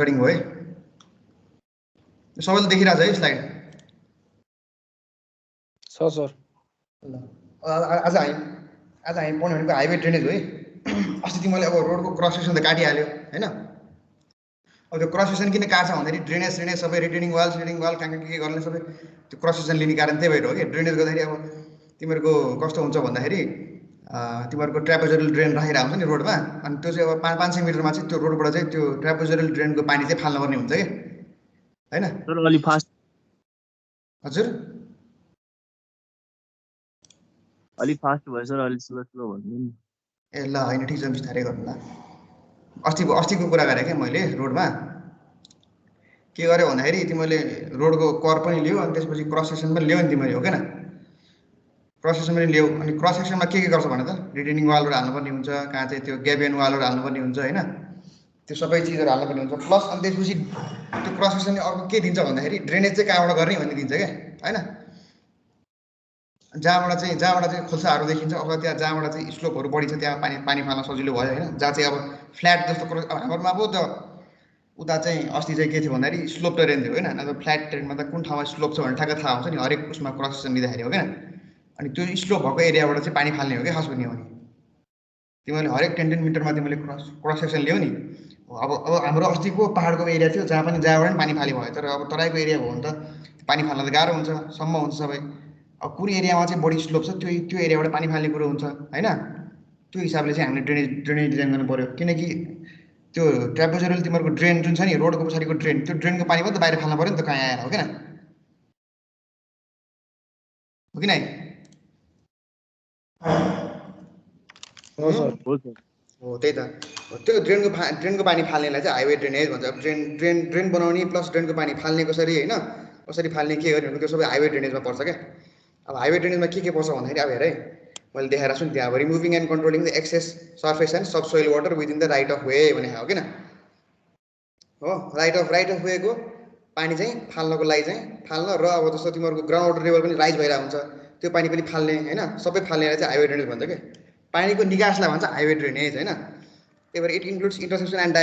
Recording हो है सबैले देखिरहेछ है स्लाइड सर आज हामी पढ्ने भनेको हाइवे ड्रेनेज हो है अस्ति तिमीले अब रोडको क्रस सेक्सन त काटिहाल्यो हैन अब त्यो क्रस सेक्सन किन काट्छ भन्दाखेरि ड्रेनेज सबै रिटेनिङ वाल कहाँ के गर्ने सबै त्यो क्रस सेक्सन लिने कारण त्यही भएर हो कि ड्रेनेज गर्दाखेरि अब तिमीहरूको कस्तो हुन्छ भन्दाखेरि तिमीहरूको ट्रापेजोरल ड्रेन राखिरहेको हुन्छ नि रोडमा अनि त्यो चाहिँ अब 500 मिटरमा चाहिँ त्यो रोडबाट चाहिँ त्यो ट्रापेजोरल ड्रेनको पानी चाहिँ फाल्नुपर्ने हुन्छ कि हैन सर अलि फास्ट हजुर अलि फास्ट भयो सर अलि स्लो भन्नु नि ए ल हैन ठिक छ बिस्तारै गर्नु ल अस्तिको कुरा गरे के मैले रोडमा के गर्यो भन्दाखेरि तिमीले रोडको कर पनि लियो अनि त्यसपछि क्रस सेक्सन पनि ल्याउ नि तिमीले हो के न क्रस सेक्सन पनि ल्याउ अनि क्रस सेक्सनमा के गर्छ भने त रिटेनिङ वालहरु हाल्नुपर्ने हुन्छ कहाँ चाहिँ त्यो ग्याबियन वालहरु हाल्नुपर्ने हुन्छ हैन त्यो सबै चीजहरु हाल्नुपर्ने हुन्छ प्लस अनि त्यसपछि त्यो क्रस सेक्सनले अर्को के दिन्छ भन्दाखेरि ड्रेनेज चाहिँ कहाँबाट गर्ने भन्ने दिन्छ के हैन जहाँबाट चाहिँ खोल्साहरू देखिन्छ अथवा त्यहाँ जहाँबाट चाहिँ स्लोपहरू बढी छ त्यहाँ पानी फाल्न सजिलो भयो हैन जहाँ चाहिँ अब फ्ल्याट जस्तो अब हाम्रोमा पो त उता चाहिँ अस्ति चाहिँ के थियो भन्दाखेरि स्लोप टेरेन थियो हैन अब फ्ल्याट टेरेनमा त कुन ठाउँमा स्लोप छ भनेर ठ्याक्क थाहा हुन्छ नि हरेक उसमा क्रस सेक्सन लिँदाखेरि हो के अनि त्यो स्लोप भएको एरियाबाट चाहिँ पानी फाल्ने हो कि खास गर्ने हो नि तिमीले हरेक 10 मिटरमा तिमीले क्रस सेक्सन ल्याउ नि अब हाम्रो अस्तिको पहाडको एरिया थियो जहाँबाट पनि पानी फाली भयो तर अब तराईको एरिया भयो भने त पानी फाल्न त गाह्रो हुन्छ सम्म हुन्छ सबै अब कुन एरियामा चाहिँ बढी स्लोप छ त्यो एरियाबाट पानी फाल्ने कुरो हुन्छ हैन त्यो हिसाबले चाहिँ हामीले ड्रेनेज डिजाइन गर्नु पर्यो किनकि त्यो ट्रापेजोरल तिमीहरूको ड्रेन जुन छ नि रोडको पछाडिको ड्रेन त्यो ड्रेनको पानी पनि त बाहिर फाल्नु पर्यो नि त कहाँ आएर हो किन हो सर हो त्यही त त्यो ड्रेनको पानी फाल्नेलाई चाहिँ हाइवे ड्रेनेज भन्छ अब ड्रेन बनाउने प्लस ड्रेनको पानी फाल्ने कसरी हैन कसरी फाल्ने के गर्ने त्यो सबै हाइवे ड्रेनेजमा पर्छ क्या अब हाइवे ड्रेनेजमा के पर्छ भन्दाखेरि अब हेर है मैले देखाएर छु नि त्यहाँ अब removing and controlling the excess surface and sub soil water within the right of way भने हो किन हो राइट अफ वेको पानी चाहिँ फाल्नको लागि चाहिँ फाल्न र अब जस्तो तिमीहरूको ग्राउन्ड वाटर लेभल पनि राइज भइरहेको हुन्छ त्यो पानी पनि फाल्ने हैन सबै फाल्नेलाई चाहिँ हाइवे ड्रेनेज भन्छ के पानीको निकासलाई भन्छ हाइवे ड्रेनेज हैन त्यही भएर it includes intersection and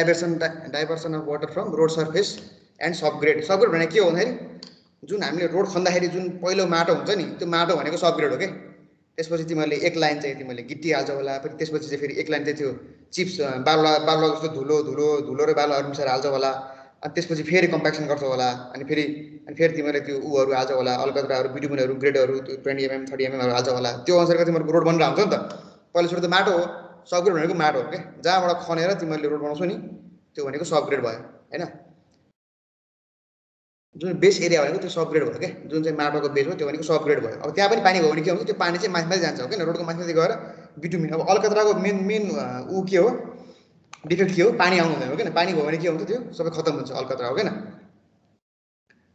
diversion of water from road surface and subgrade भने के हो भन्दाखेरि जुन हामीले रोड खन्दाखेरि जुन पहिलो माटो हुन्छ नि त्यो माटो भनेको सबग्रेड हो के त्यसपछि तिमीहरूले एक लाइन चाहिँ तिमीहरूले गिट्टी हाल्छ होला फेरि त्यसपछि चाहिँ फेरि एक लाइन चाहिँ त्यो चिप्स बालुवा जस्तो धुलो र बालुवाहरू मिसाएर हाल्छ होला अनि त्यसपछि फेरि कम्प्याक्सन गर्छ होला अनि फेरि तिमीहरूले त्यो उहरू हाल्छ होला अलकत्राहरू बिटुमिनहरू ग्रेडहरू 20 mm 30 mm हरू हाल्छ होला त्यो अनुसारको तिमीहरूको रोड बनिरहेको हुन्छ नि त पहिलो सुरु त माटो हो सबग्रेड भनेको माटो हो के जहाँबाट खनेर तिमीहरूले रोड बनाउँछौ नि त्यो भनेको सबग्रेड भयो हैन जुन बेस एरिया भनेको त्यो सबग्रेड भयो के जुन चाहिँ माटोको बेस हो त्यो भनेको सबग्रेड भयो अब त्यहाँ पनि पानी भयो भने के हुन्छ त्यो पानी चाहिँ माथि जान्छ हो किन रोडको माथि गएर बिटुमिन अब अलकत्राको मेन ऊ के हो डिफेक्ट के हो पानी आउनु हुँदैन हो किन पानी भयो भने के हुन्छ त्यो सबै खतम हुन्छ अलकत्रा हो किन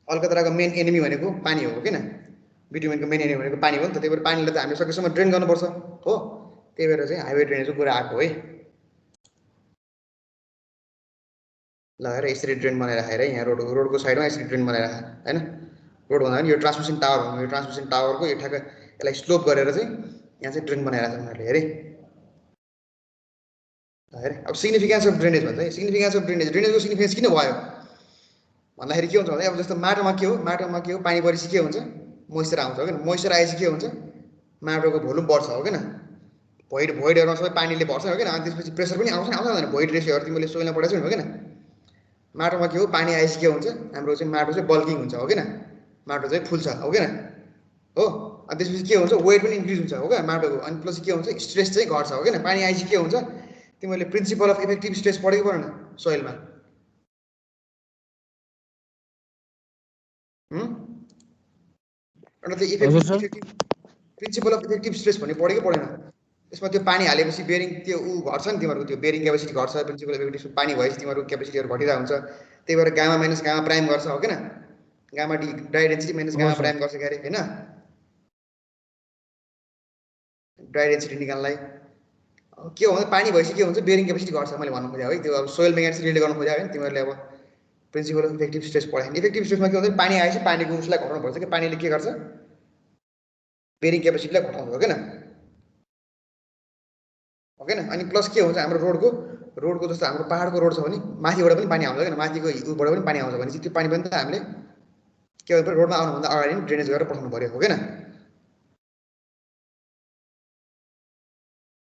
अलकत्राको मेन एनिमी भनेको पानी हो किन बिटुमिनको मेन एनिमी भनेको पानी हो नि त त्यही भएर पानीलाई त हामीले सकेसम्म ड्रेन गर्नुपर्छ हो त्यही भएर चाहिँ हाइवे ड्रेनेजको कुरा आएको है ल हेर यसरी ड्रेन बनाइराखेर यहाँ रोडको साइडमा यसरी ड्रेन बनाइराख हैन रोड भन्दा पनि यो ट्रान्समिसन टावर हो यो ट्रान्समिसन टावरको यो ठ्याक्क यसलाई स्लोप गरेर चाहिँ यहाँ चाहिँ ड्रेन बनाइराखेको छ उनीहरूले हेरे अब सिग्निफिकेन्स अफ ड्रेनेज भन्छ है सिग्निफिकेन्स अफ ड्रेनेजको सिग्निफिकेन्स किन भयो भन्दाखेरि के हुन्छ भन्दा अब जस्तो माटोमा के हो पानी परेपछि के हुन्छ मोइस्चर आउँछ हो किन मोइस्चर आएपछि के हुन्छ माटोको भोल्युम बढ्छ हो किन भोइडहरूमा सबै पानीले भर्छ हो किन अनि त्यसपछि प्रेसर पनि आउँछ आउँदैन भोइड रेसियोहरू तिमीले सोइलमा पठाएको हो किन माटोमा के हो पानी आएपछि के हुन्छ हाम्रो चाहिँ माटो चाहिँ बल्किङ हुन्छ हो किन माटो चाहिँ फुल्छ हो किन हो अनि त्यसपछि के हुन्छ वेट पनि इन्क्रिज हुन्छ हो क्या माटोको अनि प्लस के हुन्छ स्ट्रेस चाहिँ घट्छ हो किन पानी आएपछि के हुन्छ तिमीले प्रिन्सिपल अफ इफेक्टिभ स्ट्रेस पढेको परेन सोइलमा अन्त त्यो प्रिन्सिपल अफ इफेक्टिभ स्ट्रेस भन्ने पढेको पढेन त्यसमा त्यो पानी हालेपछि बेरिङ त्यो ऊ घट्छ नि तिमीहरूको त्यो बेरिङ क्यापेसिटी घट्छ प्रिन्सिपल अफ इफेक्टिभ पानी भएपछि तिमीहरूको क्यापेसिटीहरू घटिरहेको हुन्छ त्यही भएर गामा माइनस गामा प्राइम गर्छ हो किन gamma dry density minus gamma prime गर्छ क्यारे हैन ड्राई डेन्सिटी निकाल्नलाई के हो भने पानी भएपछि के हुन्छ बेरिङ क्यापेसिटी घट्छ मैले भन्नु खोजेँ है त्यो अब सोइल मेकानिक्स रिलेट गर्नु खोजेँ है तिमीहरूले अब प्रिन्सिपल अफ इफेक्टिभ स्ट्रेस पढायो इफेक्टिभ स्ट्रेसमा के हुन्छ पानी आएपछि पानीको उसलाई घटाउनु पर्छ कि पानीले के गर्छ बेरिङ क्यापेसिटीलाई घटाउँछ हो किन अनि प्लस के हुन्छ हाम्रो रोडको रोडको जस्तो हाम्रो पहाडको रोड छ भने माथिबाट पनि पानी आउँछ हैन, माथिको उबाट पनि पानी आउँछ भने त्यो पानी पनि त हामीले के गर्नु पर्यो, रोडमा आउनुभन्दा अगाडि नै ड्रेनेज गरेर पठाउनु पर्यो, हो किन?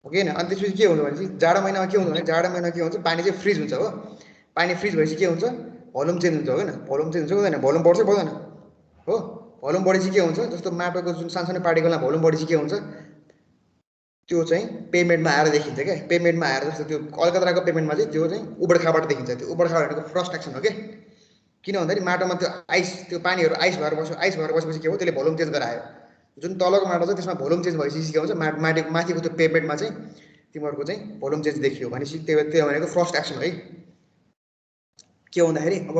हो कि होइन? अनि त्यसपछि के हुन्छ भनेपछि जाडो महिनामा के हुन्छ भने जाडो महिनामा के हुन्छ, पानी चाहिँ फ्रिज हुन्छ हो। पानी फ्रिज भएपछि के हुन्छ, भोल्युम चेन्ज हुन्छ, हो किन? भोल्युम चेन्ज हुन्छ हुँदैन, भोल्युम बढ्छ बढ्दैन हो। भोल्युम बढेपछि के हुन्छ, जस्तो माटोको जुन सानसानो पार्टिकलमा भोल्युम बढेपछि के हुन्छ, त्यो चाहिँ पेमेन्टमा आएर देखिन्छ क्या। पेमेन्टमा आएर जस्तो त्यो अलकत्राको पेमेन्टमा चाहिँ त्यो चाहिँ उबडखाबाट देखिन्छ। त्यो उबडखाबाट भनेको फ्रस्ट एक्सन हो कि। किन भन्दाखेरि माटोमा त्यो आइस, त्यो पानीहरू आइस भएर बस्यो, आइस भएर बसेपछि के हो, त्यसले भोल्युम चेन्ज गरायो। जुन तलको माटो छ त्यसमा भोल्युम चेन्ज भएपछि के हुन्छ, माथिको माथिको त्यो पेमेन्टमा चाहिँ तिमीहरूको चाहिँ भोल्युम चेन्ज देखियो भनेपछि त्यो भनेको फर्स्ट एक्सन है। के भन्दाखेरि अब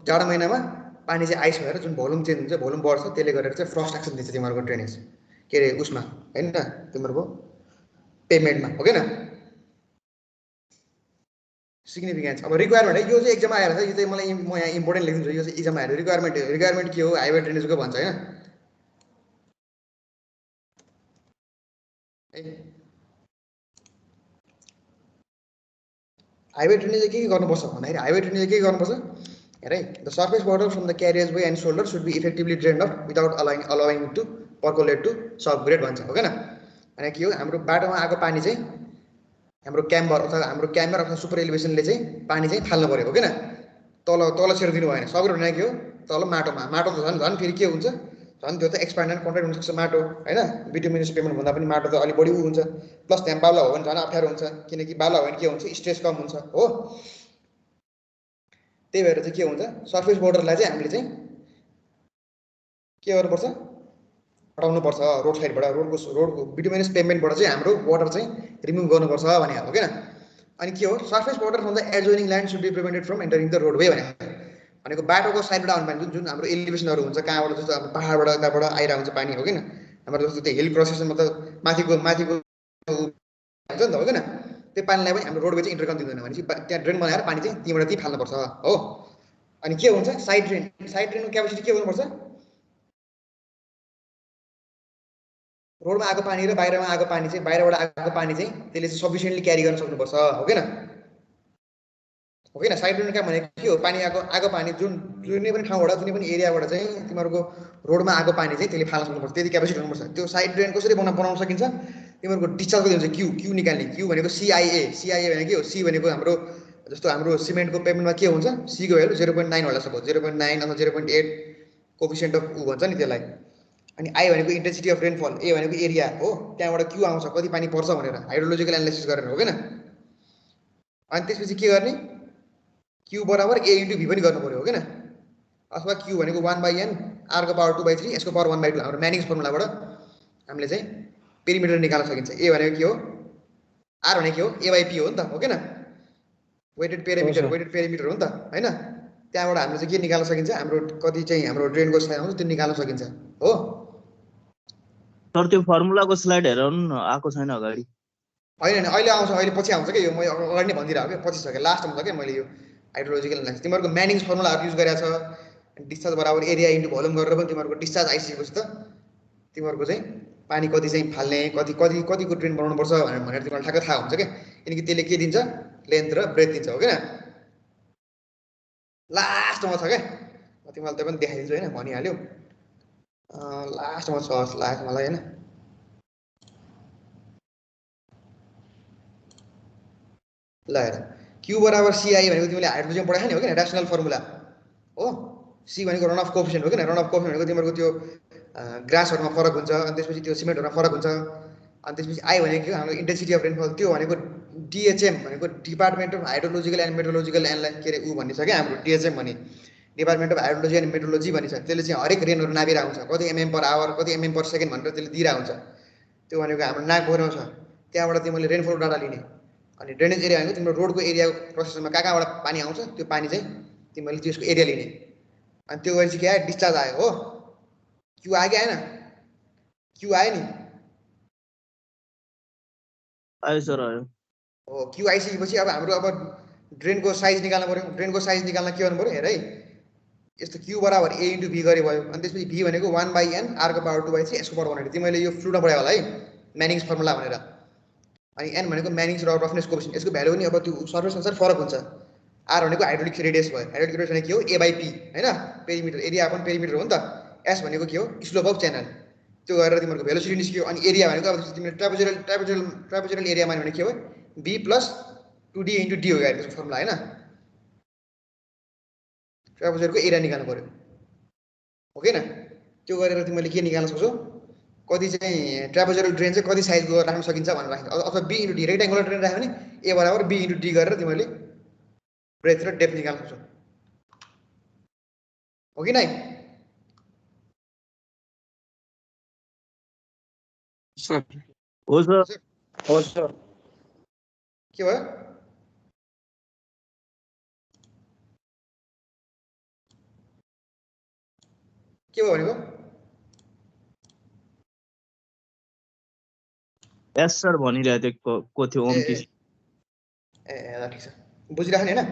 जाडो महिनामा पानी चाहिँ आइस भएर जुन भोल्युम चेन्ज हुन्छ, भोल्युम बढ्छ, त्यसले गरेर चाहिँ फर्स्ट एक्सन दिन्छ तिमीहरूको ड्रेनेज, के अरे उसमा होइन तिमीहरूको पेमेन्टमा, हो किन? सिग्निफिकेन्स अब रिक्वायरमेन्ट है, यो चाहिँ एक्जाममा आएर छ, यो चाहिँ मलाई म यहाँ इम्पोर्टेन्ट लेखिदिन्छु, यो चाहिँ एक्जाममा आएर रिक्वायरमेन्ट के हो, हाइवे ड्रेनेजको भन्छ होइन। हाइवे ड्रेनेज के गर्नुपर्छ भन्दाखेरि हाइवे ड्रेनेज के गर्नुपर्छ हेर है, the surface water from the carriageway and shoulder should be effectively drained off without allowing to percolate to subgrade भन्छ, हो किन? अनि के हो, हाम्रो बाटोमा आएको पानी चाहिँ हाम्रो क्याम्बर अथवा सुपर एलिभेसनले चाहिँ पानी चाहिँ फाल्नु पर्यो, हो किन? तल छेडिदिनु भएन। सबग्रेड भने के हो, तल माटोमा, माटो त झन् फेरि के हुन्छ, झन् त्यो त एक्सपान्ड एन्ड कन्ट्राक्ट हुनसक्छ माटो होइन। बिटुमिनस पेमेन्ट भन्दा पनि माटो त अलिक बढी हुन्छ, प्लस त्यहाँ बाला हो भने झन् अप्ठ्यारो हुन्छ, किनकि बाला हो भने के हुन्छ, स्ट्रेस कम हुन्छ हो। त्यही भएर चाहिँ के हुन्छ, सर्फेस बोर्डरलाई चाहिँ हामीले चाहिँ के गर्नुपर्छ, हटाउनुपर्छ रोड साइडबाट, रोडको बिटुमिनस पेमेन्टबाट चाहिँ हाम्रो वाटर चाहिँ रिमुभ गर्नुपर्छ भने हो किन? अनि के हो, surface water from the adjoining land should be prevented from entering the roadway भनेको बाटोको साइडबाट आउनु पानी जुन हाम्रो एलिभेसनहरू हुन्छ, कहाँबाट जस्तो अब पहाडबाट यताबाट आइरहेको हुन्छ पानी, हो किन? हाम्रो जस्तो त्यो हिल क्रसेसमा त माथिको हुन्छ नि त, हो किन? त्यो पानीलाई पनि हाम्रो रोडवे चाहिँ इन्टर गर्न दिँदैन भनेपछि त्यहाँ ड्रेन बनाएर पानी चाहिँ त्यहीँबाट त्यहीँ फाल्नुपर्छ हो। अनि के हुन्छ, साइड ड्रेनको क्यापेसिटी के हुनुपर्छ, रोडमा आएको पानी र बाहिरमा आएको पानी चाहिँ, बाहिरबाट आएको पानी चाहिँ त्यसले चाहिँ सफिसियन्टली क्यारी गर्न सक्नुपर्छ, हो किन? हो किन? साइड ड्रेन काम भनेको के हो, पानी आएको पानी जुनै पनि ठाउँबाट जुनै पनि एरियाबाट चाहिँ तिमीहरूको रोडमा आएको पानी चाहिँ त्यसले फाल्न सक्नुपर्छ, त्यति क्यापेसिटी हुनुपर्छ। त्यो साइड ड्रेन कसरी बनाउन सकिन्छ, तिमीहरूको डिस्चार्ज कति हुन्छ, क्यू निकाल्ने, क्यू भनेको सिआइए भनेको के हो, सी भनेको हाम्रो जस्तो हाम्रो सिमेन्टको पेमेन्टमा के हुन्छ, सीको भ्यालु 0.9 होला सपोज, 0.9 अथवा 0.8 कोफिसिएन्ट अफ ऊ भन्छ नि त्यसलाई। अनि आई भनेको इन्टेन्सिटी अफ रेनफल, ए भनेको एरिया हो, त्यहाँबाट क्यू आउँछ कति पानी पर्छ भनेर हाइड्रोलोजिकल एनालाइसिस गरेर, हो किन? अनि त्यसपछि के गर्ने, क्यू बराबर ए इन्टु भी पनि गर्नु पर्यो, हो किन? अथवा क्यू भनेको 1/n आरको पावर 2/3 यसको पावर 1/2 हाम्रो म्यानिङ्स फर्मुलाबाट हामीले चाहिँ पेरिमिटर निकाल्न सकिन्छ। ए भनेको के हो, आर भनेको के हो, ए/पी हो नि त, हो किन? वेटेड पेरिमिटर हो नि त होइन। त्यहाँबाट हामीले चाहिँ के निकाल्न सकिन्छ, हाम्रो कति चाहिँ हाम्रो ड्रेनको साइज आउँछ त्यो निकाल्न सकिन्छ हो। सर त्यो फर्मुलाको स्लाइड हेराउनु आएको छैन अगाडि, होइन अहिले आउँछ, अहिले पछि आउँछ कि यो, म अगाडि नै भनिदिरहेको कि पछि छ कि लास्टमा छ कि मैले यो हाइड्रोलोजिकल एनालाइसिस तिमीहरूको म्यानिङ्स फर्मुलाहरू युज गरेको छ, डिस्चार्ज बराबर एरिया इन्टु भोल्युम गरेर पनि तिमीहरूको डिस्चार्ज आइसकेपछि त तिमीहरूको चाहिँ पानी कति चाहिँ फाल्ने, कतिको ड्रेन बनाउनुपर्छ भनेर तिमीलाई ठ्याक्कै थाहा हुन्छ क्या, किनकि त्यसले के दिन्छ, लेन्थ र ब्रेथ दिन्छ, हो किन? लास्टमा छ क्या, तिमीलाई त्यो पनि देखाइदिन्छु होइन, भनिहाल्यो लास्टमा छ जस्तो लाग्छ मलाई होइन। ल हेर, क्यू बराबर सिआई भनेको तिमीले हाइड्रोजन पढायो नि, हो किन? ऱ्यासनल फर्मुला हो। सी भनेको रन अफ कोफिसिएन्ट, हो किन? रन अफ कोफिसिएन्ट भनेको तिमीहरूको त्यो ग्रासहरूमा फरक हुन्छ, अनि त्यसपछि त्यो सिमेन्टहरूमा फरक हुन्छ। अनि त्यसपछि आई भनेको हाम्रो इन्टेन्सिटी अफ रेनफल, त्यो भनेको डिएचएम भनेको department of hydrological and metrological and के अरे ऊ भन्ने छ क्या, हाम्रो डिएचएम भन्ने department of hydrology and metrology भन्ने छ, त्यसले चाहिँ हरेक रेनहरू नापिरहेको हुन्छ, कति mm/h कति mm/s भनेर त्यसले दिइरहेको हुन्छ। त्यो भनेको हाम्रो नाक पोखरीमा छ, त्यहाँबाट तिमीले रेनफल डाटा लिने। अनि ड्रेनेज एरिया भनेको तिम्रो रोडको एरिया प्रोसेसमा कहाँबाट पानी आउँछ त्यो पानी चाहिँ तिमीले त्यसको एरिया लिने। अनि त्यो गरेपछि के आयो, डिस्चार्ज आयो हो। क्यू आयो कि आएन, क्यू आयो नि, आयो सर आयो हो। क्यू आइसकेपछि अब हाम्रो अब ड्रेनको साइज निकाल्नु पर्यो, ड्रेनको साइज निकाल्न के गर्नु पर्यो हेर है, यस्तो क्यू बराबर ए इन्टु भी गरे भयो। अनि त्यसपछि भी भनेको 1/n आरको पावर 2/3 यसको पावर 1 तिमीले यो फ्लुटमा पढायो होला है, म्यानिङ्स फर्मुला भनेर। अनि n भनेको म्यानिङ्स र रफनेस कोएफिसिएन्ट, यसको भ्यालु पनि अब त्यो सर्फेस अनुसार फरक हुन्छ। r भनेको हाइड्रोलिक रेडियस भयो, हाइड्रोलिक रेडियस भनेको के हो a/p हैन, पेरिमिटर, एरिया अपन पेरिमिटर हो नि त। s भनेको के हो, स्लोप अफ च्यानल, त्यो गरेर तिमीहरुको भेलोसिटी निस्कियो। अनि एरिया भनेको अब तिमीले ट्रापेजोइडल एरिया मान्यो भने के हो, b + 2d * d हो यार त्यसको फर्मुला हैन। ट्रापेजोइडको एरिया निकाल्नु पर्यो, हो कि हैन। त्यो गरेर तिमीले के निकाल्न सक्छौ, कति चाहिँ ट्रापेजोइडल ड्रेन चाहिँ कति साइजको राख्न सकिन्छ भनेर राख्नु, अथवा b * d रेक्टेंगुलर ड्रेन राख्यो भने a = b * d गरेर तिमीले ब्रेथ र डेप्थ निकाल्न सक्छौ, हो कि नै? सर हो सर। हो सर। के भयो? के भयो भनेको? यस सर भनिरहेको को थियो ओम कि? ए ठिक छ, बुझिराख्ने हैन।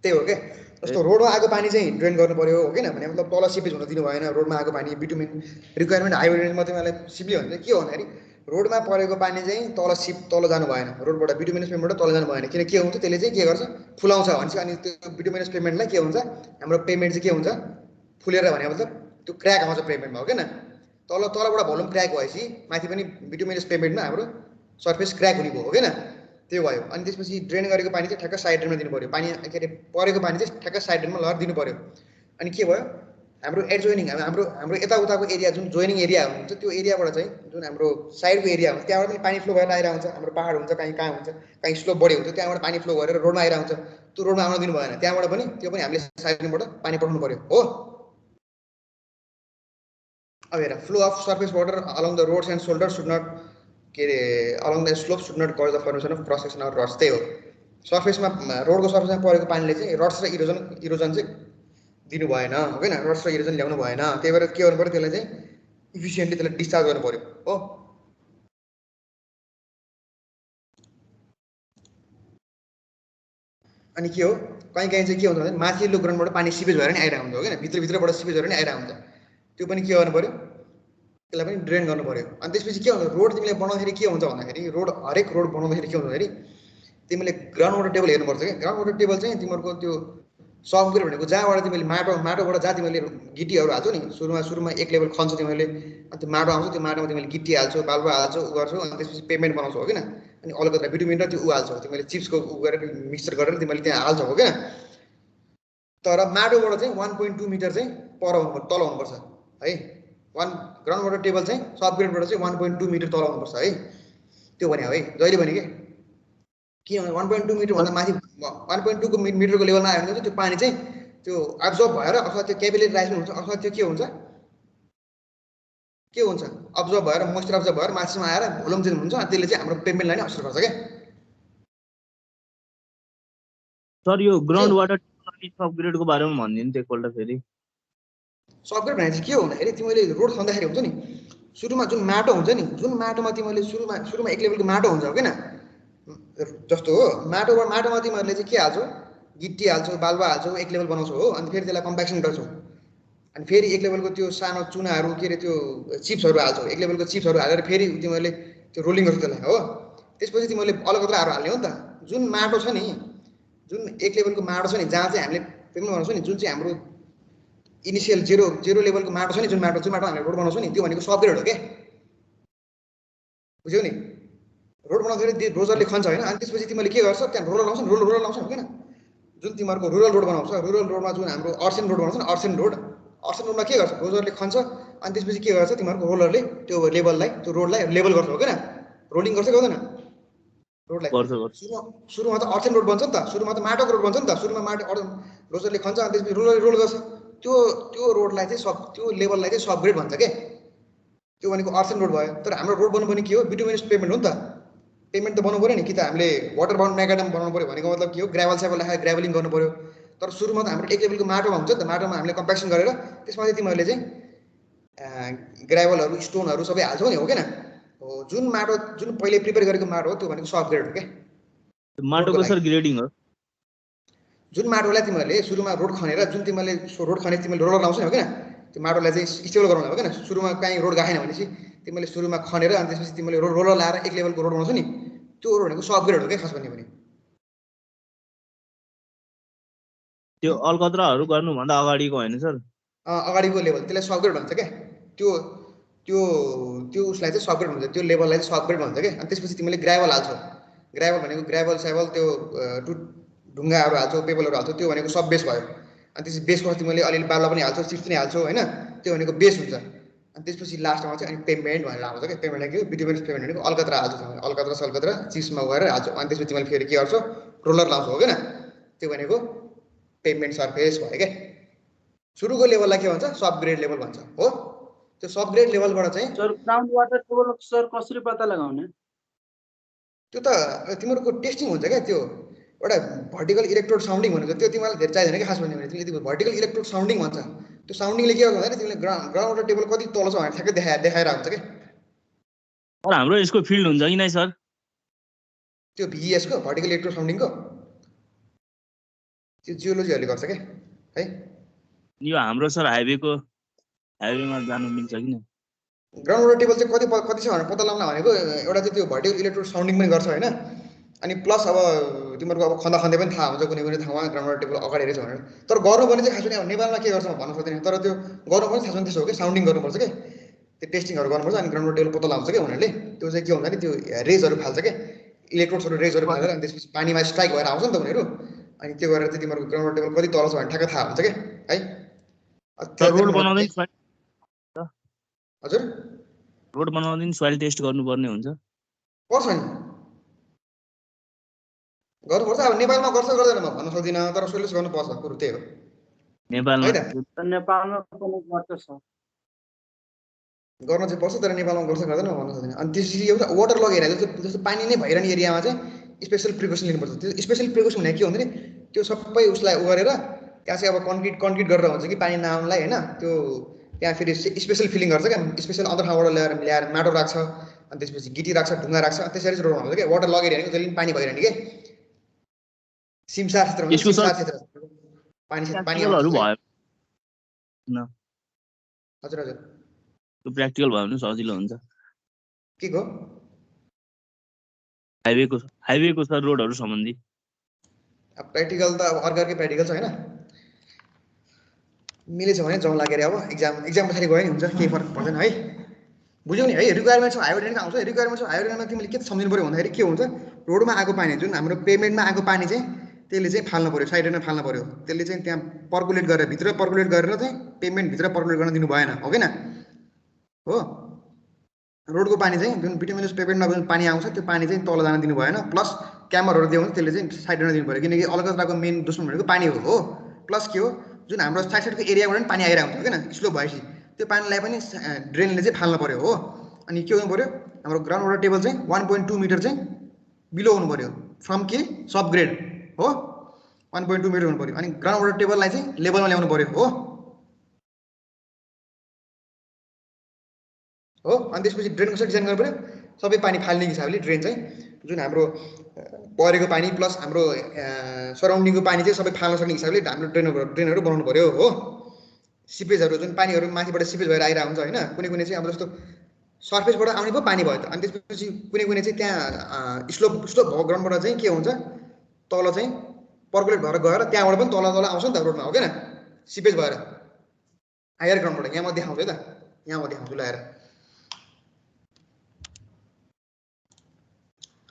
त्यही हो के, जस्तो रोडमा आएको पानी चाहिँ ड्रेन गर्नु पर्यो, हो कि न? भने मतलब तल सिपेज हुन दिनु भएन। रोडमा आएको पानी बिटुमेन रिक्वायरमेन्ट हाइवे ड्रेनमा तिमीलाई सिप्यो भने के हो भन्दाखेरि रोडमा परेको पानी चाहिँ तल जानु भएन, रोडबाट बिटुमेनस पेमेन्टबाट तल जानु भएन। किन के हुन्छ, त्यसले चाहिँ के गर्छ, फुलाउँछ भन्छ। अनि त्यो बिटुमेनस पेमेन्टलाई के हुन्छ, हाम्रो पेमेन्ट चाहिँ के हुन्छ, फुलेर भने मतलब त्यो क्र्याक आउँछ पेमेन्टमा, हो कि न? तलबाट भोल्युम क्र्याक भएपछि माथि पनि बिटुमेनस पेमेन्टमा हाम्रो सर्फेस क्र्याक हुने भयो, हो कि न? त्यो भयो। अनि त्यसपछि ड्रेन गरेको पानी चाहिँ ठ्याक्क साइड ड्रेनमा दिनु पर्यो, पानी के अरे परेको पानी चाहिँ ठ्याक्क साइड ड्रेनमा लहर दिनु पर्यो। अनि के भयो, हाम्रो एडजोइनिङ हाम्रो यताउताको एरिया जुन जोइनिङ एरिया हुन्छ त्यो एरियाबाट चाहिँ जुन हाम्रो साइडको एरिया हुन्छ त्यहाँबाट पनि पानी फ्लो भएर आइरहेको हुन्छ। हाम्रो पहाड हुन्छ, कहीँ कहाँ हुन्छ, कहीँ स्लोप बढी हुन्छ, त्यहाँबाट पानी फ्लो गरेर रोडमा आइरहेको हुन्छ। त्यो रोडमा आउन दिनु भएन, त्यहाँबाट पनि त्यो पनि हामीले साइड ड्रेनबाट पानी पठाउनु पर्यो, हो। अब हेर, flow of surface water along the roads and shoulder should not के अरे along the slope should not cause the formation of cross section of roads. त्यही हो, सर्फेसमा रोडको सर्फेसमा परेको पानीले चाहिँ रड्स र इरोजन चाहिँ दिनु भएन, हो कि न? रड्स र इरोजन ल्याउनु भएन। त्यही भएर के गर्नु पर्यो, त्यसलाई चाहिँ इफिसियन्टली त्यसलाई डिस्चार्ज गर्नु पर्यो, हो। अनि के हो, कहीँ कहीँ चाहिँ के हुन्छ भने माथिल्लो ग्राउन्डबाट पानी सिपेज भएर नि आइरहेको हुन्छ, हो कि न? भित्रभित्रबाट सिपेज भएर नि आइरहेको हुन्छ। त्यो पनि के गर्नु पर्यो, त्यसलाई पनि ड्रेन गर्नु पर्यो। अनि त्यसपछि के हुन्छ, रोड तिमीले बनाउँदाखेरि के हुन्छ भन्दाखेरि हरेक रोड बनाउँदाखेरि के हुन्छ भन्दाखेरि तिमीले ग्राउन्ड वाटर टेबल हेर्नुपर्छ क्या। ग्राउन्ड वाटर टेबल चाहिँ तिमीहरूको त्यो सबग्रेड भनेको जहाँबाट तिमीले माटोबाट जहाँ तिमीले गिट्टीहरू हाल्छौ नि, सुरुमा एक लेभल खन्छ तिमीले, अनि त्यो माटो आउँछ, त्यो माटोमा तिमीले गिट्टी हाल्छौ, बालुवा हाल्छौ, उ गर्छौ, अनि त्यसपछि पेमेन्ट बनाउँछौ, हो कि न? अनि अलगत्र बिटुमिन र त्यो उ हाल्छौ, तिमीले चिप्सको उ गरेर मिक्सचर गरेर तिमीले त्यहाँ हाल्छौ, हो कि न? तर माटोबाट चाहिँ 1.2 मिटर चाहिँ तल हुनुपर्छ है। ग्राउन्ड वाटर टेबल चाहिँ सबग्रेडबाट चाहिँ 1.2 मिटर तल हुनुपर्छ है। त्यो भने है, जहिले भने के भने 1.2 मिटर भन्दा माथि 1.2 मिटरको लेभलमा आयो भने त्यो पानी चाहिँ त्यो एब्जर्ब भएर अथवा त्यो क्यापिलरी राइज हुन्छ, अथवा त्यो के हुन्छ अब्जर्ब भएर मोइस्चर अब्जर्ब भएर माथिसम्म आएर भोल्युम चेन्ज हुन्छ। त्यसले चाहिँ हाम्रो पेमेन्टलाई नै असर गर्छ क्या। सर यो ग्राउन्ड वाटर अनि सबग्रेडको बारेमा भनिदिनु त्यो एकपल्ट फेरि। सबग्रेड भने चाहिँ के हो भन्दाखेरि तिमीले रोड खन्दाखेरि हुन्छ नि, सुरुमा जुन माटो हुन्छ नि, जुन माटोमा तिमीले सुरुमा एक लेभलको माटो हुन्छ, हो कि न? जस्तो हो, माटोमा तिमीहरूले चाहिँ के हाल्छौ, गिट्टी हाल्छौ, बालुवा हाल्छौ, एक लेभल बनाउँछौ, हो। अनि फेरि त्यसलाई कम्प्याक्सन गर्छौ, अनि फेरि एक लेभलको त्यो सानो चुनाहरू के अरे त्यो चिप्सहरू हाल्छौ, एक लेभलको चिप्सहरू हालेर फेरि तिमीहरूले त्यो रोलिङ गर्छौ त्यसलाई, हो। त्यसपछि तिमीहरूले अलगत्रहरू हाल्ने हो नि त। जुन माटो छ नि, जुन एक लेभलको माटो छ नि, जहाँ चाहिँ हामीले पेमेन्ट बनाउँछौँ नि, जुन चाहिँ हाम्रो इनिसियल जेरो लेभलको माटो छ नि, जुन माटो हामीले रोड बनाउँछौँ नि, त्यो भनेको सबग्रेड हो क्या। बुझ्यौ नि? रोड बनाउँदाखेरि रोजरले खन्छ होइन, अनि त्यसपछि तिमीले के गर्छ, त्यहाँ रोलर लाउँछ, रोलर लाउँछ, हो कि न? जुन तिमीहरूको रुरल रोड बनाउँछ, रुरल रोडमा जुन हाम्रो अर्सेन रोड बनाउँछ नि, अर्सेन रोडमा के गर्छ, रोजरले खन्छ, अनि त्यसपछि के गर्छ, तिमीहरूको रोलरले त्यो लेभललाई, त्यो रोडलाई लेभल गर्छ, हो कि न? रोलिङ गर्छ, गर्दैन रोडलाई? सुरुमा त अर्सेन रोड बन्छ नि त, सुरुमा त माटोको रोड बन्छ नि त। सुरुमा रोजरले खन्छ, अनि त्यसपछि रोल गर्छ। त्यो रोडलाई चाहिँ त्यो लेभललाई चाहिँ सबग्रेड भन्छ के। त्यो भनेको अर्सेन रोड भयो। तर हाम्रो रोड बनाउनु पनि के हो, बिटुमेनस पेमेन्ट हो नि त। पेमेन्ट त बनाउनु पऱ्यो नि, कि त हामीले वाटर बाउन्ड म्याकाडम बनाउनु पऱ्यो भनेको मतलब के हो, ग्राभल स्याभल राखेर ग्राभलिङ गर्नु पऱ्यो। तर सुरुमा त हाम्रो एक लेभलको माटोमा हुन्छ नि त, माटोमा हामीले कम्प्याक्सन गरेर त्यसमा चाहिँ तिमीहरूले चाहिँ ग्राभलहरू, स्टोनहरू सबै हाल्छौ नि, हो कि न? हो, जुन पहिले प्रिपेयर गरेको माटो हो त्यो भनेको सबग्रेड हो क्या। माटोको सर ग्रेडिङ हो। जुन माटोलाई तिमीहरूले सुरुमा रोड खनेर तिमीले रोलर लाउँछौ, हो कि न? त्यो माटोलाई चाहिँ स्टेबल गराउनु, हो कि न? सुरुमा कहीँ रोड गएन भनेपछि तिमीले सुरुमा खनेर अनि त्यसपछि तिमीले रोलर लाएर एक लेभलको रोड बनाउँछौ नि, त्यो भनेको सबग्रेड हो क्या खास भन्यो भने त्यो अलकत्राहरू गर्नुभन्दा अगाडिको होइन सर? अगाडिको लेभल त्यसलाई सबग्रेड भन्छ क्या त्यो त्यो त्यो उसलाई चाहिँ सबग्रेड भन्छ त्यो लेभललाई चाहिँ सबग्रेड भन्छ क्या अनि त्यसपछि तिमीले ग्राभल हाल्छौ ग्राभल भनेको ग्राभल स्याभल त्यो ढुङ्गाहरू हाल्छौ पेबलहरू हाल्छौ त्यो भनेको सब बेस भयो अनि त्यसपछि बेसको तिमीले अलिअलि बालुवा पनि हाल्छौ चिप्स पनि हाल्छौ होइन त्यो भनेको बेस हुन्छ अनि त्यसपछि लास्टमा चाहिँ अनि पेमेन्ट भनेर आउँछ क्या पेमेन्ट के बिटुमेन्स पेमेन्ट भनेको अलकत्रा हाल्छौ तिमीले अलकत्रा सलकत्रा चिप्समा गएर हाल्छौ अनि त्यसपछि तिमीले फेरि के गर्छौ रोलर लाउँछौ हो किन त्यो भनेको पेमेन्ट सर्फेस भयो क्या सुरुको लेभललाई के भन्छ सबग्रेड लेभल भन्छ हो त्यो सबग्रेड लेभलबाट चाहिँ sir ground water table sir कसरी पत्ता लगाउने? त्यो त तिमीहरूको टेस्टिङ हुन्छ क्या त्यो एउटा भर्टिकल इलेक्ट्रोड साउन्डिङ भनेको त्यो तिमीलाई धेरै चाहिँदैन कि खास भन्यो भने तिमीले भर्टिकल इलेक्ट्रोड साउन्डिङ भन्छ त्यो साउन्डिङले के गर्छ भन्दाखेरि तिमीले ग्राउन्ड वाटर टेबल कति तल छ भनेर ठ्याक्कै देखाएर हुन्छ क्या सर हाम्रो यसको फिल्ड हुन्छ कि नै सर? त्यो VES को भर्टिकल इलेक्ट्रोड साउन्डिङको त्यो जियोलोजीहरूले गर्छ क्या है यो हाम्रो सर हाइवेमा जानु मिल्छ कि नै? ग्राउन्ड वाटर टेबल चाहिँ कति छ भनेर पत्ता लगाउन भनेको एउटा चाहिँ त्यो भर्टिकल इलेक्ट्रोड साउन्डिङ पनि गर्छ होइन अनि प्लस अब तिमीहरूको अब खन्दै पनि थाहा हुन्छ कुनै ठाउँमा ग्राउन्ड वाटर टेबल अगाडि रहेछ भनेर तर गर्नुपर्ने चाहिँ खास गरी अब नेपालमा के गर्छ भन्न सक्दैन तर त्यो गर्नुपर्ने खास गरी त्यसो हो कि साउन्डिङ गर्नुपर्छ क्या त्यो टेस्टिङहरू गर्नुपर्छ अनि ग्राउन्ड वाटर टेबल पत्ता लगाउँछ क्या उनीहरूले त्यो चाहिँ के हुन्छ भने त्यो रेजहरू फाल्छ क्या इलेक्ट्रोड्सहरू रेजहरू फालेर अनि त्यसपछि पानीमा स्ट्राइक भएर आउँछ नि त उनीहरू अनि त्यो गरेर चाहिँ तिमीहरूको ग्राउन्ड वाटर टेबल कति तल छ भनेर ठ्याक्कै थाहा हुन्छ क्या है रोड बनाउँदै हजुर रोड बनाउँदै सोइल टेस्ट गर्नुपर्ने हुन्छ? पर्छ नि गर्नुपर्छ अब नेपालमा गर्छ गर्दैन म भन्न सक्दिनँ तर सोइलेस गर्नुपर्छ कुरो त्यही हो नेपालमा होइन नेपालमा पनि गर्छ सर गर्न चाहिँ पर्छ तर नेपालमा गर्छ गर्दैन म भन्न सक्दिनँ अनि त्यसपछि एउटा वाटर लग एरिया जस्तो पानी नै भइरहने एरियामा चाहिँ स्पेसल प्रिकसन लिनुपर्छ त्यो स्पेसल प्रिकसन भनेको के हो भने त्यो सबै उसलाई उ गरेर त्यहाँ चाहिँ अब कन्क्रिट गरेर हुन्छ कि पानी नआउनलाई होइन त्यो त्यहाँ फेरि स्पेसल फिलिङ गर्छ क्या स्पेसल अन्तर ठाउँबाट ल्याएर माटो राख्छ अनि त्यसपछि गिटी राख्छ ढुङ्गा राख्छ अनि त्यसरी चाहिँ रोड बनाउँछ क्या वाटर लग एरिया जहिले पनि पानी भइरहने के सिमसार क्षेत्रमा पानी प्र्याक्टिकलहरू भयो हजुर हजुर त्यो प्र्याक्टिकल भयो भने सजिलो हुन्छ के को हाइवेको सर रोडहरू सम्बन्धी अब प्र्याक्टिकल त अब अर्कै प्र्याक्टिकल छ होइन मिलेछ भने जाउँ लागेर अब एक्जाम पछाडि गयो नि हुन्छ केही फरक पर्दैन है बुझ्यौ नि है रिक्वायरमेन्ट छ हाइवे ट्रेनको आउँछ रिक्वायरमेन्ट छ हाइवे ट्रेनमा तिमीले के सम्झिनु पऱ्यो भन्दाखेरि के हुन्छ रोडमा आएको पानी जुन हाम्रो पेमेन्टमा आएको पानी चाहिँ त्यसले चाहिँ फाल्नु पऱ्यो साइड रेनमा फाल्नु पऱ्यो त्यसले चाहिँ त्यहाँ पर्कुलेट गरेर भित्र पर्कुलेट गरेर चाहिँ पेमेन्टभित्र पर्कुलेट गर्न दिनु भएन हो किन हो रोडको पानी चाहिँ जुन बिटुमिनस पेमेन्टमा जुन पानी आउँछ त्यो पानी चाहिँ तल जान दिनु भएन प्लस क्यामरहरू दियो भने त्यसले चाहिँ साइड रेनमा दिनु पऱ्यो किनकि अलकत्राको मेन दुश्मन भनेको पानी हो प्लस के हो जुन हाम्रो साइडको एरियाबाट पनि पानी आइरहेको हुन्छ किन स्लोप भएपछि त्यो पानीलाई पनि ड्रेनले चाहिँ फाल्नु पऱ्यो हो अनि के हुनु पऱ्यो हाम्रो ग्राउन्ड वाटर टेबल चाहिँ 1.2 मिटर चाहिँ बिलो हुनु पऱ्यो फ्रम के सबग्रेड हो 1.2 मिटर हुनु पऱ्यो अनि ग्राउन्ड वाटर टेबललाई चाहिँ लेभलमा ल्याउनु पऱ्यो हो अनि त्यसपछि ड्रेन कसरी डिजाइन गर्नु पऱ्यो सबै पानी फाल्ने हिसाबले ड्रेन चाहिँ जुन हाम्रो परेको पानी प्लस हाम्रो सराउन्डिङको पानी चाहिँ सबै फाल्न सक्ने हिसाबले हाम्रो ड्रेनहरू बनाउनु पऱ्यो हो सिपेजहरू जुन पानीहरू माथिबाट सिपेज भएर आइरहेको हुन्छ होइन कुनै चाहिँ अब जस्तो सर्फेसबाट आउने पो पानी भयो त अनि त्यसपछि कुनै चाहिँ त्यहाँ स्लोप भएको ग्राउन्डबाट चाहिँ के हुन्छ तल चाहिँ पर्कुलेट भएर गएर त्यहाँबाट पनि तल आउँछ नि त रोडमा हो किन सिपेज भएर हायर ग्राउन्डबाट यहाँ म देखाउँछु है त यहाँ म देखाउँछु ल्याएर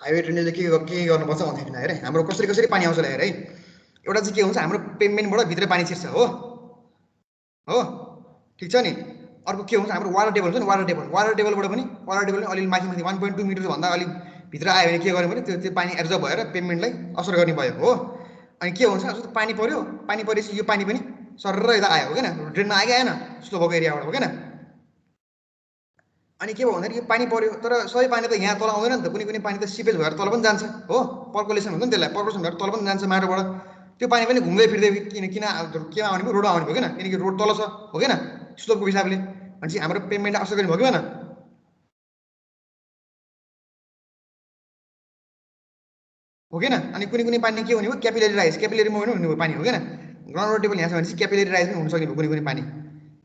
हाइवे ट्रेनले के गर्नुपर्छ भन्दाखेरि हेर हाम्रो कसरी पानी आउँछ हेर है एउटा चाहिँ के हुन्छ हाम्रो पेमेन्टबाट भित्र पानी छिर्छ हो ठिक छ नि अर्को के हुन्छ हाम्रो वाटर टेबल हुन्छ नि वाटर टेबलबाट पनि अलिअलि माथि 1.2 मिटर भन्दा अलिक भित्र आयो भने के गर्यो भने त्यो पानी एब्जर्ब भएर पेमेन्टलाई असर गर्ने भयो हो अनि के हुन्छ जस्तो पानी परेपछि यो पानी पनि सरर यता आयो हो किन ड्रेनमा आएन स्लो भएको एरियाबाट हो किन अनि के भयो भन्दाखेरि यो पानी पर्यो तर सबै पानी त यहाँ तल आउँदैन नि त कुनै पानी त सिपेज भएर तल पनि जान्छ हो पर्कुलेसन हुन्छ नि त्यसलाई पर्कुलेसन भएर तल पनि जान्छ माटोबाट त्यो पानी पनि घुम्दै फिर्दै किन आउने भयो रोडमा आउने भयो किन किनकि रोड तल छ हो किन स्लोपको हिसाबले भनेपछि हाम्रो पेमेन्टलाई असर गर्ने भयो कि भएन हो किन अनि कुनै पानी के हुने भयो क्यापिलरी मुभमेन्ट हुने भयो पानी हो किन ग्राउन्ड वाटर टेबल यहाँ छ भने चाहिँ क्यापिलरी राइज पनि हुनसक्ने भयो कुनै पानी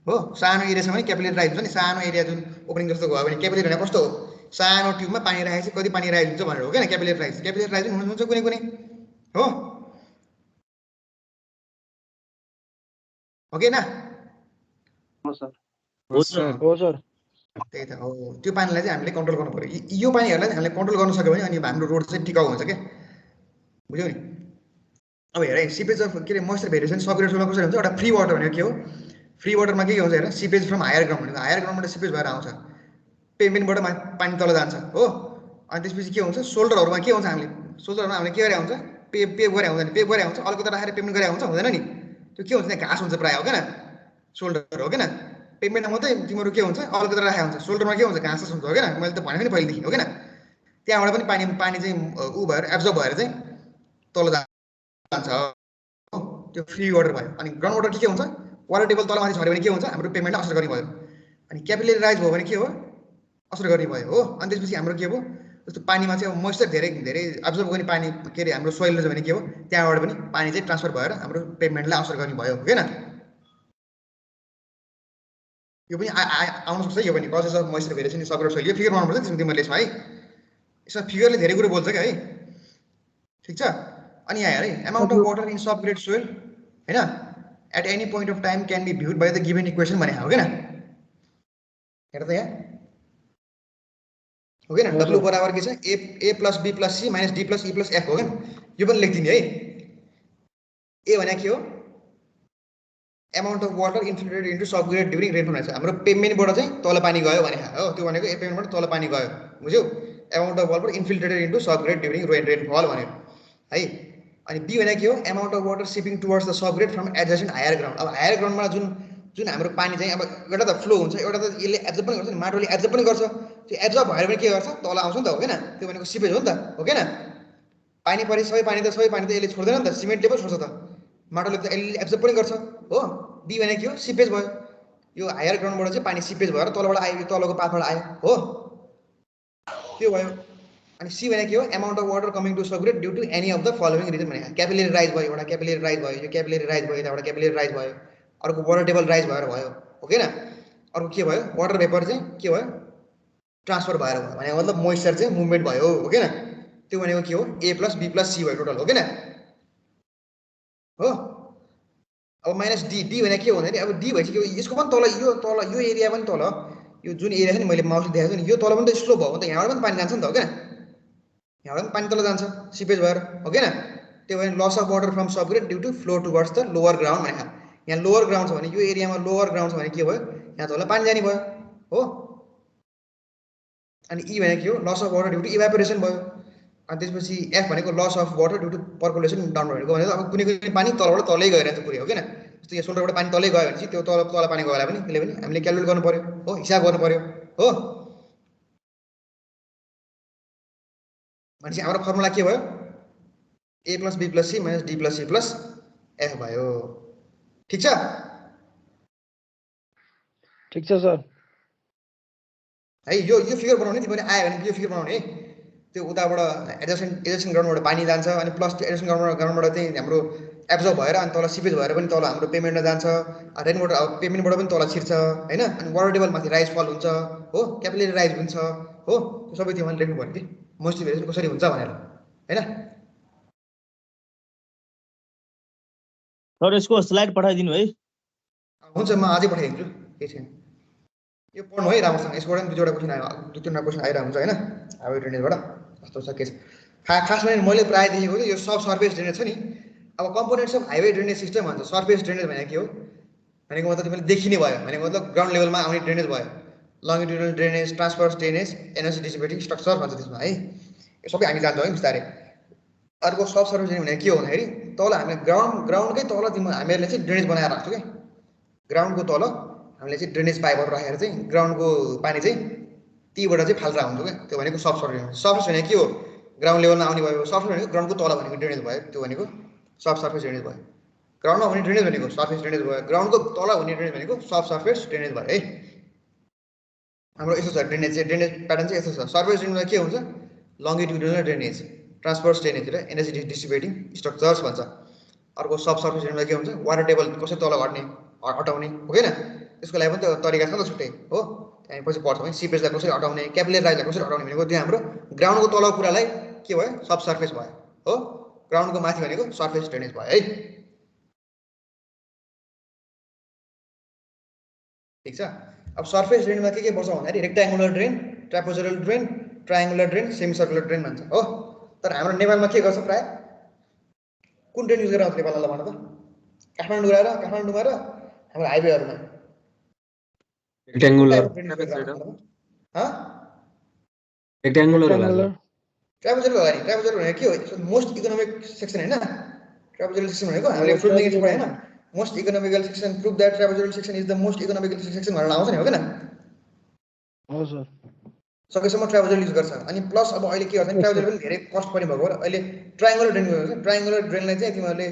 हो सानो एरिया छ भने क्यापिलरी राइज हुन्छ नि सानो एरिया जुन ओपनिङ जस्तो भयो भने क्यापिलरी भने कस्तो हो सानो ट्युबमा पानी राखेपछि कति पानी राइज हुन्छ भनेर हो क्या क्यापिलरी राइज पनि हुन्छ कुनै कुनै हो हो कि ना हो सर हो सर हो सर त्यही त हो त्यो पानीलाई चाहिँ हामीले कन्ट्रोल गर्नु पर्यो यो पानीहरूलाई चाहिँ हामीले कन्ट्रोल गर्न सक्यो भने अनि हाम्रो रोड चाहिँ टिकाउ हुन्छ क्या बुझ्यौ नि अब हेर सिपेज अफ के अरे मोइस्चर भेरिएसन सबग्रेड सोलमा कसरी हुन्छ एउटा फ्री वाटर भनेको के हो फ्री वाटरमा के हुन्छ हेर सिपेज फ्रम हायर ग्राउन्ड भनेको हायर ग्राउन्डबाट सिपेज भएर आउँछ पेमेन्टबाट पानी तल जान्छ हो अनि त्यसपछि के हुन्छ सोल्डरहरूमा के हुन्छ हामीले सोल्डरमा हामीले के गरे हुन्छ पेभ गरे हुँदैन पेभ गरे हुन्छ अलिकति राखेर पेमेन्ट गरे हुन्छ हुँदैन नि त्यो के हुन्छ त्यहाँ घाँस हुन्छ प्रायः हो क्या सोल्डर हो क्या पेमेन्टमा मात्रै तिमीहरू के हुन्छ अलिकति राखेको हुन्छ सोल्डरमा के हुन्छ घाँस हुन्छ हो क्या मैले त भनेको नि पहिलेदेखि हो क्या त्यहाँबाट पनि पानी चाहिँ ऊ भएर एब्जर्ब भएर चाहिँ तल जान्छ त्यो फ्री वाटर भयो अनि ग्राउन्ड वाटर के हुन्छ वाटर टेबल तलमाथि झऱ्यो भने के हुन्छ हाम्रो पेमेन्टलाई असर गर्ने भयो अनि क्यापिलरी राइज भयो भने के हो असर गर्ने भयो हो अनि त्यसपछि हाम्रो के हो जस्तो पानीमा चाहिँ अब मोइस्चर धेरै एब्जर्ब गर्ने पानी के अरे हाम्रो सोइल छ भने के हो त्यहाँबाट पनि पानी चाहिँ ट्रान्सफर भएर हाम्रो पेमेन्टलाई असर गर्ने भयो होइन यो पनि आउन सक्छ यो पनि causes of moisture variation in subgrade soil यो फिगर बनाउनुपर्छ त्यसमा तिमीहरूले यसमा है यसमा फिगरले धेरै कुरो बोल्छ क्या है ठिक छ अनि यहाँ हेर है amount of water in subgrade soil होइन at any point of time can be viewed by the given equation भने हो क्या हेर त यहाँ हो क्या डब्लु बराबर के छ A plus B plus C minus D plus E plus F हो क्या यो पनि लेखिदिने है ए भने के हो amount of water infiltrated into subgrade during rainfall भनेको हाम्रो पेमेन्टबाट चाहिँ तल पानी गयो भने हो त्यो भनेको ए पेमेन्टबाट तल पानी गयो बुझ्यौ amount of water infiltrated into subgrade during rainfall भनेर है अनि बी भने के हो amount of water seeping towards the subgrade from adjacent higher ground अब हायर ग्राउन्डमा जुन हाम्रो पानी चाहिँ अब एउटा त फ्लो हुन्छ एउटा त यसले एब्जर्ब पनि गर्छ नि माटोले एब्जर्ब पनि गर्छ त्यो एब्जर्ब भएर पनि के गर्छ तल आउँछ नि त हो किन त्यो भनेको सिपेज हो नि त हो किन पानी परे सबै पानी त यसले छोड्दैन नि त सिमेन्टले पो छोड्छ त माटोले त यसले एब्जर्ब पनि गर्छ हो बी भने के हो सिपेज भयो यो हायर ग्राउन्डबाट चाहिँ पानी सिपेज भएर तलबाट आयो यो तलको पाथबाट आयो हो त्यो भयो अनि सी भने के हो amount of water coming to subgrade due to any of the following reason भने क्यापिलरी राइज भयो एउटा क्यापिलरी राइज भयो यो क्यापिलरी राइज भयो यताबाट क्यापिलरी राइज भयो अर्को वाटर टेबल राइज भएर भयो हो किन अर्को के भयो वाटर भेपर चाहिँ के भयो ट्रान्सफर भएर भयो भने मतलब मोइस्चर चाहिँ मुभमेन्ट भयो हो किन त्यो भनेको के हो ए प्लस बी प्लस सी भयो टोटल हो किन हो अब माइनस डी भने के हो भन्दाखेरि अब डी भइसक्यो यसको पनि तल यो एरिया पनि तल यो जुन एरिया छ नि मैले माउसले देखाएको छु नि यो तल पनि त स्लोप भयो त यहाँबाट पनि पानी जान्छ नि त हो क्या यहाँबाट पनि पानी तल जान्छ सिपेज भएर हो किन त्यो भने loss of water from subgrade due to flow towards the lower ground भने यहाँ लोवर ग्राउन्ड छ भने यो एरियामा लोवर ग्राउन्ड छ भने के भयो यहाँ तल पानी जाने भयो हो अनि ई भने के हो loss of water due to evaporation भयो अनि त्यसपछि एफ भनेको loss of water due to percolation down भनेको भने अब कुनै पानी तलबाट तलै गइरहेको पुरै हो किन जस्तो यो सोल्डरबाट पानी तलै गयो भने चाहिँ त्यो तल पानी गयो भने पनि त्यसले पनि हामीले क्यालकुलेट गर्नु पर्यो हो हिसाब गर्नु पर्यो हो भनेपछि हाम्रो फर्मुला के भयो A plus B plus C minus D plus C plus F भयो ठिक छ सर है यो फिगर बनाउने तिमीले आयो भने यो फिगर बनाउने है त्यो उताबाट एडजस्टेन्ट ग्राउन्डबाट पानी जान्छ अनि प्लस त्यो एडजस्टेन्ट ग्राउन्डबाट चाहिँ हाम्रो एब्जर्ब भएर अनि तल सिपेज भएर पनि तल हाम्रो पेमेन्टमा जान्छ रेन वाटर अब पेमेन्टबाट पनि तल छिर्छ होइन अनि वाटर टेबल माथि राइज फल हुन्छ हो क्यापिलरी राइज हुन्छ हो त्यो सबै त्यो मैले लेख्नु पर्यो कि मोइस्चर भेरिएसन कसरी हुन्छ भनेर होइन सर यसको स्लाइड पठाइदिनु है हुन्छ म आजै पठाइदिन्छु केही छैन यो पढ्नु है राम्रोसँग यसबाट पनि दुई तिनवटा क्वेसन आइरहेको हुन्छ होइन हाइवे ड्रेनेजबाट कस्तो छ के छ खासमा मैले प्रायः देखेको चाहिँ यो सब सर्फेस ड्रेनेज छ नि अब components of highway drainage system भन्छ सर्फेस ड्रेनेज भनेको के हो भनेको मतलब तिमीले देखिने भयो भनेको मतलब ग्राउन्ड लेभलमा आउने ड्रेनेज भयो longitudinal drainage transfers drainage energy dissipating structure भन्छ त्यसमा है यो सबै हामी जान्छौँ है बिस्तारै अर्को सब सर्फेस ड्रेनेज भनेको के हो भन्दाखेरि तल हामी ग्राउन्डकै तल हामीहरूले चाहिँ ड्रेनेज बनाएर राख्छौँ क्या ग्राउन्डको तल हामीले चाहिँ ड्रेनेज पाइपहरू राखेर चाहिँ ग्राउन्डको पानी चाहिँ तीबाट चाहिँ फाल्दा हुन्छ क्या त्यो भनेको सब सर्फेस भनेको के हो ग्राउन्ड लेभलमा आउने भयो सर्फेस भनेको ग्राउन्डको तल भनेको ड्रेनेज भयो त्यो भनेको सब सर्फेस ड्रेनेज भयो ग्राउन्डमा हुने ड्रेनेज भनेको सर्फेस ड्रेनेज भयो ग्राउन्डको तल हुने ड्रेनेज भनेको सब सर्फेस ड्रेनेज भयो है हाम्रो यस्तो छ ड्रेनेज प्याटर्न चाहिँ यस्तो छ सर्फेस ड्रेनेजमा के हुन्छ लङ्गिट्युडनल ड्रेनेज ट्रान्सफर्स ड्रेनेज र एनर्जी डिस्ट्रिब्युटिङ स्ट्रक्चर्स भन्छ अर्को सब सर्फेस ड्रेनेजमा के हुन्छ वाटर टेबल कसरी तल घट्ने हटाउने हो किन त्यसको लागि पनि त तरिका छ नि त छुट्टै हो हामी पछि पढ्छौँ है सिपेजलाई कसरी हटाउने क्यापिलराइजलाई कसरी हटाउने भनेको त्यो हाम्रो ग्राउन्डको तलको कुरालाई के भयो सब सर्फेस भयो हो ग्राउन्डको माथि भनेको सर्फेस ड्रेनेज भयो है ठीक छ अब सर्फेस ड्रेनमा के पर्छ भन्दाखेरि rectangular drain trapezoidal drain triangular drain semi circular drain भन्छ हो तर हाम्रो नेपालमा के गर्छ प्राय कुन ड्रेन युज गरेर आउँछ नेपालमा भन त काठमाडौँ र हाम्रो हाइवेहरूमा रेक्ट्याङ्गुलर रेक्ट्याङ्गुलर ट्रापेजोइडल होला नि ट्रापेजोइडल भनेको के हो मोस्ट इकोनोमिक सेक्सन हैन ट्रापेजोइडल सेक्सन भनेको हामीले फ्लुइड मेकेनिक्स पढायो हैन most economical section prove that trapezoidal section is the most economical section भनेर आउँछ नि हो किन हो सर सकेसम्म ट्रापेजोइडल युज गर्छ अनि प्लस अब अहिले के गर्छ नि ट्रापेजोइडल पनि धेरै कस्ट पर्ने भएको भएर अहिले ट्रायङ्गुलर ड्रेन गर्छ ट्रायङ्गुलर ड्रेनलाई चाहिँ तिमीहरूले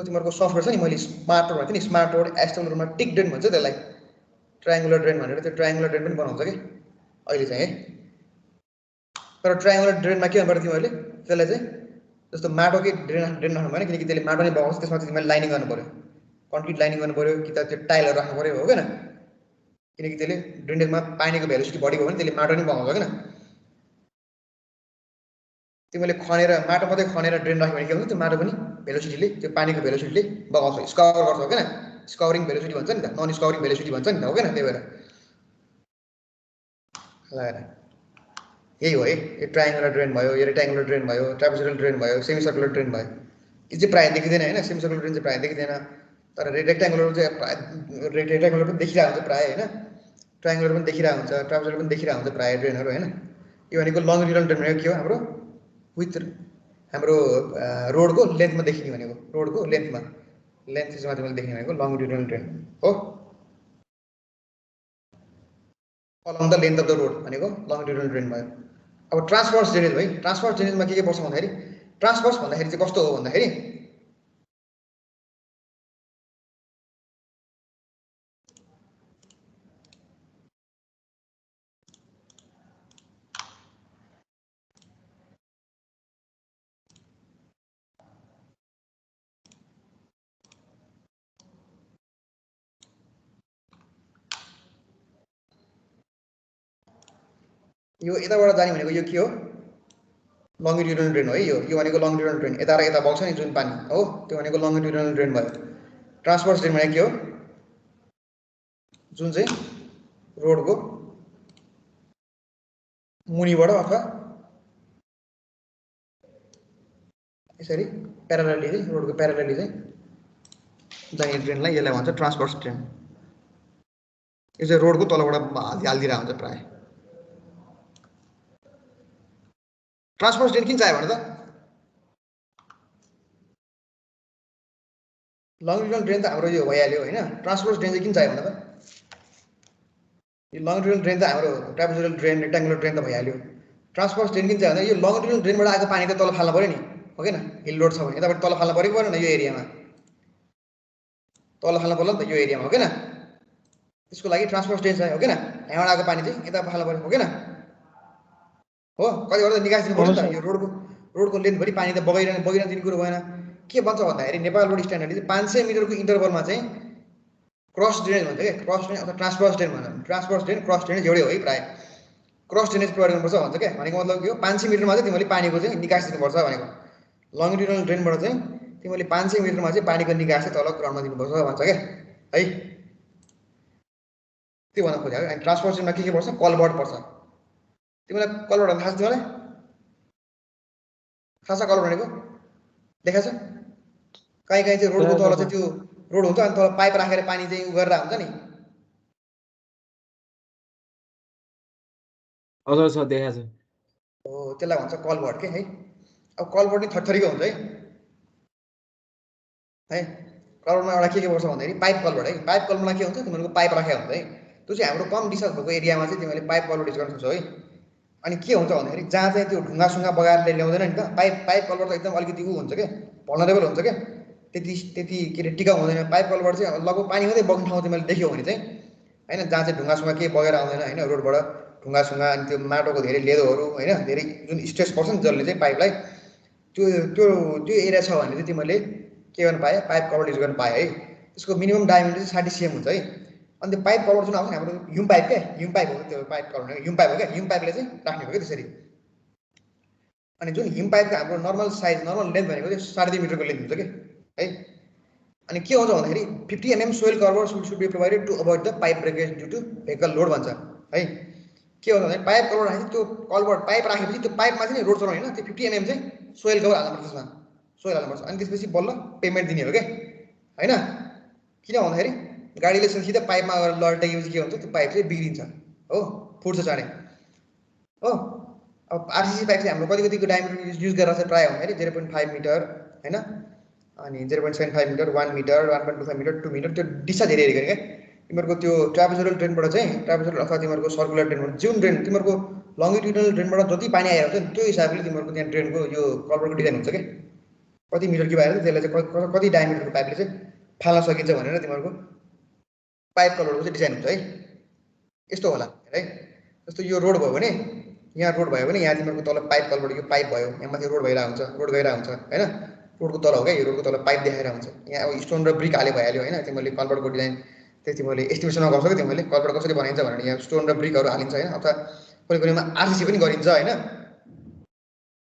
तिमीहरूको सफ्टवेयर छ नि मैले स्मार्ट रोड भनेको नि स्मार्ट रोड एस्टलरमा टिक ड्रेन भन्छ त्यसलाई ट्रायङ्गुलर ड्रेन भनेर त्यो ट्रायङ्गुलर ड्रेन पनि बनाउँछ कि अहिले चाहिँ है तर ट्रायङ्गुलर ड्रेनमा के गर्नुपर्छ तिमीहरूले त्यसलाई चाहिँ जस्तो माटोकै ड्रेन राख्नु भएन किनकि त्यसले माटो नै बगाउँछ त्यसमा चाहिँ तिमीले लाइनिङ गर्नु पऱ्यो कन्क्रिट लाइनिङ गर्नु पऱ्यो कि त त्यो टाइलहरू राख्नु पऱ्यो हो किन किनकि त्यसले ड्रेनेजमा पानीको भेलोसिटी बढी भयो भने त्यसले माटो नै बगाउँछ किन तिमीले खनेर माटो मात्रै खनेर ड्रेन राख्यो भने के हुन्छ त्यो माटो पनि भेलोसिटीले त्यो पानीको भेलोसिटीले बगाउँछ स्कवर गर्छ हो किन स्कवरिङ भेलोसिटी भन्छ नि त नन स्कवरिङ भेलोसिटी भन्छ नि त हो किन त्यही भएर यही हो है यो ट्रायङ्गुलर ड्रेन भयो यो रेक्ट्याङ्गुलर ड्रेन भयो ट्रापेजोइडल ड्रेन भयो सेमी सर्कुलर ड्रेन भयो यो चाहिँ प्रायः देखिँदैन होइन सेमी सर्कुलर ड्रेन चाहिँ प्रायः देखिँदैन तर रेक्ट्याङ्गुलर चाहिँ रेक्ट्याङ्गुलर पनि देखिरहेको हुन्छ प्रायः होइन ट्रायङ्गुलर पनि देखिरहेको हुन्छ ट्रापेजोइडल पनि देखिरहेको हुन्छ प्रायः ड्रेनहरू होइन यो भनेको लङ्गिट्युडनल ड्रेन भनेको के हो हाम्रो विथ हाम्रो रोडको लेन्थमा देखिने भनेको रोडको लेन्थमा लेन्थ चाहिँ माथि देखिने भनेको लङ्गिट्युडनल ड्रेन हो along the length of the road भनेको लङ्गिट्युडनल ड्रेन भयो अब ट्रान्सभर्स ड्रेनेज है ट्रान्सभर्स ड्रेनेजमा के पर्छ भन्दाखेरि ट्रान्सभर्स भन्दाखेरि चाहिँ कस्तो हो भन्दाखेरि यो यताबाट जाने भनेको यो के हो लङ्गिट्युडनल ड्रेन हो है यो भनेको लङ्गिट्युडनल ड्रेन यता र यता बग्छ नि जुन पानी हो त्यो भनेको लङ्गिट्युडनल ड्रेन भयो ट्रान्सभर्स ड्रेन भनेको के हो जुन चाहिँ रोडको मुनिबाट अथवा यसरी प्यारालली चाहिँ रोडको प्यारालली चाहिँ जाने ड्रेनलाई यसलाई भन्छ ट्रान्सभर्स ड्रेन यो चाहिँ रोडको तलबाट हालिदिरहेको हुन्छ प्रायः ट्रान्सभर्स ड्रेन किन चाहियो भने त लङ्गिट्युडनल ड्रेन त हाम्रो यो भइहाल्यो होइन ट्रान्सभर्स ड्रेन चाहिँ किन चाहियो भने त यो लङ्गिट्युडनल ड्रेन त हाम्रो ट्रापेजोइडल ड्रेन रेक्ट्याङ्गुलर ड्रेन त भइहाल्यो ट्रान्सभर्स ड्रेन किन चाहियो भने यो लङ्गिट्युडनल ड्रेनबाट आएको पानी त तल फाल्नु पऱ्यो नि हो किन हिल रोड छ भने यताबाट तल फाल्नु पऱ्यो नि यो एरियामा तल फाल्नु पर्यो नि त यो एरियामा हो किन त्यसको लागि ट्रान्सभर्स ड्रेन चाहियो हो किन यहाँबाट आएको पानी चाहिँ यता फाल्नु पऱ्यो हो किन हो कतिवटा त निकास दिनु पर्छ नि त यो रोडको लेन्थभरि पानी त बगाइरहने दिने कुरो भएन के भन्छ भन्दाखेरि नेपाल रोड स्ट्यान्डर्डले चाहिँ 500 मिटरको इन्टरभलमा चाहिँ क्रस ड्रेनेज भन्छ क्या क्रस ड्रेनेज अथवा ट्रान्सभर्स ड्रेन भन्छ ट्रान्सभर्स ड्रेन क्रस ड्रेनेज एउटै हो है प्रायः क्रस ड्रेनेज प्रयोग गर्नुपर्छ भन्छ क्या भनेको मतलब के हो 500 मिटरमा चाहिँ तिमीले पानीको चाहिँ निकास दिनुपर्छ भनेको लङ्गिट्युडनल ड्रेनबाट चाहिँ तिमीले 500 मिटरमा चाहिँ पानीको निकास चाहिँ तल ग्राउन्डमा दिनुपर्छ भन्छ क्या है त्यो भन्न खोजेको अनि ट्रान्सभर्स ड्रेनमा के पर्छ कलबर्ड पर्छ तिमीलाई कलबर्ड थाहा छ तिमीलाई थाहा छ कलबर्ड भनेको देखा छ कहीँ चाहिँ रोडको तल चाहिँ त्यो रोड हुन्छ अनि तल पाइप राखेर पानी चाहिँ उ गरेर हुन्छ नि हजुर सर देखा छ हो त्यसलाई भन्छ कलबर्ड के है अब कलबर्ड नि थरथरीको हुन्छ है कलबर्डमा एउटा के पर्छ भन्दाखेरि पाइप कलबर्ड है पाइप कलबर्डमा के हुन्छ तिमीहरूको पाइप राखेको हुन्छ है त्यो चाहिँ हाम्रो कम डिस्टेन्स भएको एरियामा चाहिँ तिमीले पाइप कलबर्ड युज गर्न सक्छौ है अनि के हुन्छ भन्दाखेरि जहाँ चाहिँ त्यो ढुङ्गासुङ्गा बगाएर ल्याउँदैन नि त पाइप कलबर्ड त एकदम अलिकति उ हुन्छ क्या भल्नरेबल हुन्छ क्या त्यति के अरे टिकाउ हुँदैन पाइप कलबर्ड चाहिँ लगभग पानी मात्रै बग्ने ठाउँ तिमीले देख्यौ भने चाहिँ होइन जहाँ चाहिँ ढुङ्गासुङ्गा केही बगेर आउँदैन होइन रोडबाट ढुङ्गासुङ्गा अनि त्यो माटोको धेरै लेदोहरू होइन धेरै जुन स्ट्रेस पर्छ नि जसले चाहिँ पाइपलाई त्यो त्यो त्यो एरिया छ भने चाहिँ तिमीले के गर्नु पाए पाइप कलबर्ड युज गर्नु पाए है त्यसको मिनिमम डायमिटर चाहिँ 60 cm हुन्छ है अनि त्यो पाइप कलर जुन आउँछ नि हाम्रो ह्युम पाइप क्या ह्युम पाइप हो त्यो पाइप कलर ह्युम पाइप हो क्या ह्युम पाइपले चाहिँ राख्ने हो क्या त्यसरी अनि जुन ह्युम पाइपको हाम्रो नर्मल साइज नर्मल लेन्थ भनेको चाहिँ 2.5 मिटरको लेन्थ हुन्छ कि है अनि के हुन्छ भन्दाखेरि 50 mm soil cover should be provided to avoid the pipe breakage due to vehicle load भन्छ है के हुन्छ भन्दाखेरि पाइप कलर राखेपछि त्यो कलबाट पाइप राखेपछि त्यो पाइपमा चाहिँ रोड चलाउने होइन त्यो 50 mm चाहिँ सोइल कभर हाल्नुपर्छ त्यसमा सोइल हाल्नुपर्छ अनि त्यसपछि बल्ल पेमेन्ट दिने हो क्या होइन किन भन्दाखेरि गाडीले सिधै पाइपमा गएर लड्टेपछि के हुन्छ त्यो पाइप चाहिँ बिग्रिन्छ हो फुट्छ चाँडै हो अब आरसीसी पाइप चाहिँ हाम्रो कतिको डायमिटर युज गरेर चाहिँ प्रायः हुँदाखेरि 0.5 मिटर होइन अनि 0.75 मिटर 1 मिटर 1.25 मिटर 2 मिटर त्यो दिशा धेरै हेरी क्या तिमीहरूको त्यो ट्रापेजोरल ड्रेनबाट चाहिँ ट्रापेजोरल अथवा तिमीहरूको सर्कुलर ड्रेनबाट जुन ड्रेन तिमीहरूको लङ्गिट्युडनल ड्रेनबाट जति पानी आइरहेको छ नि त्यो हिसाबले तिमीहरूको त्यहाँ ड्रेनको यो कलरको डिजाइन हुन्छ क्या कति मिटर कि भएर त्यसलाई चाहिँ कति डायमिटरको पाइपले चाहिँ फाल्न सकिन्छ भनेर तिमीहरूको पाइप कलरको चाहिँ डिजाइन हुन्छ है यस्तो होला है जस्तो यो रोड भयो भने यहाँ रोड भयो भने यहाँ तिमीहरूको तल पाइप कलबाट यो पाइप भयो यहाँ माथि रोड भइरहेको हुन्छ रोड गइरहेको हुन्छ होइन रोडको तल हो क्या यो रोडको तल पाइप देखाएर हुन्छ यहाँ अब स्टोन र ब्रिक हाले भइहाल्यो होइन तिमीहरूले कलबर्टको डिजाइन त्यो तिमीहरूले एस्टिमेसनमा गर्छौ कि तिमीहरूले कलबर्ट कसरी बनाइन्छ भनेर यहाँ स्टोन र ब्रिकहरू हालिन्छ होइन अथवा कुनै कुनैमा आरसीसी पनि गरिन्छ होइन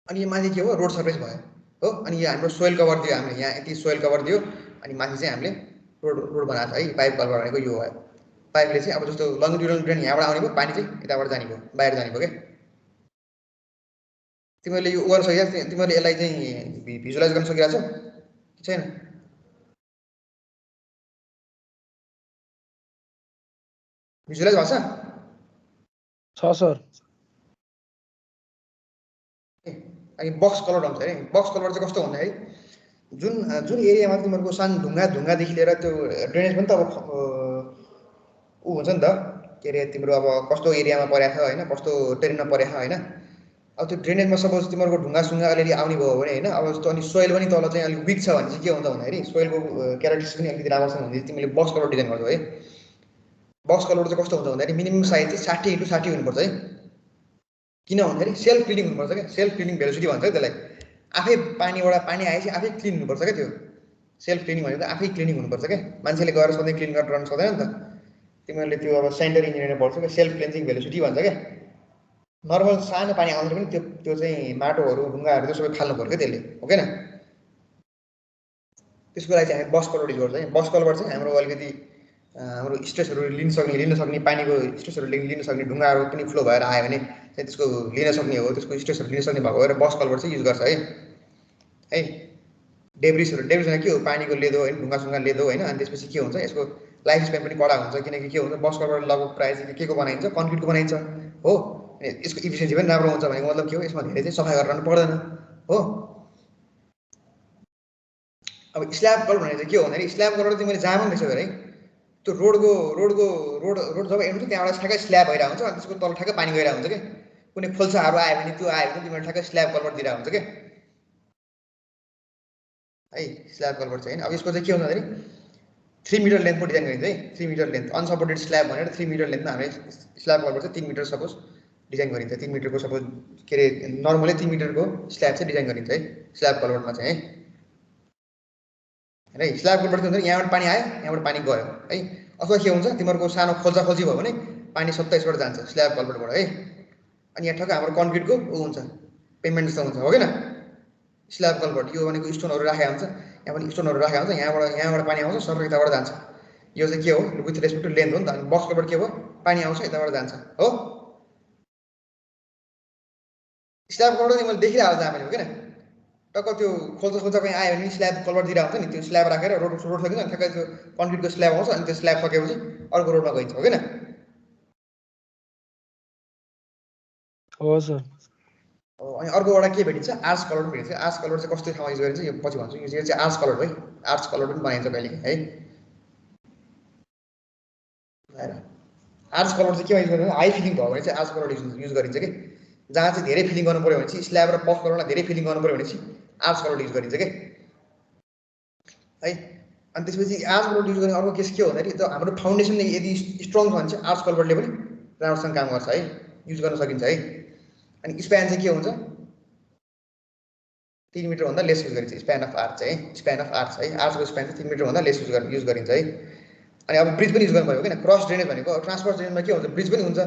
अनि यो माथि के हो रोड सर्फेस भयो हो अनि यो हाम्रो सोइल कभर दियो हामीले यहाँ यति सोइल कभर दियो अनि माथि चाहिँ हामीले रोड बनाएको छ है पाइप कलर भनेको यो भयो पाइपले चाहिँ अब जस्तो लङ्गिट्युडनल ड्रेन यहाँबाट आउने भयो पानी चाहिँ यताबाट जाने भयो बाहिर जाने भयो क्या तिमीहरूले यो गर्न सकिरहेको तिमीहरूले यसलाई चाहिँ भिजुलाइज गर्न सकिरहेको छौ कि छैन भिजुलाइज भएको छ सर अनि बक्स कलर हुन्छ अरे बक्स कलर चाहिँ कस्तो भन्दाखेरि जुन जुन एरियामा तिमीहरूको सानो ढुङ्गादेखि लिएर त्यो ड्रेनेज पनि त अब ऊ हुन्छ नि त के अरे तिम्रो अब कस्तो एरियामा परेको छ होइन कस्तो टेरेनमा परेको छ होइन अब त्यो ड्रेनेजमा सपोज तिमीहरूको ढुङ्गा अलिअलि आउने भयो भने होइन अब जस्तो अनि सोइल पनि तल चाहिँ अलिक विक छ भने चाहिँ के हुन्छ भन्दाखेरि सोइलको क्यारेक्टरिस्टिक्स पनि अलिकति राम्रो छ भने तिमीले बक्स कलर डिजाइन गर्छौ है बक्स कलर चाहिँ कस्तो हुन्छ भन्दाखेरि मिनिमम साइज चाहिँ 60x60 हुनुपर्छ है किन भन्दाखेरि सेल्फ क्लिनिङ हुनुपर्छ क्या सेल्फ क्लिनिङ भेलोसिटी भन्छ त्यसलाई आफै पानीबाट पानी आएपछि आफै क्लिन हुनुपर्छ क्या त्यो सेल्फ क्लिनिङ भनेको आफै क्लिनिङ हुनुपर्छ क्या मान्छेले गएर सधैँ क्लिन गरेर रहनु सक्दैन नि त तिमीहरूले त्यो अब सेन्टर इन्जिनियरिङ पढ्छौ क्या सेल्फ क्लिन्जिङ भेलोसिटी भन्छ क्या नर्मल सानो पानी आउँदा पनि त्यो चाहिँ माटोहरू ढुङ्गाहरू त्यो सबै फाल्नु पर्यो क्या त्यसले हो किन त्यसको लागि चाहिँ हामी बक्स कलर युज गर्छ है बक्स कलरबाट चाहिँ हाम्रो अलिकति हाम्रो स्ट्रेसहरू लिन सक्ने पानीको स्ट्रेसहरू लिन सक्ने ढुङ्गाहरू पनि फ्लो भएर आयो भने चाहिँ त्यसको लिन सक्ने हो त्यसको स्ट्रेसहरू लिन सक्ने भएको भएर बक्स कलरबाट चाहिँ युज गर्छ है डेब्रिसहरू के हो पानीको लेदो होइन ढुङ्गासुङ्गा लेदो होइन अनि त्यसपछि के हुन्छ यसको लाइफ स्पेन पनि कडा हुन्छ किनकि के हुन्छ बक्स कलरबाट लगभग प्रायः चाहिँ के को बनाइन्छ कन्क्रिटको बनाइन्छ हो यसको इफिसियन्सी पनि राम्रो हुन्छ भनेको मतलब के हो यसमा धेरै चाहिँ सफाइ गरेर पर्दैन हो अब स्ल्याब कलर भनेको चाहिँ के हो भन्दाखेरि स्ल्याब कलर चाहिँ मैले जहाँ पनि देखेको है त्यो रोड जब हेर्नु त्यहाँबाट ठ्याक्कै स्ल्याब भइरहेको हुन्छ अनि त्यसको तल ठ्याक्कै पानी गइरहेको हुन्छ क्या कुनै खोल्साहरू आयो भने त्यो आयो भने तिमीले ठ्याक्कै स्ल्याब कलर दिइरहेको हुन्छ क्या है स्ल्याब कलर चाहिँ होइन अब यसको चाहिँ के हुन्छ भन्दाखेरि 3 मिटर लेन्थको डिजाइन गरिन्छ है 3 मिटर लेन्थ अनसपोर्टेड स्ल्याब भनेर 3 मिटर लेन्थमा हामीले स्ल्याब कलर चाहिँ 3 मिटर सपोज डिजाइन गरिन्छ 3 मिटरको सपोज के अरे नर्मली 3 मिटरको स्ल्याब चाहिँ डिजाइन गरिन्छ है स्ल्याब कलरमा चाहिँ है स्ल्याब कलबाट के हुन्छ यहाँबाट पानी आयो यहाँबाट पानी गयो है अथवा के हुन्छ तिमीहरूको सानो खोल्ची भयो भने पानी सबै यसबाट जान्छ स्ल्याब कलबाट है अनि यहाँ ठक्क हाम्रो कन्क्रिटको ऊ हुन्छ पेमेन्ट जस्तो हुन्छ हो किन स्ल्याब कलबाट यो भनेको स्टोनहरू राखेको हुन्छ यहाँ पनि स्टोनहरू राखेको हुन्छ यहाँबाट पानी आउँछ सर यताबाट जान्छ यो चाहिँ के हो विथ रेस्पेक्ट टु लेन्थ हो नि त अनि बक्स कलबाट के हो पानी आउँछ यताबाट जान्छ हो स्ल्याब कलबाट तिमीले देखिरहेको जहाँ पनि हो किन टक्क त्यो खोल्चा कहीँ आयो भने स्ल्याब कलबाट दिइरहेको हुन्छ नि त्यो स्ल्याब राखेर रोड सकिन्छ अनि ठ्याक्कै त्यो कन्क्रिटको स्ल्याब आउँछ अनि त्यो स्ल्याब सकेपछि अर्को रोडमा गइन्छ हो किन हो सर अनि अर्कोवटा के भेटिन्छ आर्च कलर पनि भेटिन्छ आर्च कलर चाहिँ कस्तो ठाउँमा युज गरिन्छ यो पछि भन्छु यो चाहिँ आर्च कलर है आर्च कलर पनि बनाइन्छ कहिले है आर्च कलर चाहिँ केमा युज गरिन्छ हाई फिलिङ भयो भने चाहिँ आर्च कलर युज गरिन्छ कि जहाँ चाहिँ धेरै फिलिङ गर्नु पऱ्यो भने चाहिँ स्ल्याब र बक्स कलरलाई धेरै फिलिङ गर्नु पऱ्यो भने चाहिँ आर्च कलर युज गरिन्छ कि है अनि त्यसपछि आर्च कलर युज गर्ने अर्को केस के हो भन्दाखेरि त हाम्रो फाउन्डेसन यदि स्ट्रङ छ भने चाहिँ आर्च कलरले पनि राम्रोसँग काम गर्छ है युज गर्न सकिन्छ है अनि स्प्यान चाहिँ के हुन्छ 3 मिटरभन्दा लेस युज गरिन्छ स्प्यान अफ आर्च चाहिँ स्प्यान अफ आर्च है आर्चको स्प्यान चाहिँ 3 मिटरभन्दा लेस युज गरिन्छ है अनि अब ब्रिज पनि युज गर्नु पर्यो किन क्रस ड्रेनेज भनेको ट्रान्सपोर्ट ड्रेनेजमा के हुन्छ ब्रिज पनि हुन्छ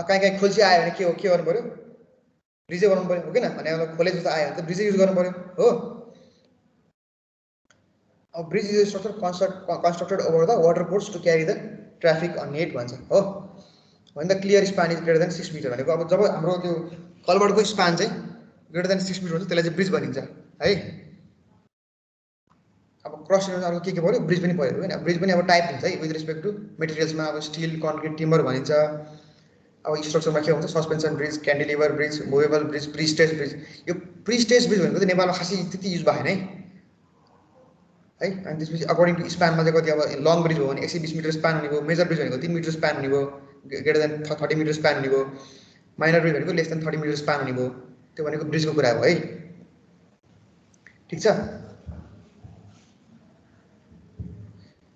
कहीँ कहीँ खोल्सी आयो भने के गर्नु पर्यो ब्रिजै बनाउनु पर्यो हो किन अनि अब खोले जस्तो आयो भने त ब्रिजै युज गर्नु पर्यो हो अब bridge is structure constructed over the water course to carry the traffic on it भन्छ हो when the clear span is greater than 6 metre भनेको अब जब हाम्रो त्यो कलवर्टको स्पान चाहिँ ग्रेटर देन 6 मिटर हुन्छ त्यसलाई चाहिँ ब्रिज भनिन्छ है अब क्रस ड्रेनेजमा अर्को के पर्यो ब्रिज पनि पर्यो हैन ब्रिज पनि अब टाइप हुन्छ है विथ रेस्पेक्ट टु मेटेरियल्समा अब स्टिल कन्क्रिट टिम्बर भनिन्छ अब स्ट्रक्चरमा के हुन्छ suspension bridge cantilever bridge movable bridge prestige bridge यो प्रिस्टेज ब्रिज भनेको चाहिँ नेपालमा खासै त्यति युज भएन है अनि त्यसपछि अकर्डिङ टु स्पानमा चाहिँ कति अब लङ ब्रिज हो भने 120 मिटर स्पान हुने भयो मेजर ब्रिज भनेको 3 मिटर स्पान हुने भयो ग्रेटर देन 30 मिटर स्पान हुने भयो माइनर ब्रिज भनेको लेस देन 30 मिटर स्पान हुने भयो त्यो भनेको ब्रिजको कुरा हो है ठीक छ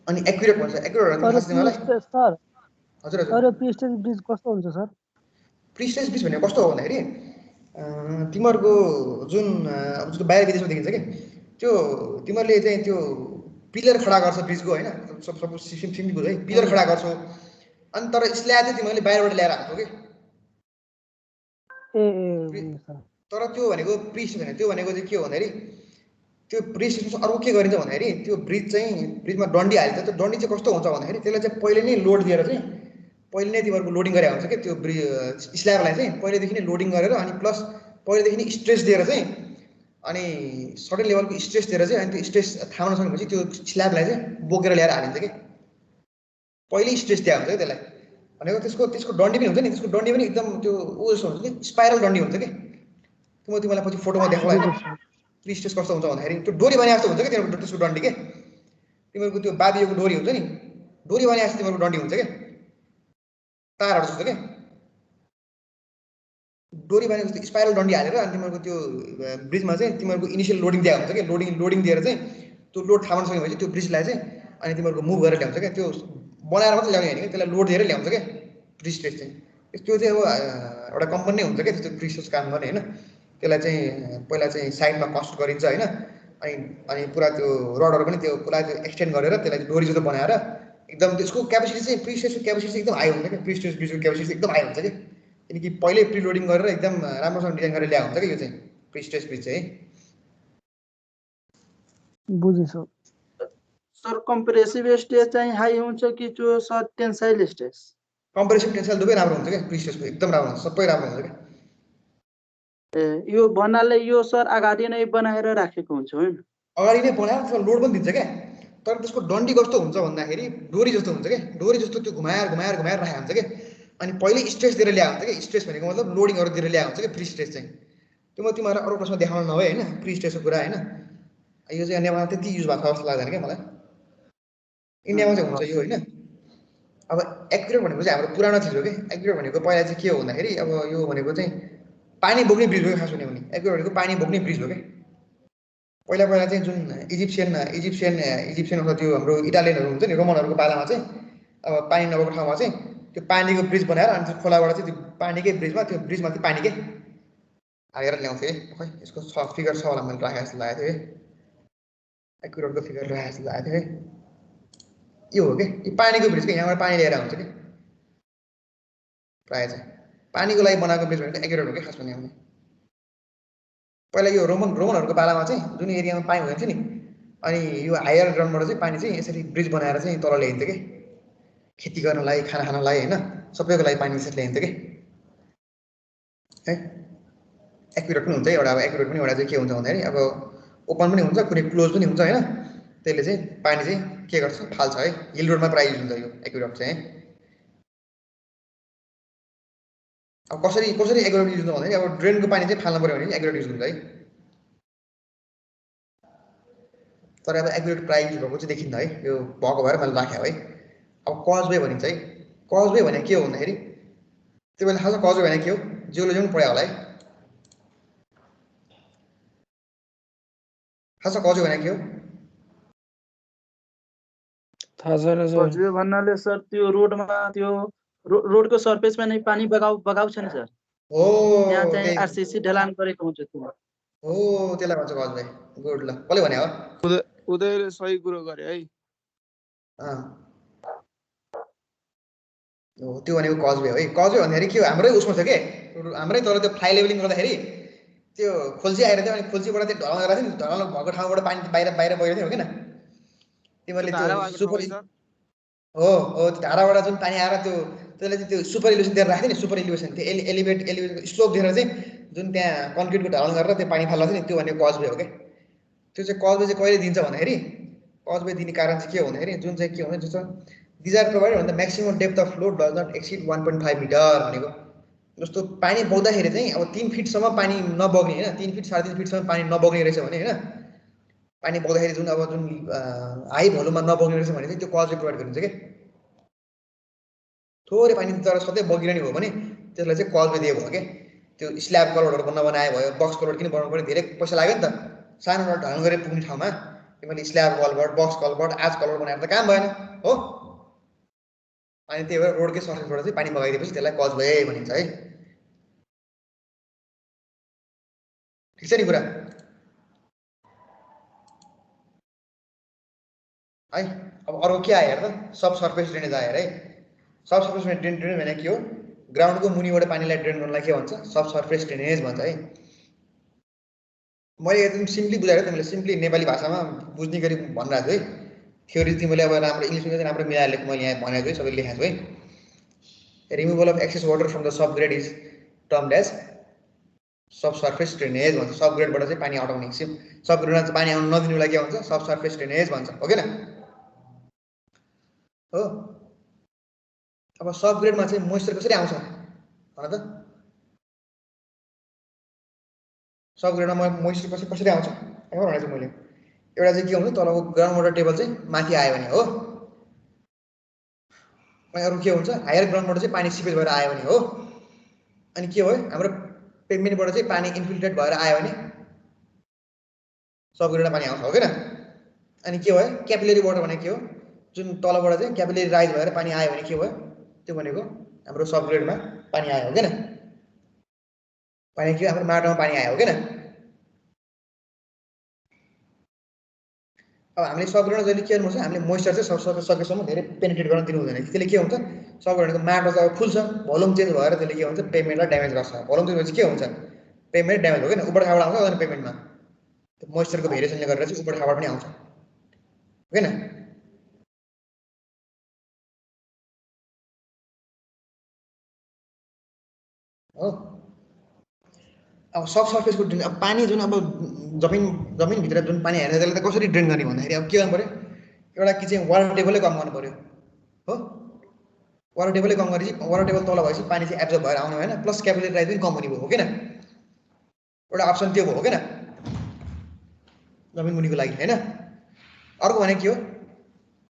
अनि एक्युरेट भन्छ एक्युरेट भनेको खास मलाई सर हजुर सर प्रिस्टेज ब्रिज कस्तो हुन्छ सर प्रिस्टेज ब्रिज भनेको कस्तो हो भन्दाखेरि तिमीहरूको जुन अब जस्तो बाहिर विदेशमा देखिन्छ के त्यो तिमीहरूले चाहिँ त्यो पिलर खडा गर्छ ब्रिजको हैन सपोज सिस्टम बुझ है पिलर खडा गर्छौ अनि तर स्ल्याब चाहिँ तिमीहरूले बाहिरबाट ल्याएर हान्छौ के तर त्यो भनेको प्रिस्टेज हैन त्यो भनेको चाहिँ के हो भन्दाखेरि त्यो प्रिस्टेजमा अर्को के गरिन्छ भन्दाखेरि त्यो ब्रिज चाहिँ ब्रिजमा डन्डी हालिन्छ त्यो डन्डी चाहिँ कस्तो हुन्छ भन्दाखेरि त्यसलाई चाहिँ पहिले नै लोड दिएर चाहिँ पहिले नै तिमीहरूको लोडिङ गरेर हुन्छ के त्यो स्ल्याबलाई चाहिँ पहिलेदेखि नै लोडिङ गरेर अनि प्लस पहिलेदेखि नै स्ट्रेस दिएर चाहिँ अनि सर्टेन लेभलको स्ट्रेस दिएर चाहिँ अनि त्यो स्ट्रेस थाहा नसकेपछि त्यो स्ल्याबलाई चाहिँ बोकेर ल्याएर हालिन्छ कि पहिले स्ट्रेस दिएको हुन्छ कि त्यसलाई भनेको त्यसको डन्डी पनि हुन्छ नि त्यसको डन्डी पनि एकदम त्यो ऊ जस्तो हुन्छ कि स्पाइरल डन्डी हुन्छ कि तिमीलाई पछि फोटोमा देखाउँला प्रिस्टेज कस्तो हुन्छ भन्दाखेरि त्यो डोरी भने जस्तो हुन्छ कि तिमीहरूको त्यसको डन्डी के तिमीहरूको त्यो बाबियोको डोरी हुन्छ नि डोरी भने जस्तो तिमीहरूको डन्डी हुन्छ कि तारहरू जस्तो के डोरी भने जस्तो स्पाइरल डन्डी हालेर अनि तिमीहरूको त्यो ब्रिजमा चाहिँ तिमीहरूको इनिसियल लोडिङ दिएको हुन्छ कि लोडिङ दिएर चाहिँ त्यो लोड थाहा नसकेपछि त्यो ब्रिजलाई चाहिँ अनि तिमीहरूको मुभ गरेर ल्याउँछ क्या त्यो बनाएर मात्रै ल्याउने होइन कि त्यसलाई लोड दिएर ल्याउँछ क्या प्रिस्टेज चाहिँ त्यो चाहिँ अब एउटा कम्पनी नै हुन्छ क्या त्यो प्रिस्टेज काम गर्ने होइन त्यसलाई चाहिँ पहिला चाहिँ साइडमा कस्ट गरिन्छ होइन अनि पुरा त्यो रडहरू पनि त्यो पुरा त्यो एक्सटेन्ड गरेर त्यसलाई डोरी जस्तो बनाएर एकदम त्यसको क्यापेसिटी चाहिँ प्रिस्टेजको क्यापेसिटी चाहिँ एकदम हाई हुन्छ क्या प्रिस्टेज ब्रिजको क्यापेसिटी एकदम हाई हुन्छ कि किनकि पहिले प्रिलोडिङ गरेर एकदम राम्रोसँग डिजाइन गरेर ल्याएको हुन्छ कि यो चाहिँ प्रिस्टेज ब्रिज चाहिँ बुझेँ सर सर कम्प्रेसिभ स्टेज चाहिँ हाई हुन्छ कि त्यो sir tensile stage compressive tensile दुवै राम्रो हुन्छ क्या प्रिस्टेजको एकदम राम्रो हुन्छ सबै राम्रो हुन्छ क्या यो भन्नाले यो सर अगाडि नै बनाएर राखेको हुन्छ हैन अगाडि नै बनाएर लोड पनि दिन्छ क्या तर त्यसको डन्डी कस्तो हुन्छ भन्दाखेरि डोरी जस्तो हुन्छ क्या डोरी जस्तो त्यो घुमाएर राखेको हुन्छ क्या अनि पहिले स्ट्रेस दिएर ल्याएको हुन्छ कि स्ट्रेस भनेको मतलब लोडिङहरू दिएर ल्याएको हुन्छ कि प्री स्ट्रेस चाहिँ त्यो म तिमीहरूलाई अरू प्रश्न देखाउन नभए होइन प्री स्ट्रेसको कुरा होइन यो चाहिँ नेपालमा त्यति युज भएको जस्तो लाग्दैन क्या मलाई इन्डियामा चाहिँ हुन्छ यो होइन अब एक्युरेट भनेको चाहिँ हाम्रो पुरानो चिज हो कि एक्युरेट भनेको पहिला चाहिँ के हो भन्दाखेरि अब यो भनेको चाहिँ पानी बोक्ने ब्रिज हो कि खास हुने भने एक्युरेट भनेको पानी बोक्ने ब्रिज हो कि पहिला चाहिँ जुन इजिप्सियन अथवा त्यो हाम्रो इटालियनहरू हुन्छ नि रोमनहरूको पालामा चाहिँ अब पानी नभएको ठाउँमा चाहिँ त्यो पानीको ब्रिज बनाएर अनि त्यो खोलाबाट चाहिँ त्यो पानीकै ब्रिजमा त्यो ब्रिजमाथि पानीकै हालेर ल्याउँथेँ खै यसको फिगर छ होला मैले राखेको जस्तो लागेको थियो है एक्युरेटको फिगर राखेको जस्तो लागेको थियो है यो हो कि यो पानीको ब्रिज क्या यहाँबाट पानी ल्याएर हुन्छ कि प्रायः चाहिँ पानीको लागि बनाएको ब्रिज भनेको एक्युरेट हो कि खास भने पहिला यो रोमनहरूको पालामा चाहिँ जुन एरियामा पानी हुँदैन थियो नि अनि यो हायर ग्राउन्डबाट चाहिँ पानी चाहिँ यसरी ब्रिज बनाएर चाहिँ तल ल्याइन्थ्यो कि खेती गर्नलाई खाना खानलाई होइन सबैको लागि पानी यसरी ल्याइन्थ्यो कि है एक्युरेट पनि हुन्छ एउटा अब एक्युरेट पनि एउटा चाहिँ के हुन्छ भन्दाखेरि अब ओपन पनि हुन्छ कुनै क्लोज पनि हुन्छ होइन त्यसले चाहिँ पानी चाहिँ के गर्छ फाल्छ है हिल रोडमा प्रायः युज हुन्छ यो एक्युरेट चाहिँ अब कसरी एक्युरेट युज हुन्छ भन्दाखेरि अब ड्रेनको पानी चाहिँ फाल्नु पर्यो भने एक्युरेट युज हुन्छ है तर अब एक्युरेट प्रायः युज भएको चाहिँ देखिन्न है यो भएको भएर मैले राखेँ है अब कजवे भनिन्छ है कजवे भने के हो भन्दाखेरि त्यो बेला खास कजवे भने के हो जियोलोजी पनि पढायो होला है खास कजवे भने के हो थाहा छैन सर कजवे भन्नाले सर त्यो रोडमा त्यो रोडको सर्फेसमा नै पानी बगाउँछ नि सर हो त्यहाँ चाहिँ आरसीसी ढलान गरेको हुन्छ त्यो हो त्यसलाई भन्छ कजवे गुड ल कसले भने हो उदयले सही कुरो गरे है हो त्यो भनेको कजवे हो है। कजवे भन्दाखेरि के हो, हाम्रै उसमा छ के, हाम्रै तल त्यो फ्लाइ लेभलिङ गर्दाखेरि त्यो खोल्ची आएर थियो, अनि खोल्चीबाट त्यो ढलान गरेको थियो नि, ढलान भएको ठाउँबाट पानी बाहिर बाहिर बगेको थियो हो किन, तिमीहरूले त्यो सुपर हो हो त्यो धाराबाट जुन पानी आएर त्यो त्यसले चाहिँ त्यो सुपर इलिभेसन दिएर राख्थ्यो नि, सुपर इलिभेसन त्यो एलिभेसन स्लोप दिएर चाहिँ जुन त्यहाँ कन्क्रिटको ढलान गरेर त्यो पानी फाल्छ नि, त्यो भनेको कजवे हो क्या। त्यो चाहिँ कजवे चाहिँ कहिले दिन्छ भन्दाखेरि, कजवे दिने कारण चाहिँ के हो भन्दाखेरि जुन चाहिँ के हो भने जस्तो दिज आर प्रोभाइडेड भन्दा maximum depth of flow does not exceed 1.5 metre भनेको। जस्तो पानी बग्दाखेरि चाहिँ अब 3 फिटसम्म पानी नबग्ने होइन, 3 फिट 3.5 फिटसम्म पानी नबग्ने रहेछ भने होइन, पानी बग्दाखेरि जुन अब जुन हाई भोल्युममा नबग्ने रहेछ भने चाहिँ त्यो कजवे प्रोभाइड गरिन्छ क्या। थोरै पानी तर सधैँ बगिरहने हो भने त्यसलाई चाहिँ कजवे दिएको भयो क्या। त्यो स्ल्याब कलरहरू बनाए भयो, बक्स कलर किन बनाउनु पर्यो, धेरै पैसा लाग्यो नि त, सानो ढलान गरेर पुग्ने ठाउँमा तिमीले स्ल्याब कलभर्ट बक्स कलभर्ट आज कलर बनाएर त काम भएन हो। अनि त्यही भएर रोडकै सर्फेसबाट चाहिँ पानी बगाइदिएपछि त्यसलाई कजवे भनिन्छ है। ठिक छ नि कुरा है। अब अरू के आयो हेर त, सब सर्फेस ड्रेनेज आयो है। सब सर्फेस ड्रेनेज भनेको के हो, ग्राउन्डको मुनिबाट पानीलाई ड्रेन गर्नलाई के भन्छ, सब सर्फेस ड्रेनेज भन्छ है। मैले एकदम सिम्पली बुझाएर तिमीले सिम्पली नेपाली भाषामा बुझ्ने गरी भनिरहेको छु है। थ्योरी तिमीले अब राम्रो इङ्ग्लिसमा चाहिँ राम्रो मिलाएर लेख्नु, मैले यहाँ भनेको छु है, सबैले लेखेको छु है। Removal of excess water from the sub grade is termed as sub surface drainage भन्छ। सब ग्रेडबाट चाहिँ पानी हटाउने, सब ग्रेडमा चाहिँ पानी आउनु नदिनुलाई के भन्छ, सब सर्फेस ड्रेनेज भन्छ हो किन हो। अब सब ग्रेडमा चाहिँ मोइस्चर कसरी आउँछ भन त, सब ग्रेडमा मोइस्चर कसरी आउँछ भनेको छु मैले। एउटा चाहिँ के हुन्छ, तलको ग्राउन्ड वाटर टेबल चाहिँ माथि आयो भने हो, अनि अरू के हुन्छ, हायर ग्राउन्डबाट चाहिँ पानी सिपेज भएर आयो भने हो, अनि के भयो हाम्रो पेभमेन्टबाट चाहिँ पानी इन्फिल्ट्रेट भएर आयो भने सब ग्रेडमा पानी आउँछ हो किन। अनि के भयो क्यापिलरी वाटर भनेको के हो, जुन तलबाट चाहिँ क्यापिलरी राइज भएर पानी आयो भने के भयो, त्यो भनेको हाम्रो सब ग्रेडमा पानी आयो हो किन। भनेको के हाम्रो माटोमा पानी आयो हो किन। अब हामीले सब ग्रेडमा जहिले के गर्नुपर्छ, हामीले मोइस्चर चाहिँ सकेसम्म धेरै पेनिट्रेट गर्न दिनु हुँदैन। त्यसले के हुन्छ, सब ग्रेडको माटो चाहिँ अब फुल्छ, भोल्युम चेन्ज भएर त्यसले के हुन्छ, पेभमेन्टलाई ड्यामेज गर्छ। भोल्युम चेन्ज भएपछि के हुन्छ, पेभमेन्ट ड्यामेज हो किन, उबड खाबड आउँछ अनि पेभमेन्टमा त्यो मोइस्चरको भेरिएसनले गरेर चाहिँ उबड खाबड पनि आउँछ होइन। हो अब सब सर्फेसको ड्रेन, अब पानी जुन अब जमिनभित्र जुन पानी हाल्छ त्यसलाई त कसरी ड्रेन गर्ने भन्दाखेरि अब के गर्नु पऱ्यो, एउटा कि चाहिँ वाटर टेबलै कम गर्नु पऱ्यो हो। वाटर टेबलै कम गरेपछि वाटर टेबल तल भएपछि पानी चाहिँ एब्जर्ब भएर आउने भएन, प्लस क्यापिलरी राइज पनि कम हुने भयो हो किन। एउटा अप्सन त्यो भयो हो किन जमिन मुनिको लागि होइन। अर्को भनेको के हो,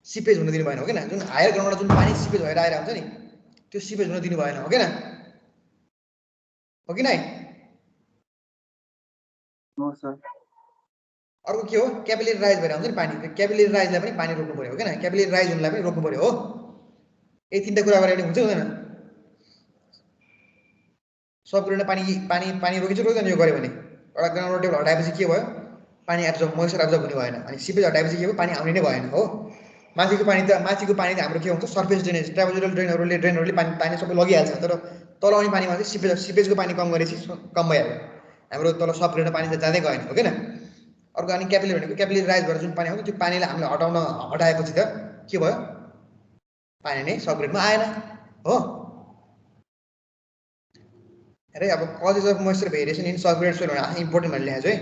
सिपेज हुन दिनु भएन हो किन, जुन हायर ग्राउन्डबाट जुन पानी सिपेज भएर आएर हुन्छ नि, त्यो सिपेज हुन दिनु भएन हो किन, हो कि नै। अर्को के हो, क्यापिलरी राइज भएर आउँछ नि पानी, क्यापिलरी राइजलाई पनि पानी रोक्नु पऱ्यो हो किन, क्यापिलरी राइज हुनलाई पनि रोक्नु पऱ्यो हो। यही तिनवटा कुरा गरेर हुन्छ हुँदैन, सब ग्रेडमा पानी पानी पानी रोकिन्छ रोक्दैन यो गऱ्यो भने। एउटा ग्राउन्ड टेबल हटाएपछि के भयो, पानी एब्जर्ब मोइस्चर एब्जर्ब हुने भएन, अनि सिपेज हटाएपछि के भयो, पानी आउने नै भएन हो। माथिको पानी त हाम्रो के हुन्छ, सर्फेस ड्रेनेज ट्राभोजरल ड्रेनहरूले पानी सबै लगिहाल्छ, तर तल आउने पानीमा चाहिँ सिपेजको पानी कम गरेपछि कम भइहाल्यो, हाम्रो तल सब ग्रेडमा पानी त जाँदै गएन हो किन। अर्को अनि क्यापिलरी भनेको क्यापिलरी राइज भएर जुन पानी आउँछ त्यो पानीलाई हामीले हटाएपछि त के भयो, पानी नै सब ग्रेडमा आएन हो। अरे अब causes of moisture variation in sub grade soil भनेर इम्पोर्टेन्ट भनेर लेखेको छु है।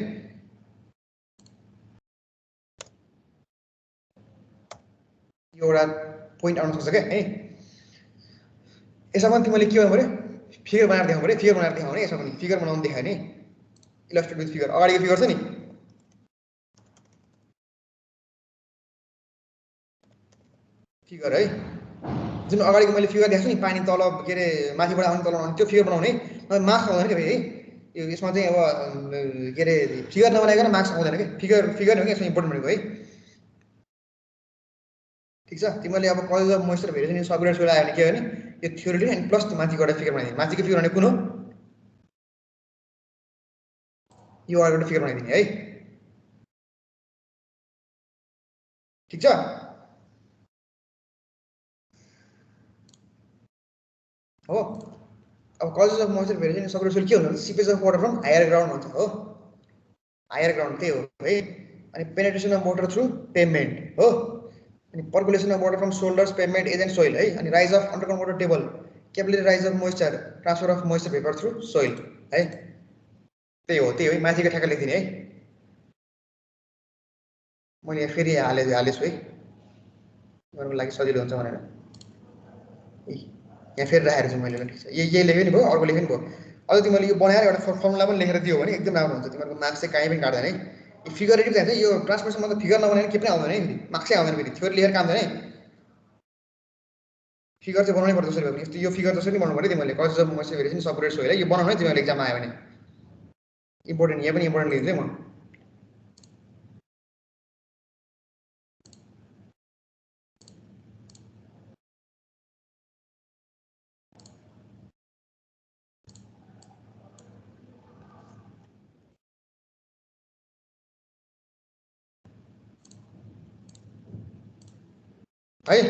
यो एउटा पोइन्ट आउन सक्छ क्या है। यसमा पनि तिमीले के गर्नु पऱ्यो, फिगर बनाएर देखाउनु पऱ्यो, फिगर बनाएर देखाउने, यसमा पनि फिगर बनाउनु देखायो नि, इलस्ट्रेट विथ फिगर। अगाडिको फिगर छ नि, फिगर है, जुन अगाडिको मैले फिगर देखाएको छु नि, पानी तल के अरे माथिबाट आउने तल आउने, त्यो फिगर बनाउने मार्क्स आउँदैन क्या फेरि है। यसमा चाहिँ अब के अरे फिगर नबनाइकन मार्क्स आउँदैन क्या, फिगर हो कि यसमा इम्पोर्टेन्ट भनेको है। ठिक छ, तिमीले अब college of moisture variation sub grade soil आयो भने के हो भने यो थ्योरी अनि प्लस माथिबाट फिगर बनाइदिने। माथिको फिगर भनेको कुन हो, यो अगाडिबाट फिगर बनाइदिने है। ठिक छ। हो। अब causes of moisture variation in subgrade soil के हुन्छ seepage of water from higher ground भन्छ हो। हायर ग्राउन्ड त्यही हो है। अनि penetration of water through pavement हो। अनि percolation of water from shoulders pavement edge and soil है। अनि rise of underground water table capillary rise of moisture transfer of moisture vapour through soil है। त्यही हो है माथिको ठ्याक्क लेखिदिने है। मैले यहाँ फेरि हालेछु है गर्नुको लागि सजिलो हुन्छ भनेर यहाँ फेरि राखेर चाहिँ मैले ठिक छ यही लेख्यो नि भयो अर्को लेख्यो नि भयो। अझ तिमीले यो बनाएर एउटा फर्मुला पनि लेखेर दियो भने एकदम राम्रो हुन्छ। तिमीहरूको मार्क्स चाहिँ कहीँ पनि काट्दैन है। यो फिगरेटिभ चाहिँ यो ट्रान्सफर्मेसनमा त फिगर नबनाएर केही पनि आउँदैन है। मार्क्सै आउँदैन फेरि थ्योरी लेखेर काम छैन है। फिगर चाहिँ बनाउनै पर्छ जसरी भए पनि। यस्तो यो फिगर जसरी बनाउनु पऱ्यो तिमीले causes of moisture variation subgrade soil है। यो बनाउनु है तिमीहरूले एक्जाममा आयो भने इम्पोर्टेन्ट यहाँ पनि इम्पोर्टेन्ट लिन्छु है म। है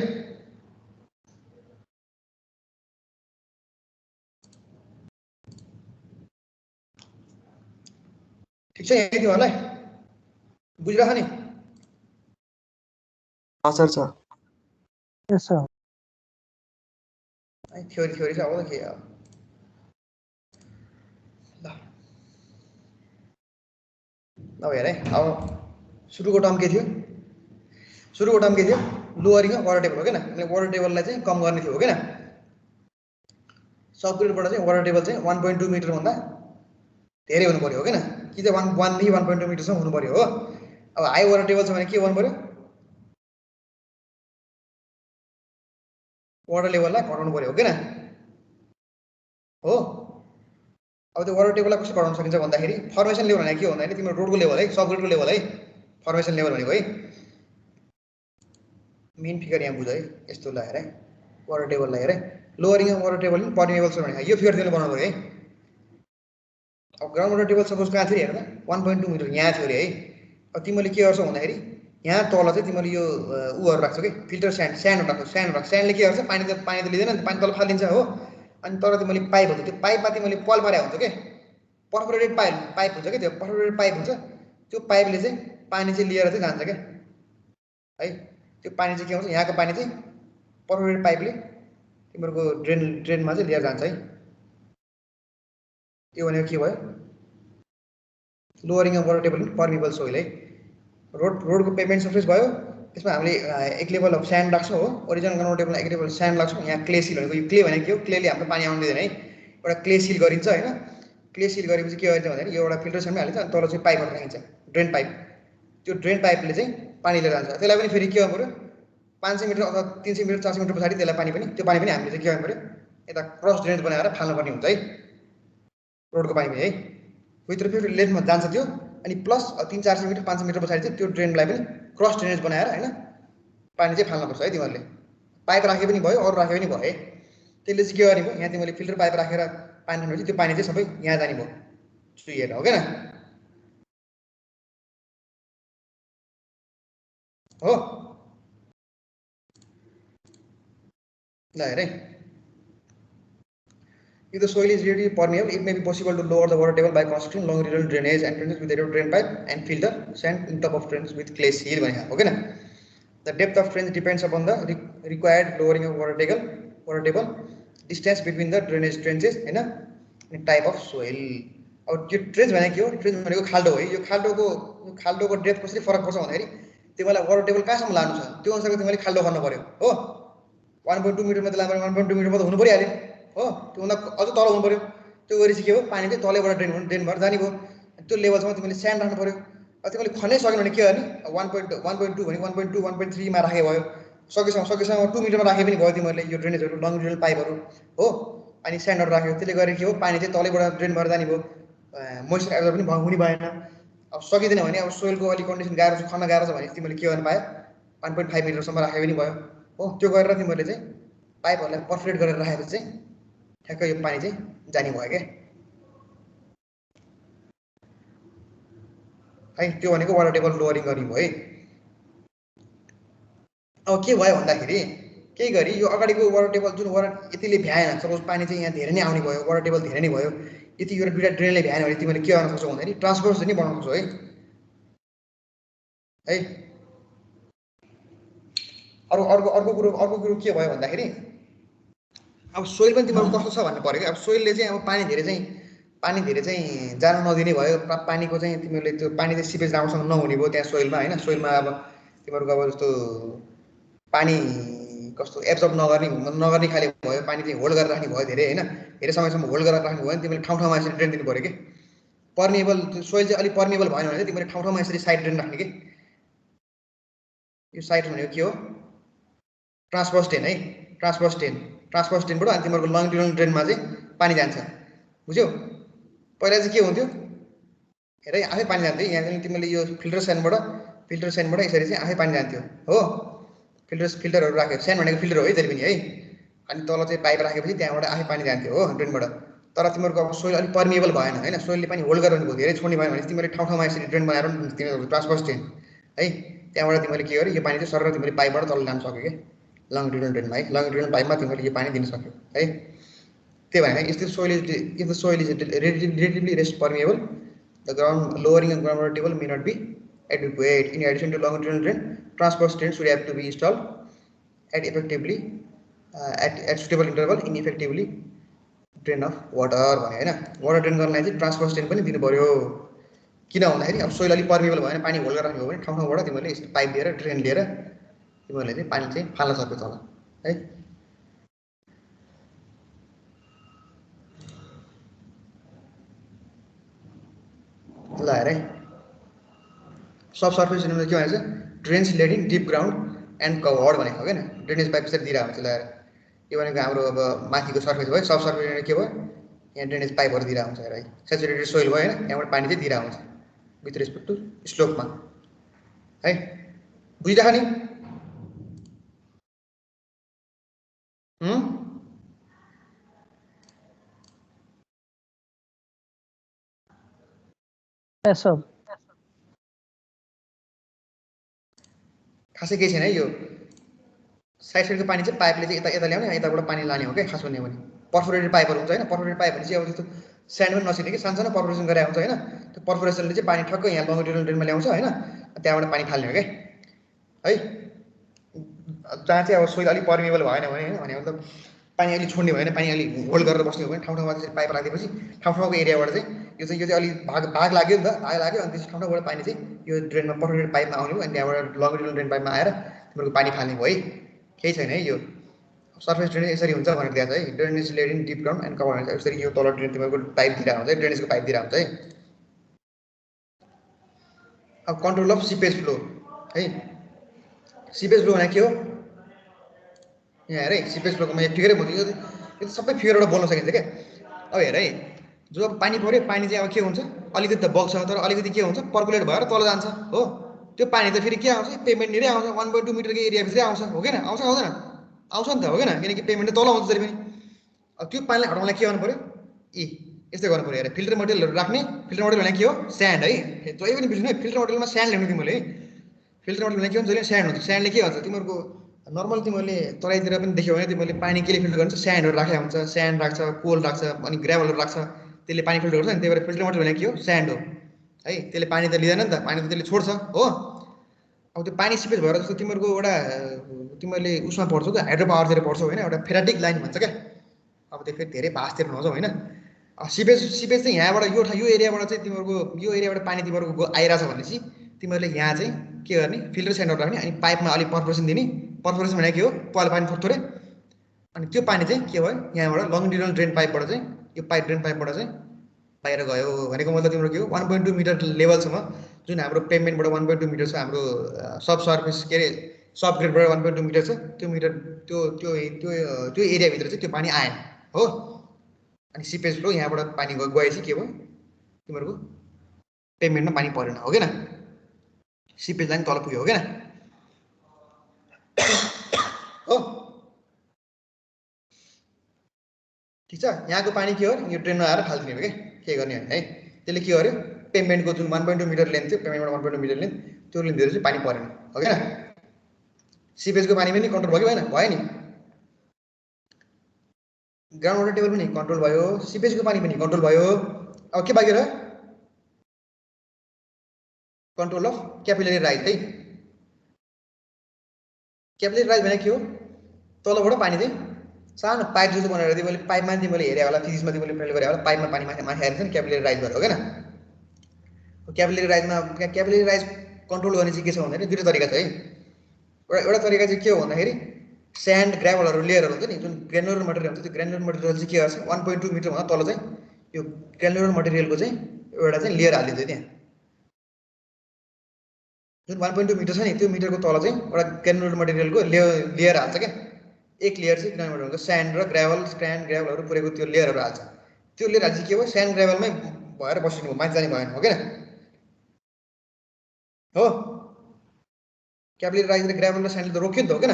ठिक छ यही तिमीहरूलाई बुझिराख नि। सर छ यस सर थ्योरी चाहिँ अब के अब ल हेर है। अब सुरुको टर्म के थियो लोअरिङ अफ वाटर टेबल हो क्या। वाटर टेबललाई चाहिँ कम गर्ने थियो हो क्या। सबग्रेडबाट चाहिँ वाटर टेबल चाहिँ 1.2 मिटरभन्दा धेरै हुनु पर्यो हो क्या। कि चाहिँ 1 1.2 मिटरसम्म हुनु पर्यो हो। अब हाई वाटर टेबल छ भने के गर्नु पर्यो वाटर लेभललाई घटाउनु पर्यो हो क्या हो। अब त्यो वाटर टेबललाई कसरी घटाउन सकिन्छ भन्दाखेरि फर्मेसन लेभल भनेको के हो भन्दाखेरि तिम्रो रोडको लेभल है सबग्रेडको लेभल है फर्मेसन लेभल भनेको है। मेन फिगर यहाँ बुझ है यस्तो ल हेर है वाटर टेबललाई हेर है। Lowering of water table in permeable छ भने यो फिगर तिमीले बनाउनु पर्यो है। अब ग्राउन्ड वाटर टेबल सपोज कहाँ थियो हेर त 1.2 मिटर यहाँ थियो अरे है। अब तिमीले के गर्छौ भन्दाखेरि यहाँ तल चाहिँ तिमीले यो उहरू राख्छौ कि फिल्टर स्यान्ड राख्छौ। स्यान्डले के गर्छ पानी त लिँदैन नि पानी तल फालिन्छ हो। अनि तर तिमीले पाइप हुन्छ त्यो पाइपमा तिमीले पल पारेको हुन्छ कि पर्फोरेटेड पाइप हुन्छ कि त्यो पर्फोरेटेड पाइप हुन्छ। त्यो पाइपले चाहिँ पानी चाहिँ लिएर चाहिँ जान्छ क्या है। त्यो पानी चाहिँ के हुन्छ यहाँको पानी चाहिँ पर्फोरेटेड पाइपले तिमीहरूको ड्रेनमा चाहिँ लिएर जान्छ है। त्यो भनेको के भयो lowering of water table in permeable soil है। रोडको पेभमेन्ट सर्फेस भयो त्यसमा हामीले एक लेभल अफ स्यान्ड राख्छौँ हो। ओरिजिनल ग्राउन्ड टेबलमा एक लेभल स्यान्ड राख्छौँ। यहाँ क्ले सिल भनेको यो क्ले भनेको के हो क्लेले हाम्रो पानी आउनु दिँदैन है। एउटा क्ले सिल गरिन्छ होइन। क्ले सिल गरेपछि के गरिन्छ भन्दाखेरि यो एउटा फिल्टर स्यान्डमै हालिन्छ अनि तल चाहिँ पाइपहरू राखिन्छ ड्रेन पाइप। त्यो ड्रेन पाइपले चाहिँ पानी लिएर जान्छ। त्यसलाई पनि फेरि के गर्नु पऱ्यो 500 मिटर अथवा 300 मिटर 400 मिटर पछाडि त्यसलाई पानी पनि त्यो पानी पनि हामीले चाहिँ के गर्नु पऱ्यो यता क्रस ड्रेनेज बनाएर फाल्नुपर्ने हुन्छ है रोडको पानी पनि है। भित्र फेरि लेन्थमा जान्छ त्यो अनि प्लस 300-400 मिटर 500 मिटर पछाडि चाहिँ त्यो ड्रेनलाई पनि क्रस ड्रेनेज बनाएर होइन पानी चाहिँ फाल्नुपर्छ है। तिमीहरूले पाइप राखे पनि भयो अरू राखे पनि भयो है। त्यसले चाहिँ के गर्ने भयो यहाँ तिमीले फिल्टर पाइप राखेर पानी राखेपछि त्यो पानी चाहिँ सबै यहाँ जाने भयो चुहिएर हो क्या हो। ल हेर है if the soil is really permeable it may be possible to lower the water table by constructing longitudinal drainage and trenches with a drain pipe and filter sand in top of trenches with clay seal भनेको हो किन। The depth of trench depends upon the required lowering of water table distance between the drainage trenches हैन अनि type of soil। अब त्यो trench भनेको के हो ट्रेन्च भनेको खाल्डो है। यो खाल्डोको डेप्थ कसरी फरक पर्छ भन्दाखेरि तिमीलाई वाटर टेबल कहाँसम्म लानु छ त्यो अनुसारको तिमीले खाल्डो गर्न पर्यो हो। 1.2 मिटरमा त लानु 1.2 मिटरमा त हुनु परिहाल्यो हो। त्योभन्दा अझ तल हुनु पर्यो। त्यो गरेपछि के हो पानी चाहिँ तलैबाट ड्रेन भएर जाने भयो। त्यो लेभलसम्म तिमीले स्यान्ड राख्नु पर्यो। अब तिमीले खनै सक्यो भने के गर्ने 1.2 भने 1.2 1.3 मा राखे भयो सकेसम्म 2 मिटरमा राखे पनि भयो तिमीहरूले यो ड्रेनेजहरू लङ्गिट्युडनल पाइपहरू हो। अनि स्यान्डहरू राख्यो त्यसले गर्दा के हो पानी चाहिँ तलैबाट ड्रेन भएर जाने भयो मोइस्चर एब्जर्ब पनि हुने भएन। अब सकिँदैन भने अब सोइलको अलिक कन्डिसन गाह्रो छ खन्न गाह्रो छ भने तिमीले के गर्न पायो 1.5 मिटरसम्म राखे पनि भयो हो। त्यो गरेर तिमीहरूले चाहिँ पाइपहरूलाई पर्फोरेट गरेर राखेपछि चाहिँ ठ्याक्कै यो पानी चाहिँ जाने भयो क्या है। त्यो भनेको वाटर टेबल लोअरिङ गर्ने भयो है। अब के भयो भन्दाखेरि केही गरी यो अगाडिको वाटर टेबल जुन वाटर यतिले भ्याएन, सपोज पानी चाहिँ यहाँ धेरै नै आउने भयो, वाटर टेबल धेरै नै भयो, यति यो दुईटा ड्रेनले भ्याएन भने तिमीले के गर्न सक्छौ भन्दाखेरि ट्रान्सफर चाहिँ बनाउन सक्छौ है। अर्को कुरो के भयो भन्दाखेरि अब सोइल पनि तिमीहरूको कस्तो छ भन्नु पर्यो कि। अब सोइलले चाहिँ अब पानी धेरै चाहिँ जान नदिने भयो, पानीको चाहिँ तिमीहरूले त्यो पानी चाहिँ सिपेज राम्रोसँग नहुने भयो त्यहाँ सोइलमा होइन। सोइलमा अब तिमीहरूको अब जस्तो पानी कस्तो एब्जर्ब नगर्ने खाले भयो, पानी चाहिँ होल्ड गरेर राख्ने भयो धेरै होइन, धेरै समयसम्म होल्ड गरेर राख्ने भयो भने तिमीले ठाउँमा यसरी ड्रेन दिनु पऱ्यो कि। पर्मेबल सोइल चाहिँ अलिक पर्मेबल भएन भने चाहिँ तिमीले ठाउँमा यसरी साइड ड्रेन राख्ने कि। यो साइड भनेको के हो? ट्रान्सफर स्टेन है, ट्रान्सफर स्टेनबाट अनि तिमीहरूको लङ्गिट्युडनल ड्रेनमा चाहिँ पानी जान्छ, बुझ्यौ? पहिला चाहिँ के हुन्थ्यो हेर आफै पानी जान्थ्यो। यहाँ चाहिँ तिमीले यो फिल्टर सेनबाट यसरी चाहिँ आफै पानी जान्थ्यो हो। फिल्टरहरू राख्यो, सेन भनेको फिल्टर हो है जहिले पनि है। अनि तल चाहिँ पाइप राखेपछि त्यहाँबाट आफै पानी जान्थ्यो हो ड्रेनबाट। तर तिमीहरूको अब सोइल अलिक पर्मिएबल भएन होइन, सोइलले पानी होल्ड गरेर भयो, धेरै छोड्ने भएन भने तिमीले ठाउँमा यसरी ड्रेन बनाएर तिमीहरूको ट्रान्सफर स्टेन है, त्यहाँबाट तिमीले के गर्यो यो पानी चाहिँ सर तिमीले पाइपबाट तल जान सक्यो कि लङ्गिट्युडनल ड्रेनमा है। लङ्गिट्युडनल पाइपमा तिमीले यो पानी दिन सक्यो है। त्यही भएर if the soil is relatively less permeable, the lowering of groundwater table may not be adequate. In addition to longitudinal drain, transport drain should have to be installed at suitable interval in effectively drain of water भने हैन। Water drain गर्नलाई चाहिँ transfer stain पनि दिनु पर्यो। किन भन्दाखेरि अब सोइल अलिक पर्मेबल भएन, पानी होल्ड गरेर राख्नु हो भने ठाउँबाट तिमीले यसरी पाइप लिएर ड्रेन लिएर तिमीहरूले चाहिँ पानी चाहिँ फाल्न सक्यो तल है। ल हेर है, सब सर्फेस ड्रेनमा के भनेको छ? Drains laid in deep ground and covered भनेको हो क्या। ड्रेनेज पाइप यसरी दिइरहेको हुन्छ। ल हेर यो भनेको हाम्रो अब माथिको सर्फेस भयो, सब सर्फेस के भयो यहाँ ड्रेनेज पाइपहरू दिइरहेको हुन्छ हेर है। सेचुरेटेड सोइल भयो होइन, त्यहाँबाट पानी चाहिँ दिइरहेको हुन्छ विथ रेस्पेक्ट टु स्लोपमा है। बुझिरहेको नि? खासै केही छैन है। यो साइडको पानी चाहिँ पाइपले चाहिँ यता ल्याउने, यताबाट पानी लाने हो क्या खास भन्यो भने। पर्फोरेटेड पाइपहरू हुन्छ होइन, पर्फोरेटेड पाइप भने चाहिँ अब जस्तो स्यान्ड पनि नछिने कि सानो पर्फोरेसन गरेर हुन्छ होइन। त्यो पर्फोरेसनले चाहिँ पानी ठक्कै यहाँ लङ्गिट्युडनल ड्रेनमा ल्याउँछ होइन, त्यहाँबाट पानी फाल्ने हो क्या है। जहाँ चाहिँ अब सोइल अलिक पर्मेबल भएन भने होइन, भने मतलब पानी अलिक छोड्ने भएन, पानी अलिक होल्ड गरेर बस्ने हो भने ठाउँमा त्यसरी पाइप राखिदिएपछि ठाउँको एरियाबाट चाहिँ यो चाहिँ अलिक भाग लाग्यो नि त, भाग लाग्यो। अनि त्यसपछि ठाउँबाट पानी चाहिँ यो ड्रेनमा पर्फोरेटेड पाइपमा आउने भयो, अनि त्यहाँबाट लङ्गिट्युडनल ड्रेन पाइपमा आएर तिमीहरूको पानी फाल्ने भयो है। केही छैन है। यो सर्फेस ड्रेनेज यसरी हुन्छ भनेर दिएको छ है। Drainage laid in deep ground and cover हुन्छ। यसरी यो तल ड्रेन तिमीहरूको पाइप दिइरहेको हुन्छ है, ड्रेनेजको पाइप दिइरहेको हुन्छ है। अब कन्ट्रोल अफ सिपेज फ्लो है। सिपेज फ्लो भनेको के हो यहाँ हेर है। सिपेज फ्लोको म एक फिगरै भन्छु, यो सबै फिगरबाट बोल्न सकिन्छ क्या। अब हेर है, जो अब पानी पऱ्यो, पानी चाहिँ अब के हुन्छ अलिकति त बग्छ, तर अलिकति के हुन्छ पर्कुलेट भएर तल जान्छ हो। त्यो पानी त फेरि के आउँछ पेमेन्टनिरै आउँछ, 1.2 मिटरको एरियाभित्रै आउँछ हो किन? आउँछ आउँदैन? आउँछ नि त हो किन? किनकि पेमेन्ट त तल आउँछ जहिले पनि। अब त्यो पानीलाई हटाउनलाई के गर्नु पऱ्यो? यस्तै गर्नु पऱ्यो हेर। फिल्टर मटेरियलहरू राख्ने। फिल्टर मटेरियल भनेको के हो? स्यान्ड है। जहिले पनि बिर्सिनु है, फिल्टर मटेरियलमा स्यान्ड ल्याउनु तिमीले है। फिल्टर मटेरियल भनेको के हुन्छ? जहिले स्यान्ड हुन्छ। स्यान्डले के भन्छ तिमीहरूको नर्मल तिमीहरूले तराईतिर पनि देख्यौ भने तिमीहरूले पानी केले फिल्टर गर्छ? स्यान्डहरू राखेको हुन्छ, स्यान्ड राख्छ, कोल राख्छ, अनि ग्राभलहरू राख्छ, त्यसले पानी फिल्टर गर्छ नि। त्यही भएर फिल्टर मटेरियल भनेको के हो? स्यान्ड हो है। त्यसले पानी त लिँदैन नि त, पानी त त्यसले छोड्छ हो। अब त्यो पानी सिपेज भएर जस्तो तिमीहरूको एउटा तिमीहरूले उसमा पढ्छौ क्या, हाइड्रो पावरतिर पढ्छौ होइन, एउटा फेराटिक लाइन भन्छ क्या। अब त्यो फेरि धेरै भासतिर नजाउँ होइन। सिपेज चाहिँ यहाँबाट यो एरियाबाट चाहिँ तिमीहरूको यो एरियाबाट पानी तिमीहरूको आइरहेछ भनेपछि तिमीहरूले यहाँ चाहिँ के गर्ने? फिल्टर सेन्टर राख्ने, अनि पाइपमा अलिक पर्फोरेसन दिने। पर्फोरेसन भनेको के हो? पहिला पानी थोरै, अनि त्यो पानी चाहिँ के भयो यहाँबाट लङ्गिट्युडनल ड्रेन पाइपबाट चाहिँ यो ड्रेन पाइपबाट चाहिँ बाहिर गयो भनेको मतलब तिम्रो के हो? 1.2 मिटर लेभलसम्म जुन हाम्रो पेमेन्टबाट 1.2 मिटर छ, हाम्रो सब सर्फेस के अरे सब ग्रेडबाट 1.2 मिटर छ, त्यो मिटर त्यो एरियाभित्र चाहिँ त्यो पानी आएन हो। अनि सिपेज फ्लो यहाँबाट पानी गएपछि के भयो तिमीहरूको पेमेन्टमा पानी परेन हो किन? सिपेज लाइन तल पुग्यो हो किन हो। ठिक छ, यहाँको पानी के हो यो ड्रेनमा आएर फाल्दिने हो के गर्ने है। त्यसले के गर्यो? पेमेन्टको जुन 1.2 मिटर लेन्थ थियो, पेमेन्टबाट 1.2 मिटर लेन्थ, त्यो लेन्थहरू चाहिँ पानी परेन हो किन? सिपेजको पानी पनि कन्ट्रोल भयो कि भएन? भयो नि। ग्राउन्ड वाटर टेबल पनि कन्ट्रोल भयो, सिपेजको पानी पनि कन्ट्रोल भयो। अब के बाँकी रह्यो? कन्ट्रोल अफ क्यापिलरी राइज है। क्यापिलरी राइज भने के हो? तलबाट पानी चाहिँ सानो पाइप जस्तो बनाएर तिमीले पाइपमा तिमीले हेरे होला, फिजिक्समा तिमीले फेल गरे होला, पाइपमा पानी माथि आएर चाहिँ क्यापिलरी राइज गरेर हो क्या। क्यापिलरी राइज कन्ट्रोल गर्ने चाहिँ के छ भन्दाखेरि दुईवटा तरिका छ है। एउटा तरिका चाहिँ के हो भन्दाखेरि स्यान्ड ग्राभलहरू लेयरहरू हुन्छ नि, जुन ग्रेनुलर मटेरियल हुन्छ, त्यो ग्रेनुलर मटेरियल चाहिँ के गर्छ 1.2 मिटरभन्दा तल चाहिँ यो ग्रेनुलर मटेरियलको चाहिँ एउटा चाहिँ लेयर हालिदिन्छ त्यहाँ। जुन 1.2 मिटर छ नि त्यो मिटरको तल चाहिँ एउटा ग्रेनुलर मटेरियलको लेयर हाल्छ क्या। एक लेयर चाहिँ ग्रेनुलर मटेरियलको स्यान्ड र ग्राभलहरू पुरेको त्यो लेयरहरू हाल्छ। त्यो लेयर हाल्छ के हो? स्यान्ड ग्राभलमै भएर बसिनु माथि जाने भएन हो क्या हो। क्यापिलरी राइज र ग्राभल र स्यान्डले त रोक्यो नि त हो किन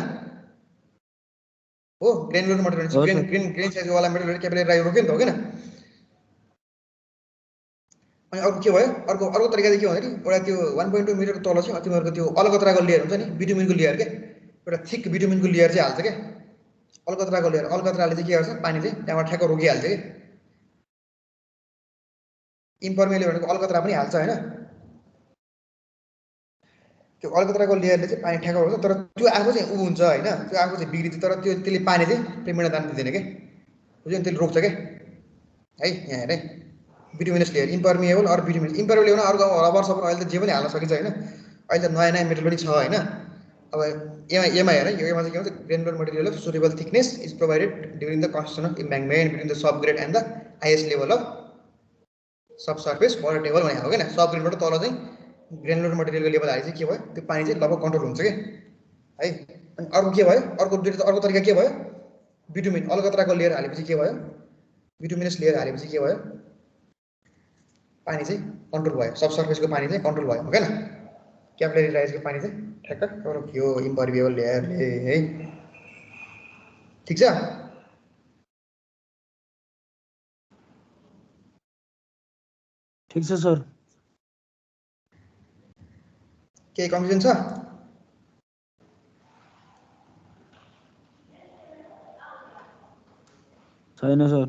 हो। ग्रेनुलर मटेरियल चाहिँ ग्रेन साइजको वाला मटेरियल क्यापिलरी राइज रोक्यो नि त हो किन। अनि अर्को के भयो? अर्को तरिका चाहिँ के भन्दाखेरि एउटा त्यो 1.2 मिटरको तल चाहिँ तिमीहरूको त्यो अलकत्राको लेयर हुन्छ नि, बिटुमिनको लेयर के, एउटा थिक बिटुमिनको लेयर चाहिँ हाल्छ क्या। अलकत्राको लेयर, अलकत्राले चाहिँ के गर्छ? पानी चाहिँ त्यहाँबाट ठ्याक्क रोकिहाल्छ कि। इम्पर्मेबल भनेको अलकत्रा पनि हाल्छ होइन। त्यो अलकत्राको लेयरले चाहिँ पानी ठ्याक्क रोक्छ, तर त्यो आफू चाहिँ ऊ हुन्छ होइन, त्यो आफू चाहिँ बिग्रिन्छ, तर त्यसले पानी चाहिँ प्रेमिना जान दिँदैन क्या। बुझ्यो नि, त्यसले रोक्छ क्या है। यहाँ हेर bituminous layer, impermeable or bituminous. Impermeable भने अर्को रबर सबर अहिले त जे पनि हाल्न सकिन्छ होइन। अहिले त नयाँ मेटेरियल पनि छ होइन। अब एमा हेर, यो एमा चाहिँ के भन्छ? Granular material of suitable thickness is provided during the construction of embankment between the sub grade and the highest level of sub surface water table भने हो क्या। सब ग्रेडबाट तल चाहिँ ग्रेनुलर मटेरियलको लेभल हाले चाहिँ के भयो? त्यो पानी चाहिँ लगभग कन्ट्रोल हुन्छ कि है। अनि अर्को के भयो? अर्को तरिका के भयो? बिटुमिन, अलकत्राको लेयर हालेपछि के भयो? बिटुमिनस लेयर हालेपछि के भयो? पानी चाहिँ कन्ट्रोल भयो, सब सर्फेसको पानी चाहिँ कन्ट्रोल भयो हो क्या। क्यापिलरी राइजको पानी चाहिँ ठ्याक्क रोकियो इम्पर्मिएबल लेयरले है। ठिक छ? ठिक छ सर। केही कन्फ्युजन छ? छैन सर।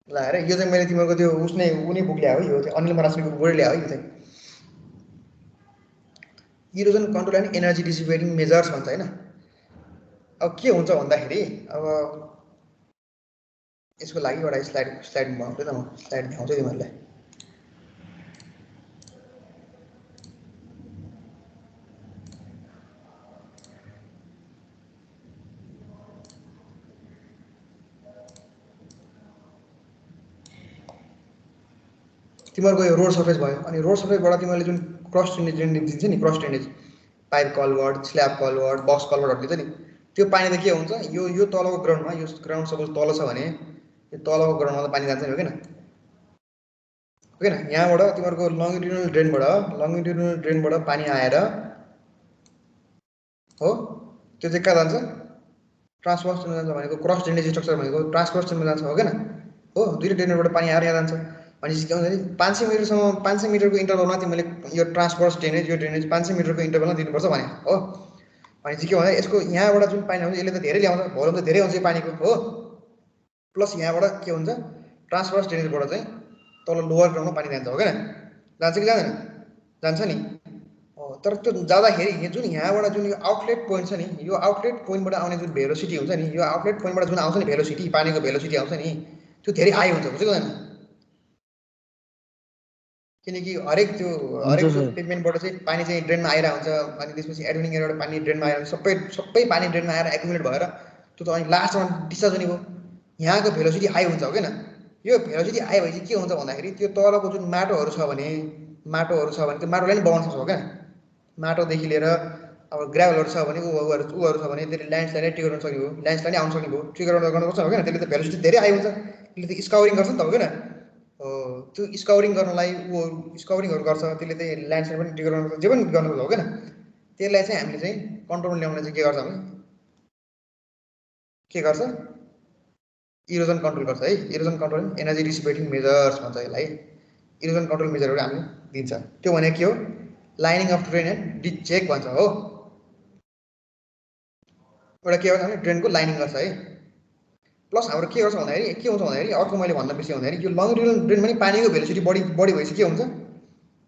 ल हेर, यो चाहिँ मैले तिमीहरूको त्यो उनी बुक ल्यायो है, यो चाहिँ अनिल मरासनीको बुकबाट ल्यायो है। यो चाहिँ erosion control and energy dissipating measures भन्छ होइन। अब के हुन्छ भन्दाखेरि अब यसको लागि एउटा स्लाइड बनाउँछु त, म स्लाइड देखाउँछु तिमीहरूलाई। तिमीहरूको यो रोड सर्फेस भयो, अनि रोड सर्फेसबाट तिमीहरूले जुन क्रस ड्रेनेज दिन्छ नि, cross drainage pipe culvert, slab culvert, box कलवर्डहरू दिन्छ नि, त्यो पानी त के हुन्छ? यो तलको ग्राउन्डमा, यो ग्राउन्ड सपोज तल छ भने यो तलको ग्राउन्डमा त पानी जान्छ नि हो किन हो किन। यहाँबाट तिमीहरूको लङ्गिट्युडिनल ड्रेनबाट पानी आएर हो त्यो चाहिँ कहाँ जान्छ? ट्रान्सफर्स ड्रेनमा जान्छ भनेको क्रस ड्रेनेज स्ट्रक्चर भनेको ट्रान्सफर्स ड्रेनमा जान्छ हो किन हो। दुईवटा ड्रेनबाट पानी आएर यहाँ जान्छ भनेपछि के हुन्छ? 500 मिटरसम्म, 500 मिटरको इन्टरभलमा तिमीले यो ट्रान्सफर्स ड्रेनेज, यो ड्रेनेज 500 मिटरको इन्टरभलमा दिनुपर्छ भने हो। भनेपछि के भन्दा यसको यहाँबाट जुन पानी आउँछ यसले त धेरै ल्याउँछ, भोल्युम त धेरै आउँछ यो पानीको हो। प्लस यहाँबाट के हुन्छ? ट्रान्सफर्स ड्रेनेजबाट चाहिँ तल लोवर ग्राउन्डमा पानी जान्छ हो क्या। जान्छ कि जाँदैन? जान्छ नि हो। तर त्यो जाँदाखेरि जुन यहाँबाट जुन यो आउटलेट पोइन्ट छ नि, यो आउटलेट पोइन्टबाट आउने जुन भेलोसिटी हुन्छ नि, यो आउटलेट पोइन्टबाट जुन आउँछ नि भेलोसिटी, पानीको भेलोसिटी आउँछ नि, त्यो धेरै हाई हुन्छ, बुझ्यो होइन? किनकि हरेक त्यो पेभमेन्टबाट चाहिँ पानी चाहिँ ड्रेनमा आएर हुन्छ, अनि त्यसपछि एडमिनिङ एरियाबाट पानी ड्रेनमा आएर सबै पानी ड्रेनमा आएर एकुमुलेट भएर त्यो त अनि लास्टमा डिस्चार्ज हुने भयो। यहाँको भेलोसिटी हाई हुन्छ हो किन। यो भेलोसिटी हाई भएपछि के हुन्छ भन्दाखेरि त्यो तलको जुन माटोहरू छ भने त्यो माटोलाई नि बगाउन सक्छ हो क्या। माटोदेखि लिएर अब ग्राभलहरू छ भने ऊहरू छ भने त्यसले ल्यान्डस्लाइडलाई ट्रिगर गर्न सक्ने हो, ल्यान्डस्लाइड नै आउन सक्ने भयो, ट्रिगर गर्नुपर्छ हो किन। त्यसले त भेलोसिटी धेरै हाई हुन्छ, त्यसले त स्काउरिङ गर्छ नि त हो किन। त्यो स्काउरिङ गर्नलाई स्काउरिङहरू गर्छ, त्यसले चाहिँ ल्यान्डस्लाइड पनि ट्रिगर गर्नुपर्छ, जे पनि गर्नुपर्छ हो किन। त्यसलाई चाहिँ हामीले चाहिँ कन्ट्रोल ल्याउन चाहिँ के गर्छ भने के गर्छ? इरोजन कन्ट्रोल गर्छ है। Erosion control energy dissipating measures भन्छ यसलाई। इरोजन कन्ट्रोल मेजरहरू हामीले दिन्छ। त्यो भने के हो? Lining of drain and ditch check भन्छ हो। एउटा के गर्छ भने ड्रेनको लाइनिङ गर्छ है। प्लस हाम्रो के गर्छ भन्दाखेरि के हुन्छ भन्दाखेरि अर्को मैले भन्न बिर्सेँ भन्दाखेरि यो लङ्गिट्युडल ड्रेन पनि पानीको भेलोसिटी बढी भएपछि के हुन्छ,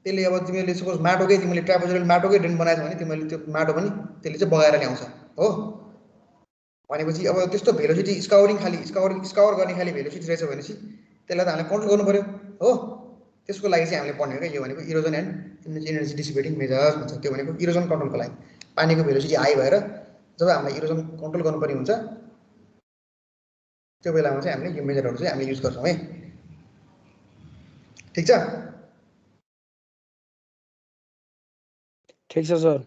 त्यसले अब तिमीले सपोज माटोकै तिमीले ट्रापेजोइडल माटोकै ड्रेन बनाएछ भने तिमीले त्यो माटो पनि त्यसले चाहिँ बगाएर ल्याउँछ हो। भनेपछि अब त्यस्तो भेलोसिटी स्कावर गर्ने खाली भेलोसिटी रहेछ भनेपछि त्यसलाई त हामीले कन्ट्रोल गर्नु पऱ्यो हो। त्यसको लागि चाहिँ हामीले पढ्ने हो क्या यो भनेको erosion and energy dissipating measures भन्छ। त्यो भनेको इरोजन कन्ट्रोलको लागि पानीको भेलोसिटी हाई भएर जब हामीले इरोजन कन्ट्रोल गर्नुपर्ने हुन्छ त्यो बेलामा चाहिँ हामीले यो मेजरहरू चाहिँ हामीले युज गर्छौँ है। ठिक छ। ठिक छ सर।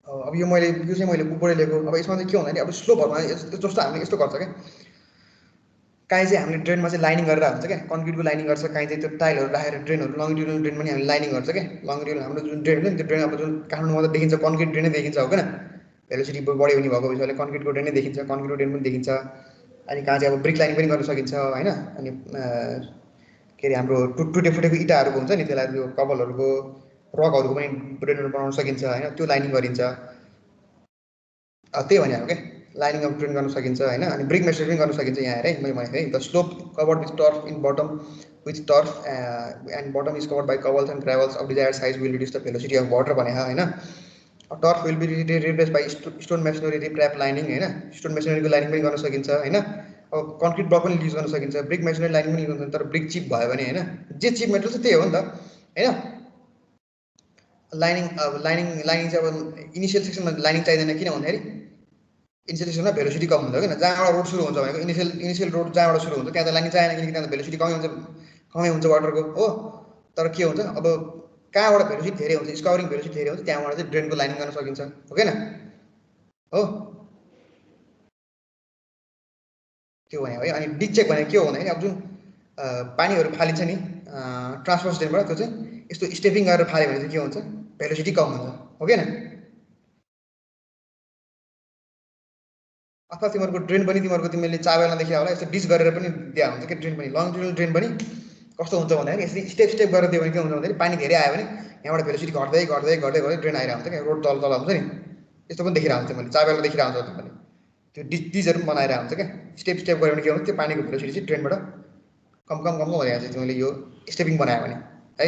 अब यो चाहिँ मैले बुकबाट लिएको। अब यसमा चाहिँ के भन्दाखेरि अब स्लोपहरूमा जस्तो हामीले यस्तो गर्छ क्या, काहीँ चाहिँ हामीले ड्रेनमा चाहिँ लाइनिङ गरेर हुन्छ क्या, कन्क्रिटको लाइनिङ गर्छ, काहीँ चाहिँ त्यो टाइलहरू राखेर ड्रेनहरू लङ्गिट्युडल ड्रेन पनि हामीले लाइनिङ गर्छ क्या। लङ्गिट्युडल हाम्रो जुन ड्रेन हुन्छ नि त्यो ड्रेन अब जुन काठमाडौँमा त देखिन्छ कन्क्रिट ड्रेनै देखिन्छ हो किन, भेलोसिटी बढ्यो भने भएको विषयले कन्क्रिटको ड्रेनै देखिन्छ, कन्क्रिटको ड्रेन पनि देखिन्छ। अनि कहाँ चाहिँ अब ब्रिक लाइन पनि गर्न सकिन्छ होइन। अनि के अरे हाम्रो टुटे फुटेको इँटाहरूको हुन्छ नि त्यसलाई त्यो कबलहरूको रकहरूको पनि ड्रेनहरू बनाउन सकिन्छ होइन, त्यो लाइनिङ गरिन्छ। त्यही भने क्या लाइनिङ अफ ड्रेन गर्न सकिन्छ होइन। अनि ब्रिक मेसरी पनि गर्न सकिन्छ यहाँ हेरेँ मैले भनेको है। The slope covered with turf in bottom with turf and bottom is covered by cobbles and gravels of desired size will reduce the velocity of water भने होइन। Turf will be replace by stone masonry riprap lining होइन। Stone मेसनरीको lining पनि गर्न सकिन्छ होइन। अब concrete block पनि युज गर्न सकिन्छ, ब्रिक मेसनरी लाइनिङ पनि युज गर्न सकिन्छ। तर ब्रिक चिप भयो भने होइन, जे चिप मेटेरियल छ त्यही हो नि त होइन। लाइनिङ चाहिँ अब इनिसियल सेक्सनमा लाइनिङ चाहिँदैन, किन भन्दाखेरि इनिसियल सेक्सनमा भेलोसिटी कम हुन्छ किन, जहाँबाट रोड सुरु हुन्छ भनेको इनिसियल रोड जहाँबाट सुरु हुन्छ त्यहाँ त लाइनिङ चाहिएन किनकि त्यहाँ त भेलोसिटी कमै हुन्छ वाटरको हो। तर के हुन्छ अब कहाँबाट भेलोसिटी धेरै हुन्छ, स्कावरिङ भेलोसिटी धेरै हुन्छ त्यहाँबाट चाहिँ ड्रेनको लाइनिङ गर्न सकिन्छ हो किन हो। त्यो भने है। अनि डिच चेक भनेको के हो भन्दाखेरि अब जुन पानीहरू फालिन्छ नि ट्रान्सफर्स ड्रेनबाट, त्यो चाहिँ यस्तो स्टेपिङ गरेर फाल्यो भने चाहिँ के हुन्छ, भेलोसिटी कम हुन्छ हो किन। अथवा तिमीहरूको ड्रेन पनि तिमीले चाबेलमा देखिया होला यस्तो डिच गरेर पनि दिया हुन्छ कि ड्रेन पनि। लङ्गिट्युडल ड्रेन पनि कस्तो हुन्छ भन्दाखेरि यसरी स्टेप गरेर दियो भने के हुन्छ भन्दाखेरि पानी धेरै आयो भने यहाँबाट भेलोसिटी घट्दै ड्रेन आइरहेको हुन्छ क्या, रोड तल हुन्छ नि। यस्तो पनि देखिरहेको हुन्छ मैले चाबेलमा देखिरहेको हुन्छ तपाईँले, त्यो डिचहरू पनि बनाइरहेको हुन्छ क्या। स्टेप गऱ्यो भने के हुन्छ त्यो पानीको भेलोसिटी चाहिँ ड्रेनबाट कम भइरहेको छ तिमीले यो स्टेपिङ बनायो भने है।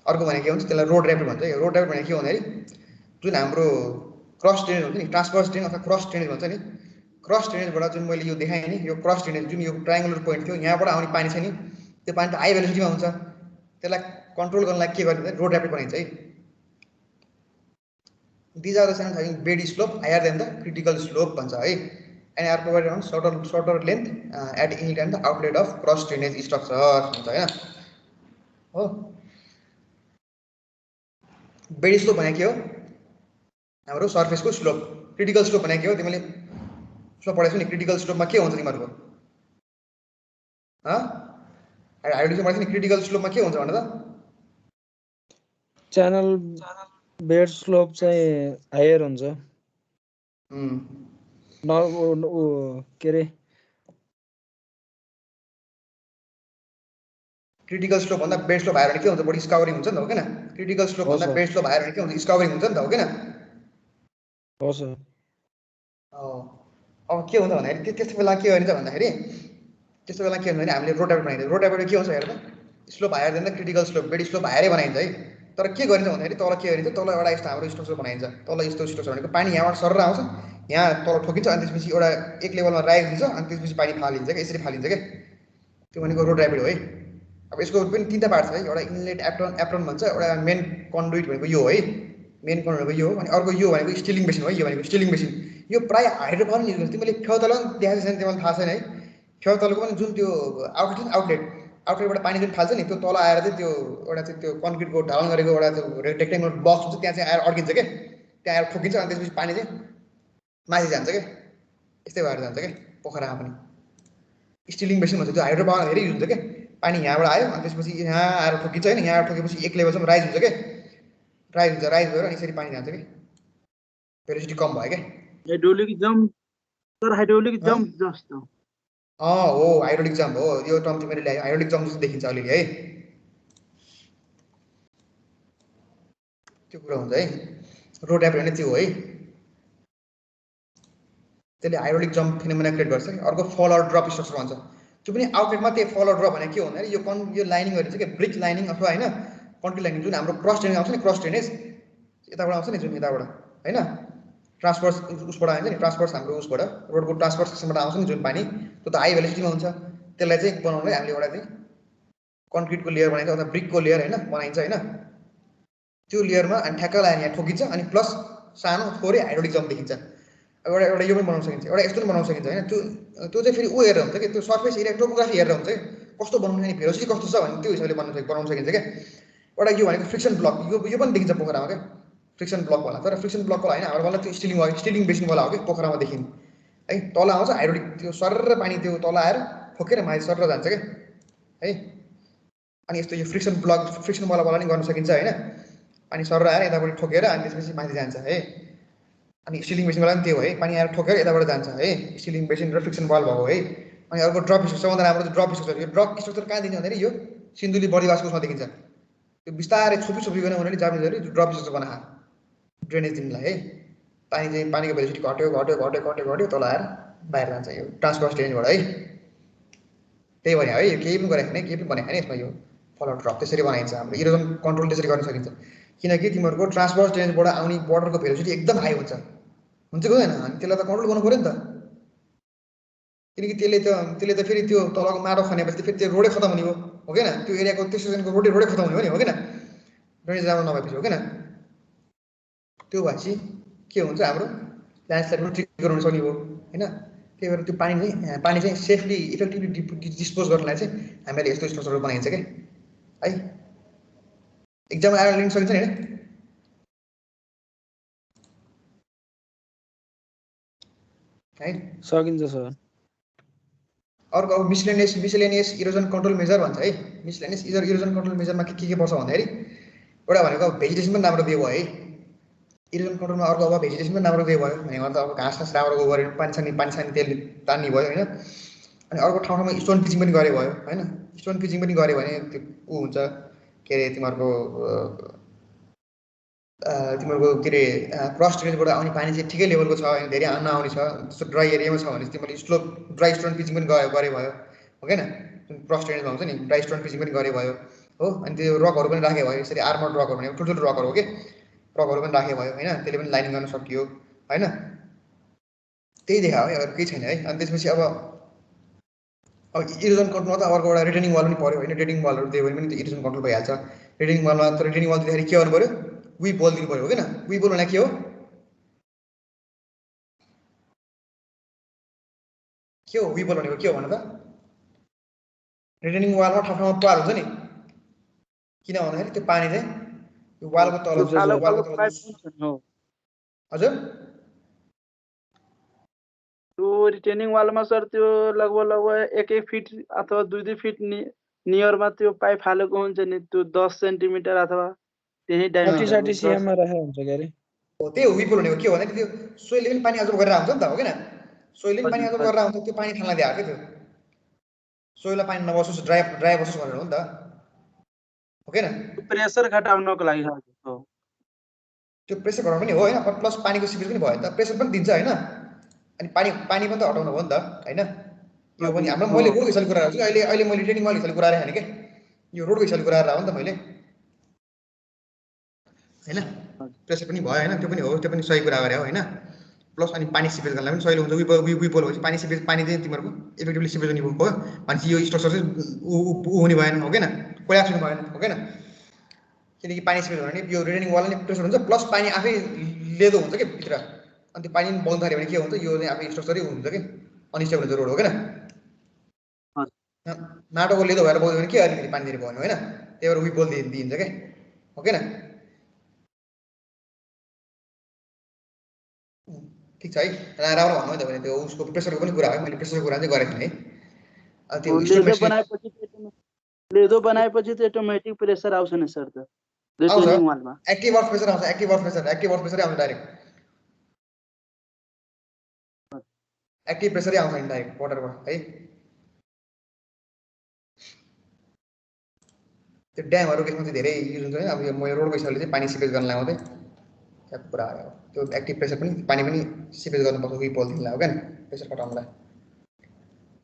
अर्को भनेको के हुन्छ त्यसलाई रोड ऱ्यापिड भन्छ। रोड ऱ्यापिड भनेको के भन्दाखेरि जुन हाम्रो क्रस ड्रेनेज हुन्छ नि, ट्रान्सभर्स ड्रेन अथवा क्रस ड्रेनेज भन्छ नि, क्रस ड्रेनेजबाट जुन मैले यो देखाएँ नि, यो क्रस ड्रेनेज जुन यो ट्रायङ्गुलर पोइन्ट थियो यहाँबाट आउने पानी छ नि त्यो पानी त हाई भेलोसिटीमा हुन्छ, त्यसलाई कन्ट्रोल गर्न लागि के गर्ने रोड ऱ्यापिड बनाइन्छ है। These are the signs having bed slope higher than the critical slope भन्छ है। And are provided on shorter length at inlet and the outlet of cross drainage structure भन्छ होइन हो। बेडी स्लोप भनेको के हो, हाम्रो सर्फेसको स्लोप। क्रिटिकल स्लोप भनेको के हो, तिमीले स्लोप पढाएको नि, क्रिटिकल स्लोपमा के हुन्छ तिमीहरूको हाइड्रोलिक्समा पढाएको नि, क्रिटिकल स्लोपमा के हुन्छ भने त च्यानल बेड स्लोप चाहिँ हायर हुन्छ के अरे क्रिटिकल स्लोप भन्दा बेड स्लोप हायर भने के हुन्छ, बढी स्कावरिङ हुन्छ नि त हो किन। क्रिटिकल स्लोप भन्दा बेड स्लोप हायर भने के हुन्छ, स्कावरिङ हुन्छ नि त हो किन हो सर। अब के हुन्छ भन्दाखेरि त्यस्तो बेला के गरिन्छ भन्दाखेरि हामीले रोड ऱ्यापिड बनाइन्छ। रोड ऱ्यापिड के हुन्छ हेर त, slope higher than the critical slope, बेडी स्लोप हायरै बनाइन्छ है। तर के गरिन्छ भन्दाखेरि तल के गरिन्छ, तल एउटा यस्तो हाम्रो स्ट्रक्चर बनाइन्छ। तल यस्तो स्ट्रक्चर भनेको पानी यहाँबाट सरेर आउँछ, यहाँ तल ठोकिन्छ, अनि त्यसपछि एउटा एक लेभलमा राइज हुन्छ, अनि त्यसपछि पानी फालिन्छ क्या, यसरी फालिन्छ क्या। त्यो भनेको रोड ऱ्यापिड हो है। अब यसको पनि तिनवटा पार्ट छ है, एउटा इनलेट एप्रोन भन्छ, एउटा मेन कन्डुइट भनेको यो हो है, मेन कन्डुइट भनेको यो हो। अनि अर्को यो भनेको स्टिलिङ मेसिन हो है, यो भनेको स्टिलिङ मेसिन। यो प्रायः हाइड्रो पावर युज गर्छ। तिमीले फेवाताल पनि देखाएको छैन, तिमीलाई थाहा छैन है। फेवातालको पनि जुन त्यो आउटलेटबाट पानी जुन फाल्छ नि त्यो तल आएर चाहिँ त्यो एउटा चाहिँ त्यो कन्क्रिटको ढालन गरेको एउटा त्यो रेक्टेङ्गुलर बक्स हुन्छ, त्यहाँ चाहिँ आएर अड्किन्छ क्या, त्यहाँ आएर ठोकिन्छ, अनि त्यसपछि पानी चाहिँ माथि जान्छ क्या, यस्तै भएर जान्छ क्या पोखरामा पनि। स्टिलिङ मेसिन भन्छ, त्यो हाइड्रो पावर धेरै युज हुन्छ क्या। पानी यहाँबाट आयो अनि त्यसपछि यहाँ आएर ठोकिन्छ होइन, यहाँ आएर ठोकेपछि एक लेभलसम्म राइज हुन्छ क्या, राइज भएर अनि यसरी पानी जान्छ क्या, भेलोसिटी कम भयो क्या। हाइड्रोलिक जम्प, तर हाइड्रोलिक जम्प जस्तो हो हाइड्रोलिक जम्प हो यो टर्म चाहिँ मैले ल्याएँ हाइड्रोलिक जम्प जस्तो देखिन्छ अलिअलि है त्यो कुरा हुन्छ है रो ट्याप होइन त्यो हो है त्यसले हाइड्रोलिक जम्प फिनोमेना क्रिएट गर्छ अर्को फल अर ड्रप स्ट्रक्चर भन्छ त्यो पनि आउटलेटमा त्यो फल अर ड्रप भने के हो भने यो लाइनिङहरू चाहिँ के ब्रिक लाइनिङ अथवा होइन कन्क्रिट लाइनिङ जुन हाम्रो क्रस ड्रेनेज आउँछ नि क्रस ड्रेनेज यताबाट आउँछ नि जुन यताबाट होइन ट्रान्सफर्स उसबाट आउँछ नि ट्रान्सफर्स हाम्रो उसबाट रोडको ट्रान्सफर्स सिस्टमबाट आउँछ नि जुन पानी त्यो त हाई भेलोसिटीमा हुन्छ त्यसलाई चाहिँ बनाउनलाई हामीले एउटा चाहिँ कन्क्रिटको लेयर बनाइन्छ अथवा ब्रिकको लेयर होइन बनाइन्छ होइन त्यो लेयरमा अनि ठ्याक्क लगाएर यहाँ ठोकिन्छ अनि प्लस सानो थोरै हाइड्रोलिक जम्प देखिन्छ एउटा एउटा यो पनि बनाउन सकिन्छ एउटा यस्तो पनि बनाउन सकिन्छ होइन त्यो चाहिँ फेरि ऊ हेरेर हुन्छ कि त्यो सर्फेस एरिया टोपोग्राफी हेरेर हुन्छ कि कस्तो बनाउनु नि भेलोसिटी कस्तो छ भने त्यो हिसाबले बनाउन सकिन्छ क्या एउटा यो भनेको फ्रिक्सन ब्लक यो पनि देखिन्छ पोखरामा क्या फ्रिक्सन ब्लक होला तर फ्रिक्सन ब्लक होला होइन हाम्रो वाला त्यो स्टिलिङ बेसिन वाला हो कि पोखरामा देखिने है तल आउँछ हाइड्रोलिक त्यो सरर पानी त्यो तल आएर ठोकेर माथि सरर जान्छ क्या है अनि यस्तो यो फ्रिक्सन वाला नि गर्न सकिन्छ होइन पानी सरर आएर यताबाट ठोकेर अनि त्यसपछि माथि जान्छ है अनि स्टिलिङ बेसिनवाला पनि त्यो है पानी आएर ठोकेर यताबाट जान्छ है स्टिलिङ बेसिन र फ्रिक्सन बल भएको है अनि अर्को ड्रप स्ट्रक्चर सबभन्दा राम्रो ड्रप स्ट्रक्चर यो ड्रप स्ट्रक्चर कहाँ दिन्छ भन्दाखेरि यो सिन्धुली बढीवासको उसमा देखिन्छ त्यो बिस्तारै छोपिकन हुनाले जापानिजहरूले ड्रप स्ट्रक्चर बनाएको ड्रेनेज दिनलाई है पानीको भेलोसिटी घट्यो तल आएर बाहिर जान्छ यो ट्रान्सफर्स ड्रेनेजबाट है त्यही भने है यो केही पनि गरेको छैन केही पनि बनाएको छैन यसमा यो फल ड्रप त्यसरी बनाइन्छ हाम्रो इरोजन कन्ट्रोल त्यसरी गर्न सकिन्छ किनकि तिमीहरूको ट्रान्सफर्स ड्रेनेजबाट आउने वाटरको भेलोसिटी एकदम हाई हुन्छ कि हुँदैन अनि त्यसलाई त कन्ट्रोल गर्नु पऱ्यो नि त किनकि त्यसले त फेरि त्यो तलको माटो खनेपछि फेरि त्यो रोडै खतम हुने हो कि त्यो एरियाको त्यो सिजनको रोडै खतम हुने हो कि ड्रेनेज राम्रो नभएपछि हो कि त्यो भएपछि के हुन्छ हाम्रो ल्यान्डस्लाइड पनि ट्रिट गराउन सक्ने हो होइन त्यही भएर त्यो पानी चाहिँ सेफली इफेक्टिभली डिस्पोज गर्नलाई चाहिँ हामीले यस्तो स्ट्रक्चर बनाइन्छ क्या है एक्जाम आएर लिन सकिन्छ नि है सकिन्छ सर अर्को अब मिसलेनियस इरोजन कन्ट्रोल मेजर भन्छ है मिसलेनियस इरोजन कन्ट्रोल मेजरमा के पर्छ भन्दाखेरि एउटा भनेको भेजिटेसन पनि राम्रो दियो भयो है इरोजन कन्ट्रोलमा अर्को अब भेजिटेसन पनि राम्रो दियो भयो भनेको त अब घाँस राम्रो गऱ्यो पानी छानी तेल तान्ने भयो होइन अनि अर्को ठाउँमा स्टोन पिचिङ पनि गरे भयो होइन स्टोन पिचिङ पनि गऱ्यो भने त्यो ऊ हुन्छ के अरे तिमीहरूको के अरे क्रस ड्रेनेजबाट आउने पानी चाहिँ ठिकै लेभलको छ होइन धेरै नआउने छ जस्तो ड्राई एरियामा छ भने तिमीले ड्राई स्टोन पिचिङ पनि गरे भयो हो कि जुन क्रस ड्रेनेजमा हुन्छ नि ड्राई स्टोन पिचिङ पनि गरे भयो हो अनि त्यो रकहरू पनि राखे भयो यसरी आर्मर्ड रकहरू भनेको ठुल्ठुलो रकहरू हो कि रकहरू पनि राखे भयो होइन त्यसले पनि लाइनिङ गर्न सकियो होइन त्यही देखायो है अरू केही छैन है अनि त्यसपछि अब इरोजन कन्ट्रोलमा त अर्को एउटा रिटेनिङ वाल पनि पऱ्यो होइन रिटेनिङ वालहरू दियो भने पनि त्यो इरोजन कन्ट्रोल भइहाल्छ रिटेनिङ वालमा त रिटेनिङ वाल दिँदाखेरि के गर्नु पऱ्यो वी बल दिनु पऱ्यो हो कि वी बल भने के हो वी बल भनेको के हो भन त रिटेनिङ वालमा ठाउँमा पार हुन्छ नि किन भन्दाखेरि त्यो पानी चाहिँ वालको तल हजुर त्यो रिटेनिङ वालमा सर त्यो लगभग 1 फिट अथवा 2 फिट नियरमा त्यो पाइप हालेको हुन्छ नि त्यो 10 सेन्टिमिटर अथवा त्यही डायमिटर 60 cm मा राखेको हुन्छ के अरे हो त्यही हो विपुल भनेको के हो भने त्यो सोइलले पनि पानी अब्जर्भ गरेर आउँछ नि त हो किन सोइलले पनि पानी अब्जर्भ गरेर आउँछ त्यो पानी थाल्न दिएको के त्यो सोइलमा पानी नबसोस् ड्राई बसोस् भनेर हो नि त हो किन प्रेसर घटाउनको लागि त्यो प्रेसर घटाउनु पनि हो होइन प्लस पानीको सिपेज पनि भयो त प्रेसर पनि दिन्छ होइन अनि पानी पनि त हटाउनु हो नि त होइन यो पनि हाम्रो मैले रोडको हिसाबले कुरा गर्छु अहिले मैले ट्रेनिङ वाल हिसाबले कुरा गरेँ होइन क्या यो रोडको हिसाबले कुरा गरेर हो नि त मैले होइन प्रेसर पनि भयो होइन त्यो पनि हो त्यो पनि सही कुरा गरे हो होइन प्लस अनि पानी सिपेज गर्नलाई पनि सजिलो हुन्छ विपल भएपछि पानी चाहिँ तिमीहरूको इफेक्टिभली सिपेज हुने भयो भनेपछि यो स्ट्रक्चर चाहिँ ऊ हुने भएन हो किन कोल्याप्स हुने भएन हो किन किनकि पानी सिपेज भयो भने यो रिटेनिङ वाल नै प्रेसर हुन्छ प्लस पानी आफै लेदो हुन्छ कि भित्र अनि त्यो पानी बग्न थाल्यो भने के हुन्छ यो चाहिँ आफै स्ट्रक्चरै हुन्छ कि अनस्टेबल हुन्छ रोड हो किन माटोको लेदो भएर बग्यो भने के अलिकति पानी धेरै भयो होइन त्यही भएर विपल दिइन्छ क्या हो किन ठिक छ है राम्रो भन्नु है त भने त्यो उसको प्रेसरको पनि कुरा हो मैले प्रेसरको कुरा चाहिँ गरेको थिएँ है त्यो लेदो बनाएपछि त अटोमेटिक प्रेसर आउँछ नि सर त रिटेनिङ वालमा एक्टिभ अर्थ प्रेसर आउँछ एक्टिभ अर्थ प्रेसरै आउँछ डाइरेक्ट एक्टिभ प्रेसरै आउँछ नि डाइरेक्ट वाटरबाट है त्यो ड्यामहरुको यसमा चाहिँ धेरै युज हुन्छ हैन अब यो रोडको हिसाबले चाहिँ पानी सिपेज गर्न लगाउँदै त्यहाँ पुरा आयो त्यो एक्टिभ प्रेसर पनि पानी पनि सिपेज गर्नुपर्छ उही पोलदेखि लाग्यो क्या प्रेसर घटाउनलाई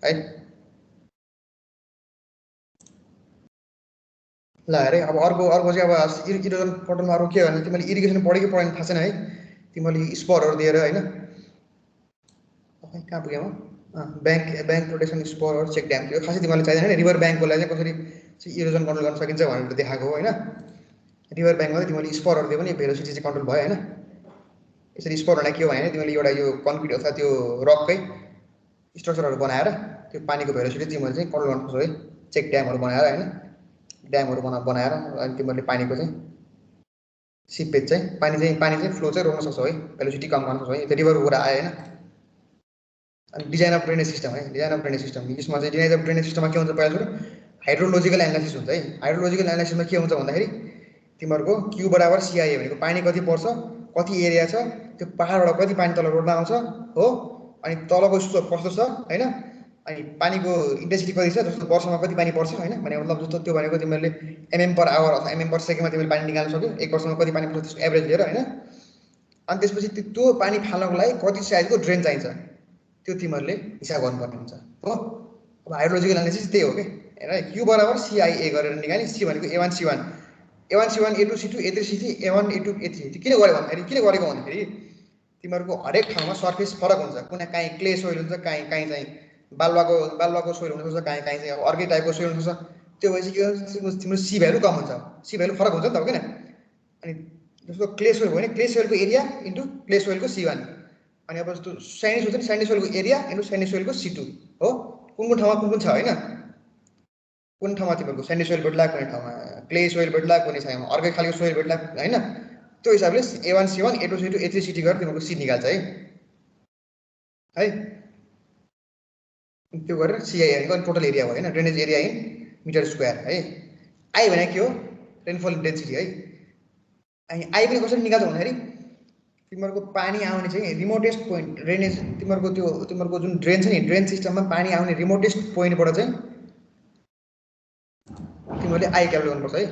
है ल हेरे अब अर्को चाहिँ अब इरोजन कन्ट्रोलमा अर्को के भने तिमीले इरिगेसन पढेको पढेन थाहा छैन है तिमीले स्परहरू दिएर हैन कहाँ पुग्यो म ब्याङ्क प्रोटेक्सन स्परहरू चेक ड्याम त्यो खासै तिमीलाई चाहिँदैन रिभर ब्याङ्ककोलाई चाहिँ कसरी इरोजन कन्ट्रोल गर्न सकिन्छ भनेर देखाएको हो हैन रिभर ब्याङ्कमा चाहिँ तिमीले स्परहरू दियो भने भेलोसिटी चाहिँ कन्ट्रोल भयो हैन यसरी स्परहरूलाई के हो भने तिमीले एउटा यो कन्क्रिट अथवा त्यो रककै स्ट्रक्चरहरू बनाएर त्यो पानीको भेलोसिटी तिमीले चाहिँ कन्ट्रोल गर्न सक्छौ है चेक ड्यामहरू बनाएर हैन ड्यामहरू बनाएर अनि तिमीले पानीको चाहिँ सिपेज चाहिँ पानी चाहिँ फ्लो चाहिँ रोक्न सक्छौ है भेलोसिटी कम गर्न सक्छौ है त्यो रिभरको कुरा आयो हैन अनि डिजाइन अफ ड्रेनेज सिस्टम है डिजाइन अफ ड्रेनेज सिस्टम यसमा चाहिँ डिजाइन अफ ड्रेनेज सिस्टममा के हुन्छ पहिला सुरु हाइड्रोलोजिकल एनालाइसिस हुन्छ है हाइड्रोलोजिकल एनालाइसिसमा के हुन्छ भन्दाखेरि तिमीहरूको क्यू बराबर सिआई भनेको पानी कति पर्छ कति एरिया छ त्यो पहाडबाट कति पानी तल रोडमा आउँछ हो अनि तलको स्लोप कस्तो छ हैन अनि पानीको इन्टेन्सिटी कति छ जस्तो वर्षमा कति पानी पर्छ हैन भने मतलब जस्तो त्यो भनेको तिमीले एमएम पर आवर अथवा एमएम पर सेकेन्डमा तिमीले पानी निकाल्न सक्यौ एक वर्षमा कति पानी पर्छ त्यसको एभरेज लिएर हैन अनि त्यसपछि त्यो पानी फाल्नको लागि कति साइजको ड्रेन चाहिन्छ त्यो तिमीहरूले हिसाब गर्नुपर्ने हुन्छ हो अब हाइड्रोलोजिकल एनालाइसिस त्यही हो के हैन क्यू बराबर सिआइए गरेर निकाल्ने सी भनेको A1 C1 A1 C1 A2 C2 A3 C3 A1 A2 A3 किन गरे भन्दाखेरि किन गरेको भन्दाखेरि तिमीहरूको हरेक ठाउँमा सर्फेस फरक हुन्छ कुनै काहीँ क्ले सोइल हुन्छ काहीँ चाहिँ बालुवाको सोइल हुनसक्छ काहीँ चाहिँ अब अर्कै टाइपको सोइल हुनसक्छ त्यो भएपछि के हुन्छ तिम्रो सी भ्यालु कम हुन्छ सी भ्यालु फरक हुन्छ नि त किन अनि जस्तो क्ले सोइल भयो भने क्ले सोइलको एरिया इन्टु क्ले सोइलको C1 अनि अब जस्तो स्यान्डी सोइल छ नि स्यान्डी सोइलको एरिया इन्टु स्यान्डी सोइलको C2 हो कुन ठाउँमा कुन छ हैन कुन ठाउँमा तिमीहरूको स्यान्डी सोइल भेट्ला कुनै ठाउँमा क्ले सोइल भेट्ला कुनै ठाउँमा अर्कै खालको सोइल भेट्ला हैन त्यो हिसाबले A1 C1 A2 C2 A3 C3 गरेर तिमीहरूको सी निकाल्छ है त्यो गरेर सिआई भनेको टोटल एरिया भयो हैन drainage area in metre square है आई भने के हो रेनफल इन्टेन्सिटी है अनि आई पनि कसरी निकाल्छ भन्दाखेरि तिमीहरूको पानी आउने चाहिँ रिमोटेस्ट पोइन्ट ड्रेनेज तिमीहरूको जुन ड्रेन छ नि ड्रेन सिस्टममा पानी आउने रिमोटेस्ट पोइन्टबाट चाहिँ तिमीहरूले आई क्यालकुलेट गर्नुपर्छ है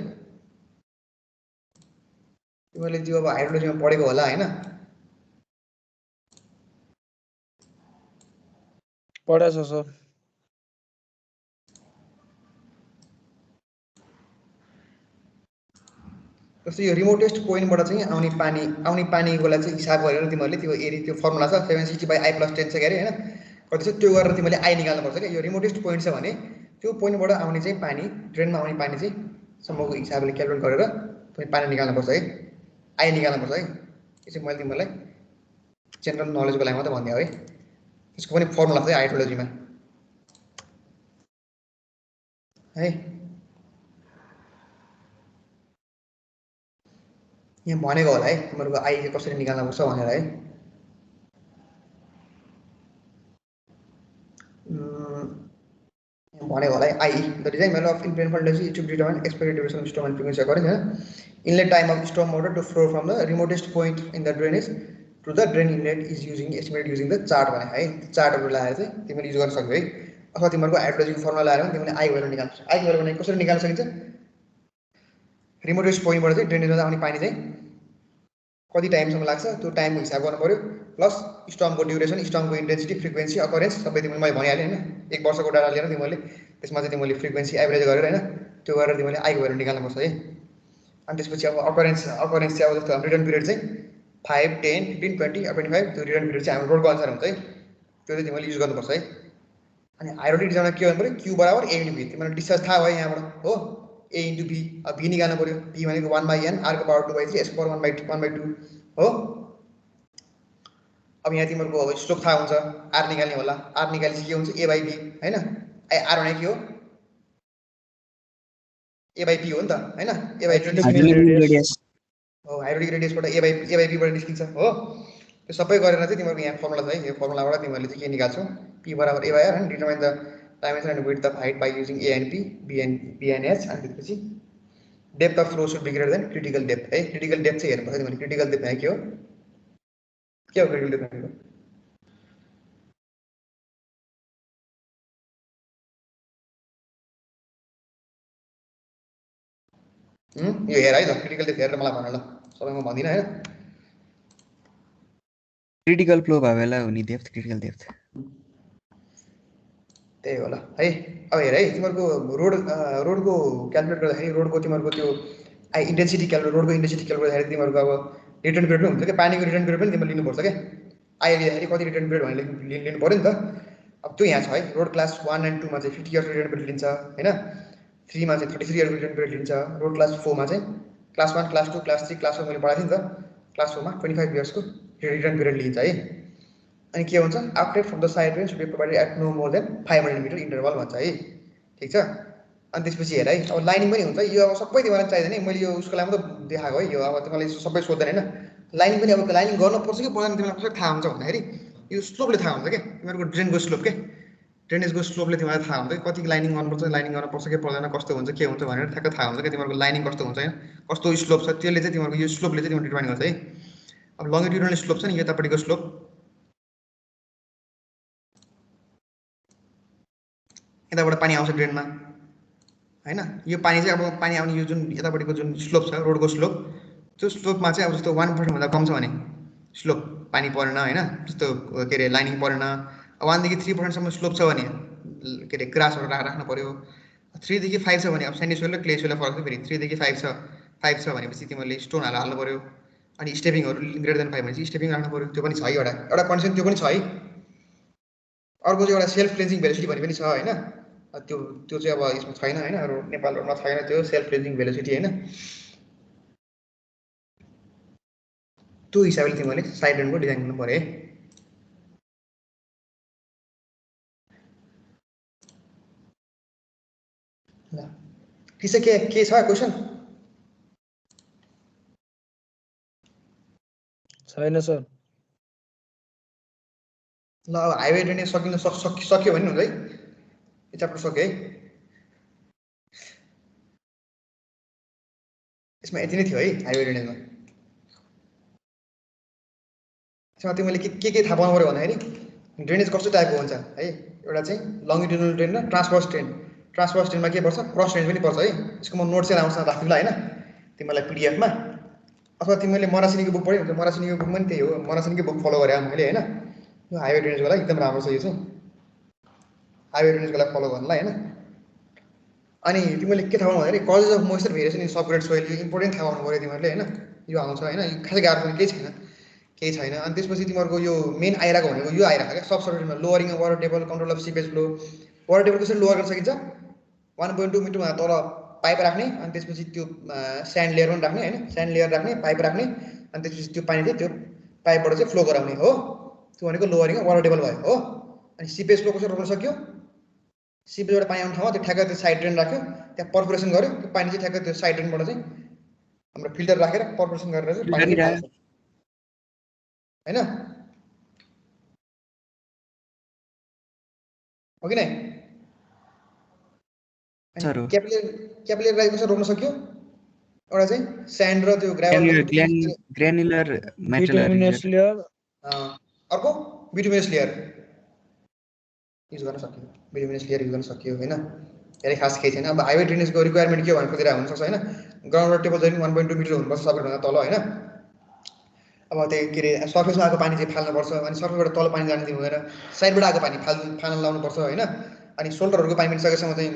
तिमीहरूले त्यो अब हाइड्रोलोजीमा पढेको होला हैन पढेछ सर जस्तो यो रिमोटेस्ट पोइन्टबाट चाहिँ आउने पानीको लागि चाहिँ हिसाब गरेर तिमीहरूले त्यो एरिया त्यो फर्मुला छ 760/I+10 छ के अरे हैन कति छ त्यो गरेर तिमीहरूले आई निकाल्नुपर्छ क्या यो रिमोटेस्ट पोइन्ट छ भने त्यो पोइन्टबाट आउने चाहिँ पानी ड्रेनमा आउने पानी चाहिँ सम्मको हिसाबले क्यालकुलेट गरेर तिमीले पानी निकाल्नुपर्छ है आई निकाल्नुपर्छ है यो चाहिँ मैले तिमीलाई जेनरल नलेजको लागि मात्रै भन्दै हो है त्यसको पनि फर्मुला छ हाइड्रोलोजीमा है यहाँ भनेको होला है तिमीहरूको आई चाहिँ कसरी निकाल्नुपर्छ भनेर है भनेको होला है I the design value of influence फन्डेन्सी to determine expected duration of storm and frequency occurrence हैन inlet time of storm water to flow from the remotest point in the drainage to the drain inlet is using estimated using the chart भने है चार्टहरू लगाएर चाहिँ तिमीले use गर्न सक्छौ है अथवा तिमीहरूको हाइड्रोलोजीको फर्मुला लगाएर पनि तिमीले आई भ्यालु निकाल्न सक्छौ आई भ्यालु भने कसरी निकाल्न सकिन्छ रिमोटेस्ट पोइन्टबाट चाहिँ ड्रेनेजमा आउने पानी चाहिँ कति टाइमसम्म लाग्छ त्यो टाइमको हिसाब गर्नु पर्यो प्लस स्टर्मको ड्युरेसन स्टर्मको इन्टेन्सिटी फ्रिक्वेन्सी अकरेन्स सबै तिमीले मैले भनिहालेँ हैन एक वर्षको डाटा लिएर तिमीले त्यसमा चाहिँ तिमीले फ्रिक्वेन्सी एभरेज गरेर हैन त्यो गरेर तिमीले आईको भ्यालु निकाल्नुपर्छ है अनि त्यसपछि अब अकरेन्स चाहिँ अब जस्तो रिटर्न पिरियड चाहिँ 5 10 15 20 25 त्यो रिटर्न पिरियड चाहिँ हाम्रो रोडको अनुसार हुन्छ है त्यो चाहिँ तिमीले युज गर्नुपर्छ है अनि हाइड्रोलिक डिजाइनमा के गर्नु पर्यो क्यू बराबर A इन्टु V तिमीलाई डिस्टेन्स थाहा भयो यहाँबाट हो A इन्टु B अब V निकाल्नु पर्यो V भनेको 1/n r को पावर 2/3 s को पावर 1/2 हो अब यहाँ तिमीहरूको अब स्लोप थाहा हुन्छ r निकाल्ने होला r निकालेपछि के हुन्छ A/B हैन r भने के हो A/P हो नि त हैन हाइड्रोलिक रेडियस हो हाइड्रोलिक रेडियसबाट A/B बाट निस्किन्छ हो त्यो सबै गरेर चाहिँ तिमीहरूको यहाँ फर्मुला छ है यो फर्मुलाबाट तिमीहरूले चाहिँ के निकाल्छौ P बराबर A/R हैन determine the dimension and width of height by using A and P B and H अनि त्यसपछि depth of flow should be greater than critical depth है क्रिटिकल डेप्थ चाहिँ हेर्नुपर्छ तिमीले क्रिटिकल डेप्थ के हो क्रिटिकल डेप्थ भनेको यो हेर है त क्रिटिकल डेप्थ हेरेर मलाई भन ल सबैमा भन्दिनँ हैन क्रिटिकल फ्लो भयो बेला हो नि डेप्थ क्रिटिकल डेप्थ त्यही होला है अब हेर है तिमीहरूको रोडको क्यालकुलेट गर्दाखेरि रोडको तिमीहरूको त्यो इन्टेन्सिटी क्यालकुलेट रोडको इन्टेन्सिटी क्यालकुलेट गर्दाखेरि तिमीहरूको अब रिटर्न पिरियड पनि हुन्छ क्या पानीको रिटर्न पिरियड पनि तिमीले लिनुपर्छ क्या आइ लिँदाखेरि कति रिटर्न पिरियड भनेर लिनु पऱ्यो नि त अब त्यो यहाँ छ है रोड क्लास 1 and 2 मा चाहिँ 50 इयर्सको रिटर्न पिरियड लिन्छ होइन 3 मा चाहिँ 33 इयर्सको रिटर्न पिरियड लिन्छ रोड क्लास 4 मा चाहिँ क्लास 1 क्लास 2 क्लास 3 क्लास 4 मैले पढाएको थिएँ नि त क्लास 4 मा 25 इयर्सको रिटर्न पिरियड लिन्छ है अनि के हुन्छ outlet from the side range should be provided at no more than 500 metre interval भन्छ है ठिक छ अनि त्यसपछि हेर है अब लाइनिङ पनि हुन्छ यो अब सबै तिमीलाई चाहिँदैन है मैले यो उसको लागि मात्रै देखाएको है यो अब तिमीलाई सबै सोध्दैन होइन लाइनिङ पनि अब लाइनिङ गर्नुपर्छ कि पर्दैन तिमीलाई कसरी थाहा हुन्छ भन्दाखेरि यो स्लोपले थाहा हुन्छ क्या तिमीहरूको ड्रेनको स्लोप के ड्रेनेजको स्लोपले तिमीलाई थाहा हुन्छ कि कति लाइनिङ गर्नुपर्छ कि पर्दैन कस्तो हुन्छ के हुन्छ भनेर ठ्याक्क थाहा हुन्छ कि तिमीहरूको लाइनिङ कस्तो हुन्छ होइन कस्तो स्लोप छ त्यसले चाहिँ तिमीहरूको यो स्लोपले चाहिँ तिमीहरू डिटर्माइन गर्छ है अब लङ्गिट्युडनल स्लोप छ नि यतापट्टिको स्लोप यताबाट पानी आउँछ ड्रेनमा हैन यो पानी चाहिँ अब पानी आउने यो जुन यतापट्टिको जुन स्लोप छ रोडको स्लोप त्यो स्लोपमा चाहिँ अब जस्तो 1% भन्दा कम छ भने स्लोप पानी परेन हैन जस्तो के अरे लाइनिङ परेन 1 देखि 3% सम्म स्लोप छ भने के अरे ग्रासहरू राख्नु पर्यो 3 देखि 5 छ भने अब स्यान्डी सोइल र क्ले सोइल फरक छ फेरि 3 देखि 5 छ भनेपछि तिमीले स्टोन हाल्नु पर्यो अनि स्टेपिङहरू ग्रेटर देन 5 भनेपछि स्टेपिङ राख्नु पर्यो त्यो पनि छ है एउटा कन्डिसन त्यो पनि छ है अर्को चाहिँ एउटा सेल्फ क्लेन्जिङ भेलोसिटी भन्ने पनि छ हैन त्यो चाहिँ अब यसमा छैन हैन नेपाल रोडमा छैन त्यो सेल्फ क्लेन्जिङ भेलोसिटी हैन त्यो हिसाबले तिमीले साइड रेनको डिजाइन गर्नु पर्यो है ल किसे के छ क्वेशन छैन सर ल अब हाइवे ड्रेनेज सक्यो भने हुन्छ है यो च्याप्टर सक्यो है यसमा यति नै थियो है हाइवे ड्रेनेजमा यसमा तिमीले के थाहा पाउनु पर्यो भन्दाखेरि ड्रेनेज कस्तो टाइपको हुन्छ है एउटा चाहिँ लङ्गिट्युडनल ड्रेन र ट्रान्सभर्स ड्रेनमा के पर्छ क्रस ड्रेन पनि पर्छ है यसको म नोट चाहिँ राम्रोसँग राख्दिनँ हैन तिमीलाई पिडिएफमा अथवा तिमीले मरासिनीको बुक पढ्यौ भने मरासिनीको बुक पनि त्यही हो मरासिनीको बुक फलो गरे मैले हैन यो हाइवे ड्रेनेजको लागि एकदम राम्रो छ यो चाहिँ हाइवे ड्रेनेजको लागि फलो गर्नलाई हैन अनि तिमीले के थाहा पाउनु भन्दाखेरि causes of moisture variation in subgrade soil यो इम्पोर्टेन्ट थाहा पाउनु पर्यो तिमीहरूले हैन यो आउँछ हैन यो खासै गाह्रो पनि केही छैन अनि त्यसपछि तिमीहरूको यो मेन आइरहेको भनेको यो आइरहेको क्या सब सर्भिसमा lowering water table control of seepage flow water table कसरी लोवर गर्न सकिन्छ 1.2 मिटरमा तल पाइप राख्ने अनि त्यसपछि त्यो स्यान्ड लेयर पनि राख्ने हैन स्यान्ड लेयर राख्ने पाइप राख्ने अनि त्यसपछि त्यो पानी चाहिँ त्यो पाइपबाट चाहिँ फ्लो गराउने हो त्यो भनेको लोवरिङ वाटर टेबल भयो हो अनि सिपेज फ्लो कसरी रोक्न सक्यो सिपेजबाट पानी आउने ठाउँमा त्यो ठ्याक्क त्यो साइड ड्रेन राख्यो त्यहाँ पर्फोरेसन गर्यो त्यो पानी चाहिँ ठ्याक्क त्यो साइड ड्रेनबाट चाहिँ हाम्रो फिल्टर राखेर पर्फोरेसन गरेर चाहिँ पानी हैन हो कि नै क्यापिलरी राइज कसरी रोक्न सक्यो एउटा चाहिँ स्यान्ड र त्यो ग्रानुलर बिटुमिनस लेयर अर्को बिटुमिनस लेयर युज गर्न सक्यो हैन धेरै खास केही छैन अब हाइवे ड्रेनेजको रिक्वायरमेन्ट के हो भनेर खोजिरहेको हुनसक्छ हैन ग्राउन्ड वाटर टेबल चाहिँ 1.2 मिटर हुनुपर्छ सबैभन्दा तल हैन अब त्यही के अरे सर्फेसमा आएको पानी चाहिँ फाल्नुपर्छ अनि सर्फेसबाट तल पानी जान दिनु हुँदैन साइडबाट आएको पानी फाल्न लाउनुपर्छ हैन अनि सोल्डरहरूको पानी पनि सकेसम्म चाहिँ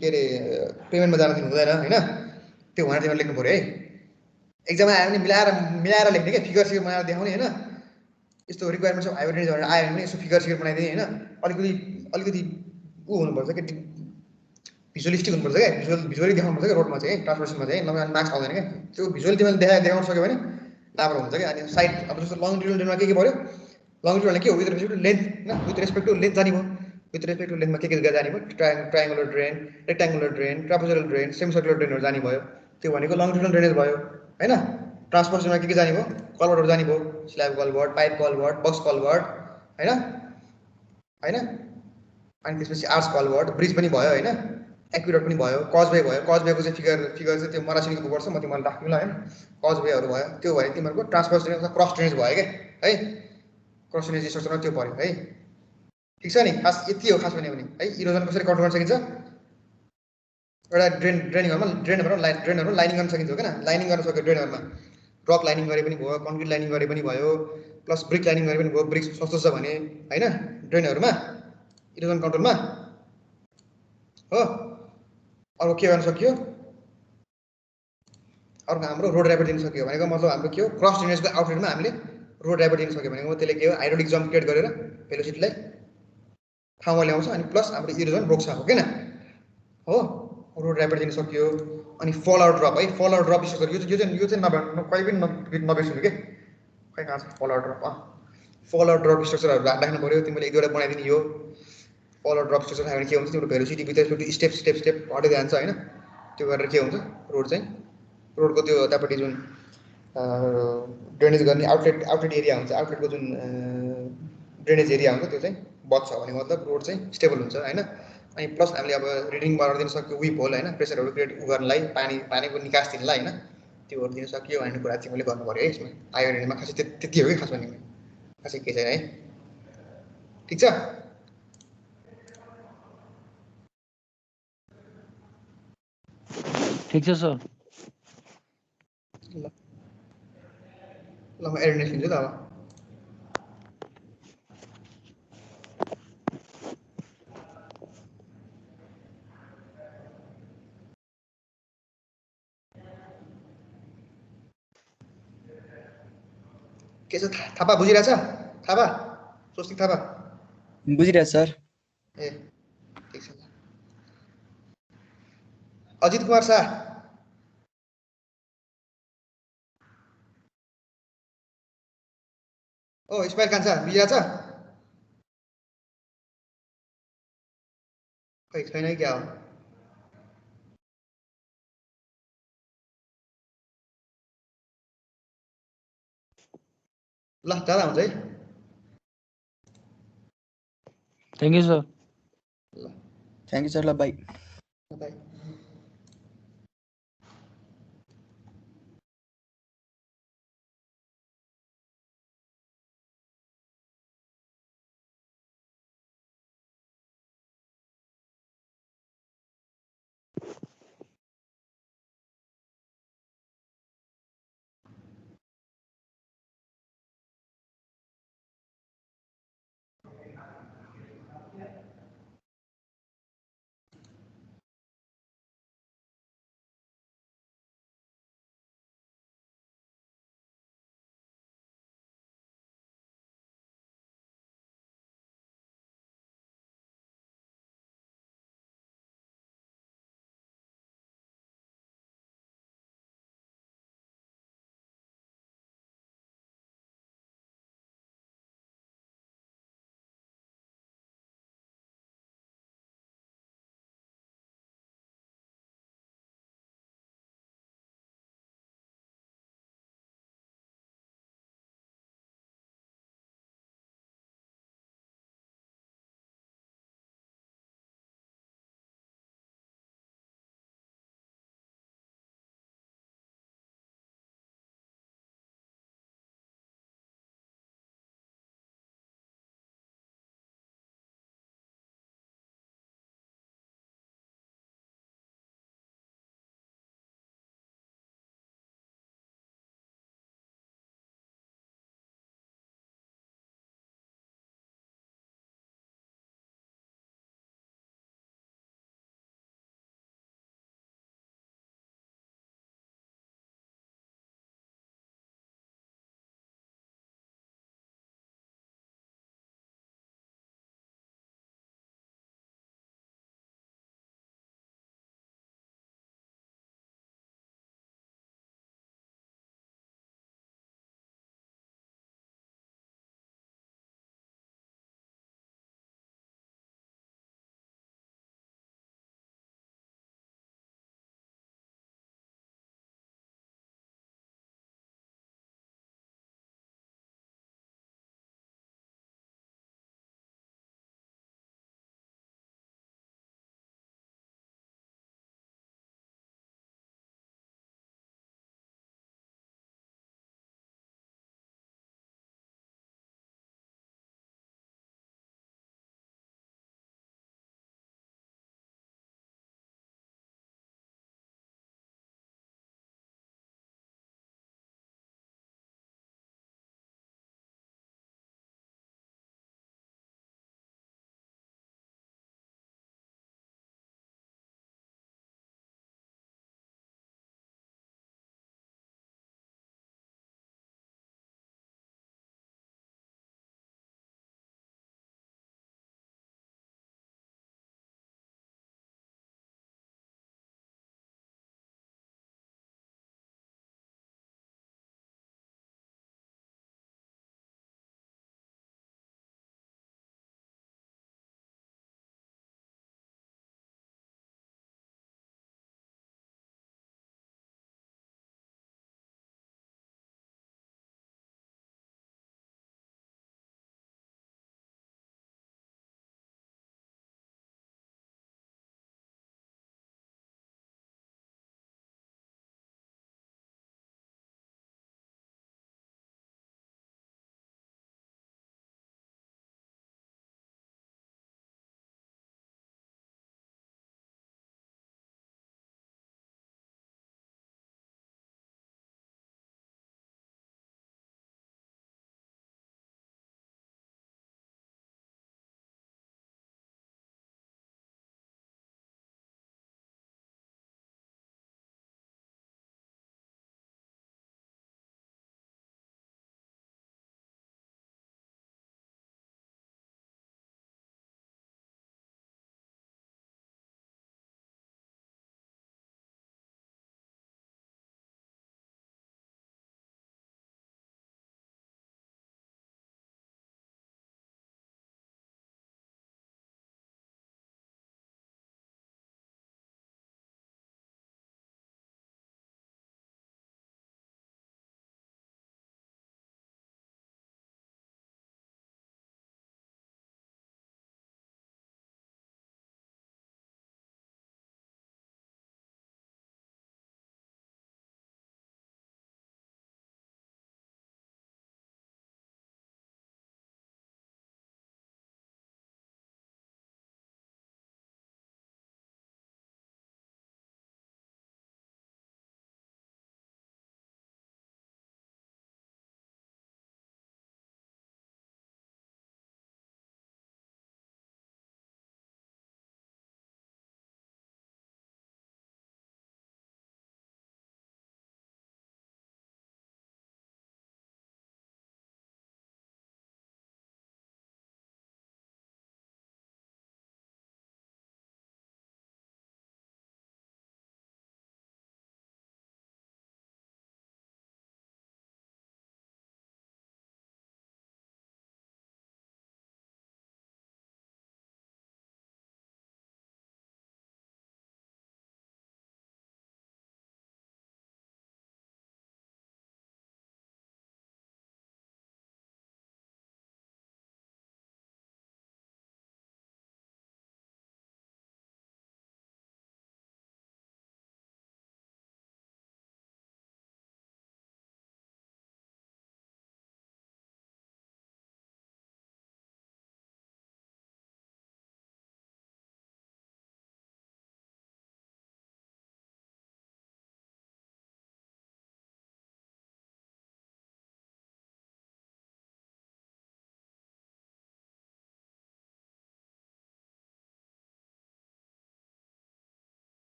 के अरे पेमेन्टमा जान दिनु हुँदैन हैन त्यो भनेर तिमीले लेख्नु पर्यो है एक्जाममा आयो भने मिलाएर लेख्ने के फिगर सिगर बनाएर देखाउने हैन यस्तो रिक्वायरमेन्ट हाइवे ड्रेनेज भनेर आयो भने यसो फिगर सिगर बनाइदिने हैन अलिकति ऊ हुनुपर्छ के भिजुअलिस्टिक हुनुपर्छ क्या भिजुअली देखाउनुपर्छ क्या रोडमा चाहिँ ट्रान्सपोर्टेसनमा चाहिँ नभए मार्क्स आउँदैन क्या त्यो भिजुअली तिमीले देखाउन सक्यो भने राम्रो हुन्छ क्या अनि साइड अब जस्तो लङ्गिट्युडनलमा के पर्यो लङ्गिट्युडनल के हो विथ रेस्पेक्ट टु लेन्थ हैन विथ रेस्पेक्ट टु लेन्थ जाने भयो विथ रेस्पेक्ट टु लेन्थमा के जाने भयो triangular drain rectangular drain trapezoidal drain semi circular ड्रेनहरू जाने भयो त्यो भनेको लङ्गिट्युडनल ड्रेनेज भयो हैन ट्रान्सपोर्टेसनमा के जाने भयो कलभर्टहरू जाने भयो slab culvert pipe culvert box culvert हैन अनि त्यसपछि आर्च कलभर्ट ब्रिज पनि भयो हैन एक्विडक्ट पनि भयो कजवे भयो कजवेको चाहिँ फिगर चाहिँ त्यो मरासिनीको बुक पर्छ म तिमीलाई राख्नु ल हैन कजवेहरू भयो त्यो भयो तिमीहरूको ट्रान्सपोर्ट ड्रेनेज क्रस ड्रेनेज भयो क्या है क्रस ड्रेनेज स्ट्रक्चरमा त्यो पर्यो है ठिक छ नि खास यति हो खास भने है इरोजन कसरी कन्ट्रोल गर्न सकिन्छ एउटा ड्रेनहरूमा लाइनिङ गर्न सकिन्छ हो किन लाइनिङ गर्न सक्यो ड्रेनहरूमा रक लाइनिङ गरे पनि भयो कङ्क्रिट लाइनिङ गरे पनि भयो प्लस ब्रिक लाइनिङ गरे पनि भयो ब्रिक सस्तो छ भने होइन ड्रेनहरूमा इरोजन कन्ट्रोलमा हो अर्को के गर्न सकियो अर्को हाम्रो रोड ऱ्यापर दिन सक्यो भनेको मतलब हाम्रो के हो क्रस ड्रेनेजको आउटलेटमा हामीले रोड ऱ्यापर दिन सक्यो भनेको त्यसले के हो हाइड्रोलिक जम्प क्रिएट गरेर भेलोसिटीलाई ठाउँमा ल्याउँछ अनि प्लस हाम्रो इरोजन रोक्छ हो किन हो रोड ऱ्यापर दिन सक्यो अनि फल आउट ड्रप है फल आउट ड्रप स्ट्रक्चर यो चाहिँ कहिले पनि नबिर्सिनु के खै कहाँ छ फल आउट ड्रप फल आउट ड्रप स्ट्रक्चरहरू राख्नु पऱ्यो तिमीले एक दुईवटा बनाइदिने यो फल आउट ड्रप स्ट्रक्चर राख्यो भने के हुन्छ तिम्रो भेलोसिटी भित्र स्टेप हट्दै जान्छ होइन त्यो गरेर के हुन्छ रोड चाहिँ रोडको त्यो यतापट्टि जुन ड्रेनेज गर्ने आउटलेट एरिया हुन्छ आउटलेटको जुन ड्रेनेज एरिया हुन्छ त्यो चाहिँ बच्छ भने मतलब रोड चाहिँ स्टेबल हुन्छ होइन अनि प्लस हामीले अब रिडिङ बनाएर दिन सक्यो विप होल होइन प्रेसरहरू क्रिएट गर्नलाई पानीको निकास दिनलाई होइन त्योहरू दिन सक्यो भन्ने कुरा चाहिँ मैले गर्नु पऱ्यो है यसमा हाइवे ड्रेनेजमा खासै त्यति हो कि खासमा नि खासै केही छैन है ठिक छ ठिक छ सर ल म एटेन्डेन्स लिन्छु त अब के छ थापा बुझिरहेछ थापा स्वस्तिक थापा बुझिरहेछ सर ए ठिक छ अजित कुमार शाह ओ इस्माइल कान्छा बुझिरहेछ खै छैन क्या हो ल जाँदा हुन्छ है थ्याङ्क यू सर ल थ्याङ्क यू सर ल बाई बाई